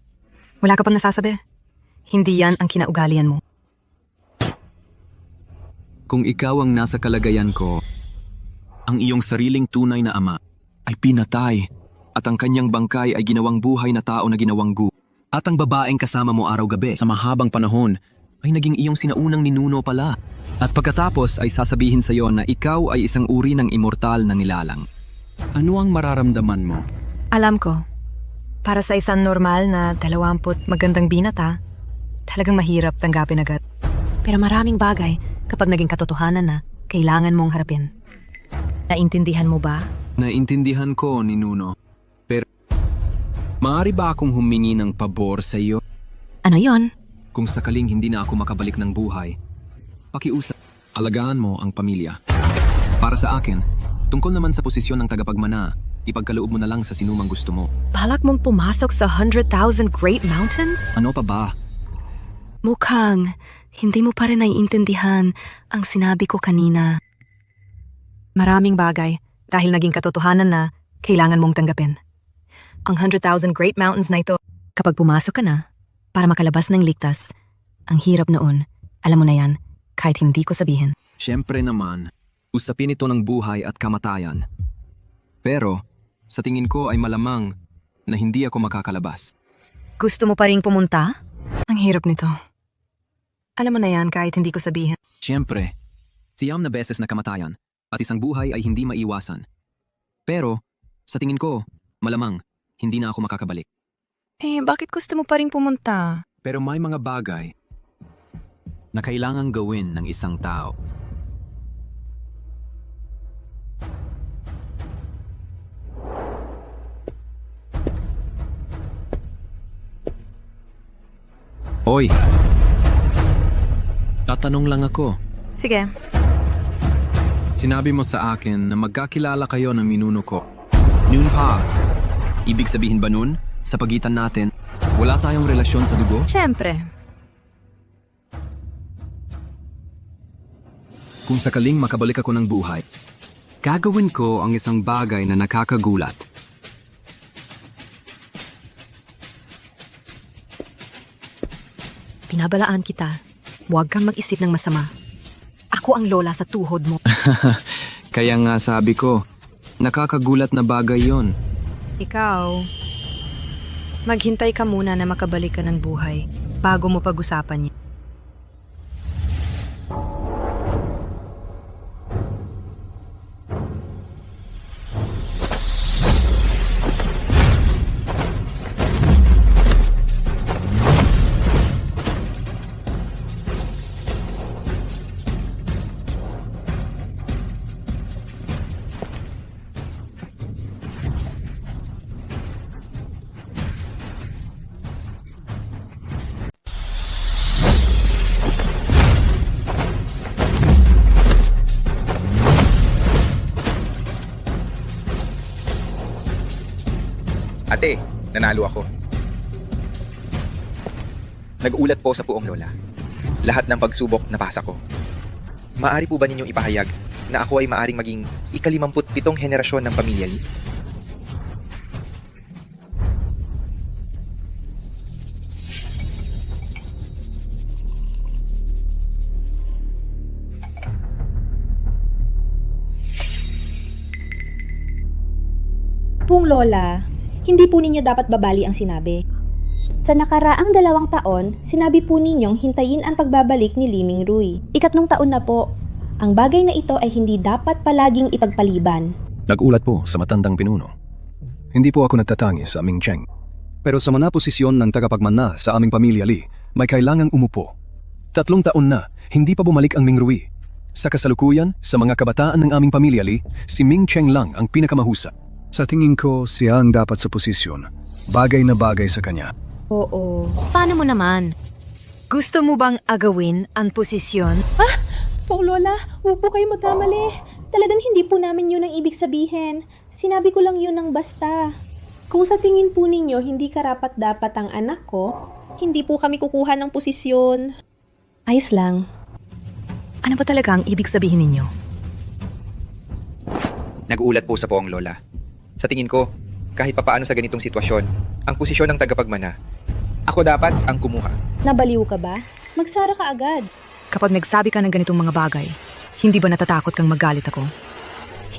[SPEAKER 4] Wala ka pang nasasabi? Hindi yan ang kinaugalian mo.
[SPEAKER 1] Kung ikaw ang nasa kalagayan ko, ang iyong sariling tunay na ama ay pinatay at ang kanyang bangkay ay ginawang buhay na tao na ginawang gu. At ang babaeng kasama mo araw-gabi sa mahabang panahon ay naging iyong sinaunang ninuno pala. At pagkatapos ay sasabihin sa iyo na ikaw ay isang uri ng immortal na nilalang. Ano ang mararamdaman mo?
[SPEAKER 4] Alam ko, para sa isang normal na 20 magandang binata, talagang mahirap tanggapin agad. Pero maraming bagay kapag naging katotohanan na kailangan mong harapin. Naintindihan mo ba?
[SPEAKER 1] Naintindihan ko, Ninuno. Pero, maaari ba akong humingi ng pabor sa iyo?
[SPEAKER 4] Ano yon?
[SPEAKER 1] Kung sakaling hindi na ako makabalik ng buhay, pakiusap, alagaan mo ang pamilya. Para sa akin, tungkol naman sa posisyon ng tagapagmana, ipagkaloob mo na lang sa sinumang gusto mo.
[SPEAKER 4] Balak mong pumasok sa 100,000 Great Mountains?
[SPEAKER 1] Ano pa ba?
[SPEAKER 4] Mukhang hindi mo pa rin naiintindihan ang sinabi ko kanina. Maraming bagay dahil naging katotohanan na kailangan mong tanggapin. Ang 100,000 Great Mountains na ito, kapag pumasok ka na, para makalabas ng ligtas, ang hirap noon, alam mo na yan, kahit hindi ko sabihin.
[SPEAKER 1] Siyempre naman, usapin ito ng buhay at kamatayan. Pero, sa tingin ko ay malamang na hindi ako makakalabas.
[SPEAKER 4] Gusto mo pa ring pumunta? Ang hirap nito. Alam mo na yan kahit hindi ko sabihin.
[SPEAKER 1] Siyempre, 9 na beses na kamatayan at isang buhay ay hindi maiwasan. Pero, sa tingin ko, malamang hindi na ako makakabalik.
[SPEAKER 4] Bakit gusto mo pa ring pumunta?
[SPEAKER 1] Pero may mga bagay na kailangang gawin ng isang tao. Hoy! Tatanong lang ako.
[SPEAKER 4] Sige.
[SPEAKER 1] Sinabi mo sa akin na magkakilala kayo ng minuno ko. Noon pa. Ibig sabihin ba nun, sa pagitan natin, wala tayong relasyon sa dugo?
[SPEAKER 4] Siyempre.
[SPEAKER 1] Kung sakaling makabalik ako ng buhay, gagawin ko ang isang bagay na nakakagulat.
[SPEAKER 4] Pinabalaan kita. Huwag kang mag-isip ng masama. Ako ang lola sa tuhod mo.
[SPEAKER 1] Kaya nga sabi ko, nakakagulat na bagay yon.
[SPEAKER 4] Ikaw, maghintay ka muna na makabalik ka ng buhay bago mo pag-usapan niya.
[SPEAKER 5] Ate, nanalo ako. Nag-ulat po sa puong lola. Lahat ng pagsubok napasa ko. Maari po ba ninyong ipahayag na ako ay maaring maging ika-57 henerasyon ng pamilya Lee?
[SPEAKER 13] pong lola, hindi po ninyo dapat babali ang sinabi. Sa nakaraang 2 taon, sinabi po ninyong hintayin ang pagbabalik ni Liming Rui. 3 taon na po. Ang bagay na ito ay hindi dapat palaging ipagpaliban.
[SPEAKER 1] Nag-ulat po sa matandang pinuno. Hindi po ako nagtatangi sa Ming Cheng. Pero sa mga posisyon ng tagapagmana sa aming pamilya Li, may kailangang umupo. 3 taon na, hindi pa bumalik ang Ming Rui. Sa kasalukuyan, sa mga kabataan ng aming pamilya Li, si Ming Cheng lang ang pinakamahusay. Sa tingin ko, siya ang dapat sa posisyon. Bagay na bagay sa kanya.
[SPEAKER 13] Oo.
[SPEAKER 4] Paano mo naman? Gusto mo bang agawin ang posisyon?
[SPEAKER 13] Po lola, huwag po kayo magkamali. Talagang hindi po namin yun ang ibig sabihin. Sinabi ko lang yun ng basta. Kung sa tingin po ninyo hindi karapat-dapat ang anak ko, hindi po kami kukuha ng posisyon.
[SPEAKER 4] Ayos lang. Ano ba talaga ang ibig sabihin ninyo?
[SPEAKER 5] Nag-uulat po sa poong lola. Sa tingin ko, kahit papaano sa ganitong sitwasyon, ang posisyon ng tagapagmana, ako dapat ang kumuha.
[SPEAKER 13] Nabaliw ka ba? Magsara ka agad.
[SPEAKER 4] Kapag nagsabi ka ng ganitong mga bagay, hindi ba natatakot kang magalit ako?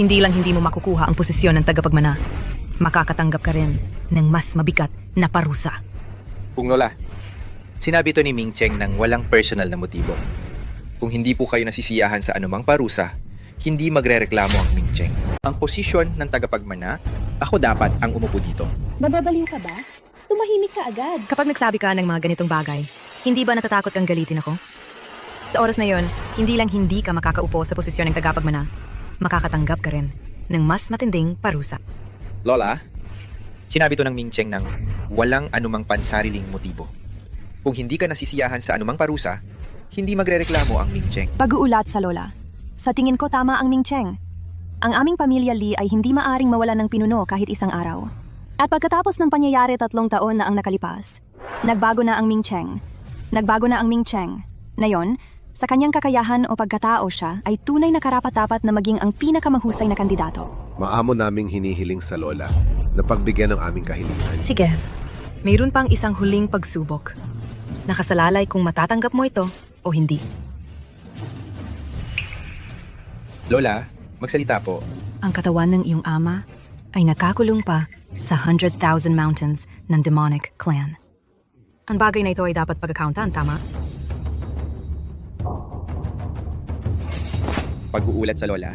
[SPEAKER 4] Hindi lang hindi mo makukuha ang posisyon ng tagapagmana. Makakatanggap ka rin ng mas mabigat na parusa.
[SPEAKER 5] Poong lola, sinabi to ni Ming Cheng ng walang personal na motibo. Kung hindi po kayo nasisiyahan sa anumang parusa, hindi magrereklamo ang Ming Cheng. Ang posisyon ng tagapagmana, ako dapat ang umupo dito.
[SPEAKER 13] Mababaliw ka ba? Tumahimik ka agad.
[SPEAKER 4] Kapag nagsabi ka ng mga ganitong bagay, hindi ba natatakot kang galitin ako? Sa oras na yon, hindi lang hindi ka makakaupo sa posisyon ng tagapagmana, makakatanggap ka rin ng mas matinding parusa.
[SPEAKER 5] Lola, sinabi to ng Ming Cheng ng walang anumang pansariling motibo. Kung hindi ka nasisiyahan sa anumang parusa, hindi magrereklamo ang Ming Cheng.
[SPEAKER 22] Pag-uulat sa lola. Sa tingin ko tama ang Ming Cheng. Ang aming pamilya Li ay hindi maaring mawalan ng pinuno kahit isang araw. At pagkatapos ng pangyayari 3 taon na ang nakalipas, nagbago na ang Ming Cheng. Nagbago na ang Ming Cheng. Ngayon, sa kanyang kakayahan o pagkatao siya ay tunay na karapat-dapat na maging ang pinakamahusay na kandidato.
[SPEAKER 9] Maamo naming hinihiling sa lola na pagbigyan ng aming kahilingan.
[SPEAKER 4] Sige, mayroon pang isang huling pagsubok. Nakasalalay kung matatanggap mo ito o hindi.
[SPEAKER 5] Lola, magsalita po.
[SPEAKER 4] Ang katawan ng iyong ama ay nakakulong pa sa 100,000 mountains ng demonic clan. Ang bagay na ito ay dapat pag-accountan, tama?
[SPEAKER 5] Pag-uulat sa lola,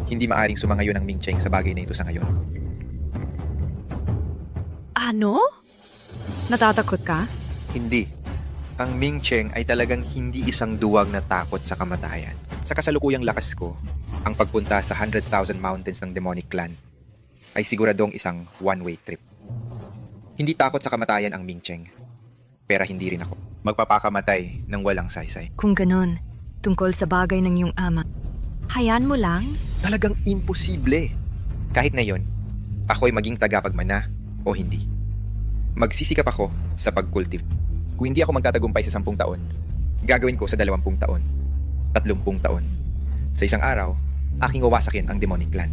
[SPEAKER 5] hindi maaring sumangayon ang Ming Cheng sa bagay na ito sa ngayon.
[SPEAKER 4] Ano? Natatakot ka?
[SPEAKER 5] Hindi. Ang Ming Cheng ay talagang hindi isang duwag na takot sa kamatayan. Sa kasalukuyang lakas ko, ang pagpunta sa 100,000 mountains ng demonic clan ay siguradong isang one-way trip. Hindi takot sa kamatayan ang Ming Cheng, pero hindi rin ako magpapakamatay ng walang saysay.
[SPEAKER 4] Kung ganon, tungkol sa bagay ng iyong ama, hayaan mo lang?
[SPEAKER 5] Talagang imposible. Kahit na yon, ako ay maging tagapagmana o hindi. Magsisikap ako sa pagkultiv. Kung hindi ako magtatagumpay sa 10 taon, gagawin ko sa 20 taon, 30 taon. Sa isang araw, aking wawasakin ang demonic clan.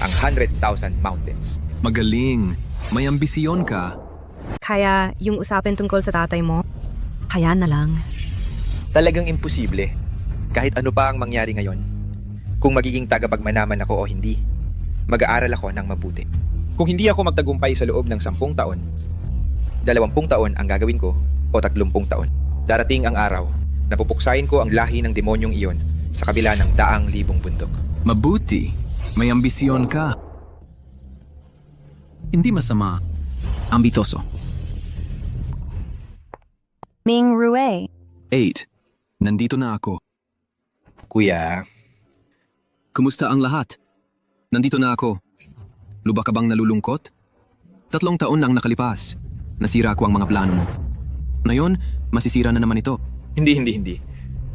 [SPEAKER 5] Ang 100,000 mountains.
[SPEAKER 1] Magaling. May ambisyon ka.
[SPEAKER 4] Kaya yung usapin tungkol sa tatay mo, hayaan na lang.
[SPEAKER 5] Talagang imposible. Kahit ano pa ang mangyari ngayon. Kung magiging tagapagmanaman ako o hindi, mag-aaral ako ng mabuti. Kung hindi ako magtagumpay sa loob ng 10 taon, 20 taon ang gagawin ko o 30 taon. Darating ang araw na pupuksayin ko ang lahi ng demonyong iyon sa kabila ng 100,000 bundok.
[SPEAKER 1] Mabuti. May ambisyon ka.
[SPEAKER 12] Hindi masama. Ambitoso.
[SPEAKER 22] Ming Rui.
[SPEAKER 1] 8. Nandito na ako.
[SPEAKER 5] Kuya.
[SPEAKER 1] Kumusta ang lahat? Nandito na ako. Lubak ka bang nalulungkot? 3 taon lang nakalipas. Nasira ko ang mga plano mo. Ngayon, masisira na naman ito.
[SPEAKER 5] Hindi.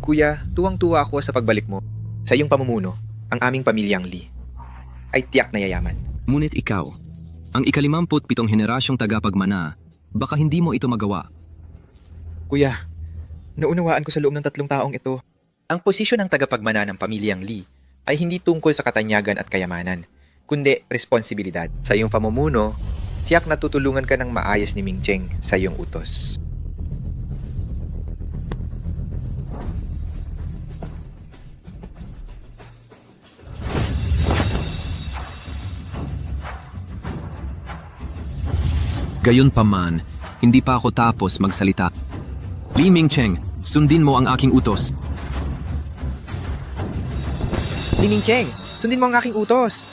[SPEAKER 5] Kuya, tuwang-tuwa ako sa pagbalik mo. Sa iyong pamumuno, ang aming pamilyang Li ay tiyak na yayaman.
[SPEAKER 1] Ngunit ikaw, ang 57 henerasyong tagapagmana, baka hindi mo ito magawa.
[SPEAKER 5] Kuya, naunawaan ko sa loob ng 3 taong ito. Ang posisyon ng tagapagmana ng pamilyang Li ay hindi tungkol sa katanyagan at kayamanan, kundi responsibilidad. Sa iyong pamumuno, tiyak na tutulungan ka ng maayos ni Ming Cheng sa iyong utos.
[SPEAKER 1] Gayunpaman, hindi pa ako tapos magsalita. Li Mingcheng, sundin mo ang aking utos.
[SPEAKER 5] Li Mingcheng, sundin mo ang aking utos.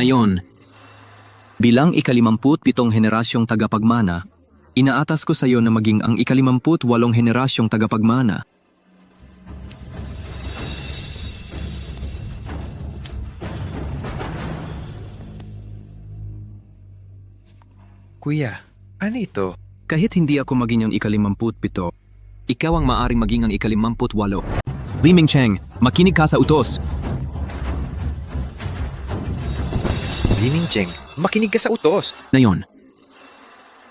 [SPEAKER 1] Ngayon, bilang ika-57 henerasyong tagapagmana, inaatas ko sa iyo na maging ang ika-58 henerasyong tagapagmana.
[SPEAKER 5] Kuya, ano ito?
[SPEAKER 1] Kahit hindi ako maging ang ika-57, ikaw ang maaring maging ang ika-58. Li Mingcheng, makinig ka sa utos.
[SPEAKER 5] Li Mingcheng, makinig ka sa utos.
[SPEAKER 1] Ngayon,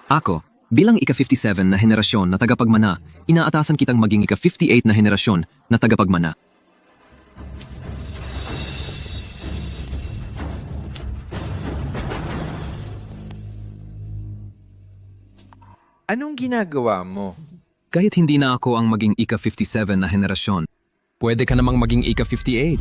[SPEAKER 1] ako, bilang ika-57 na henerasyon na tagapagmana, inaatasan kitang maging ika-58 na henerasyon na tagapagmana.
[SPEAKER 5] Anong ginagawa mo?
[SPEAKER 1] Kahit hindi na ako ang maging ika-57 na henerasyon, pwede ka namang maging ika-58.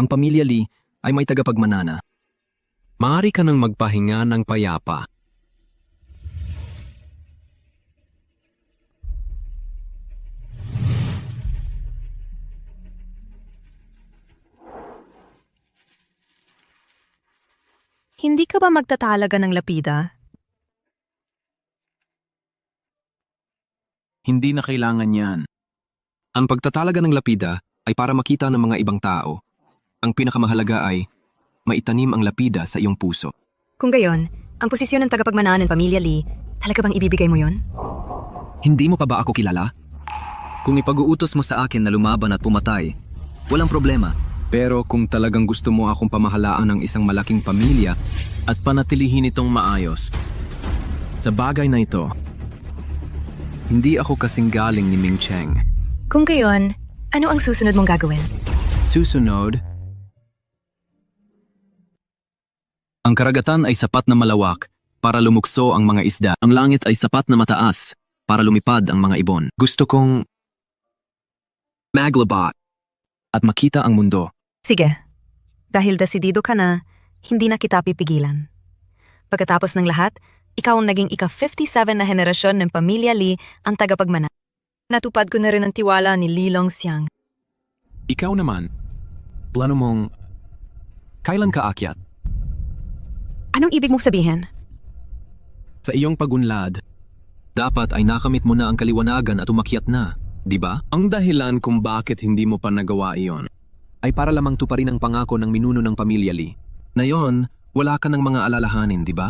[SPEAKER 1] Ang pamilya Lee ay may tagapagmanana. Maaari ka nang magpahinga ng payapa.
[SPEAKER 4] Hindi ka ba magtatalaga ng lapida?
[SPEAKER 1] Hindi na kailangan yan. Ang pagtatalaga ng lapida ay para makita ng mga ibang tao. Ang pinakamahalaga ay maitanim ang lapida sa iyong puso.
[SPEAKER 4] Kung gayon, ang posisyon ng tagapagmanaan ng pamilya Lee, talaga bang ibibigay mo yon?
[SPEAKER 1] Hindi mo pa ba ako kilala? Kung ipag-uutos mo sa akin na lumaban at pumatay, walang problema. Pero kung talagang gusto mo akong pamahalaan ng isang malaking pamilya at panatilihin itong maayos, sa bagay na ito, hindi ako kasing galing ni Mingcheng.
[SPEAKER 4] Kung gayon, ano ang susunod mong gagawin?
[SPEAKER 1] Susunod, ang karagatan ay sapat na malawak para lumukso ang mga isda. Ang langit ay sapat na mataas para lumipad ang mga ibon. Gusto kong maglabot at makita ang mundo.
[SPEAKER 4] Sige. Dahil desidido ka na, hindi na kita pipigilan. Pagkatapos ng lahat, ikaw ang naging ika-57 na henerasyon ng pamilya Lee ang tagapagmana. Natupad ko na rin ang tiwala ni Li Longxiang.
[SPEAKER 1] Ikaw naman, plano mong kailan ka akyat?
[SPEAKER 4] Anong ibig mong sabihin?
[SPEAKER 1] Sa iyong pagunlad, dapat ay nakamit mo na ang kaliwanagan at umakyat na, di ba? Ang dahilan kung bakit hindi mo pa nagawa iyon ay para lamang tuparin ang pangako ng minuno ng pamilya Lee. Ngayon, wala ka ng mga alalahanin, di ba?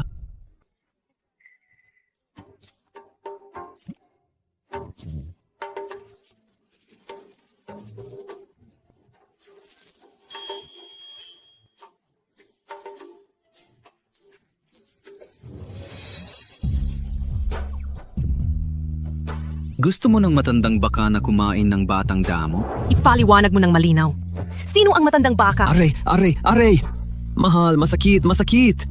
[SPEAKER 1] Gusto mo ng matandang baka na kumain ng batang damo?
[SPEAKER 4] Ipaliwanag mo ng malinaw. Sino ang matandang baka?
[SPEAKER 1] Aray! Mahal, masakit! Masakit!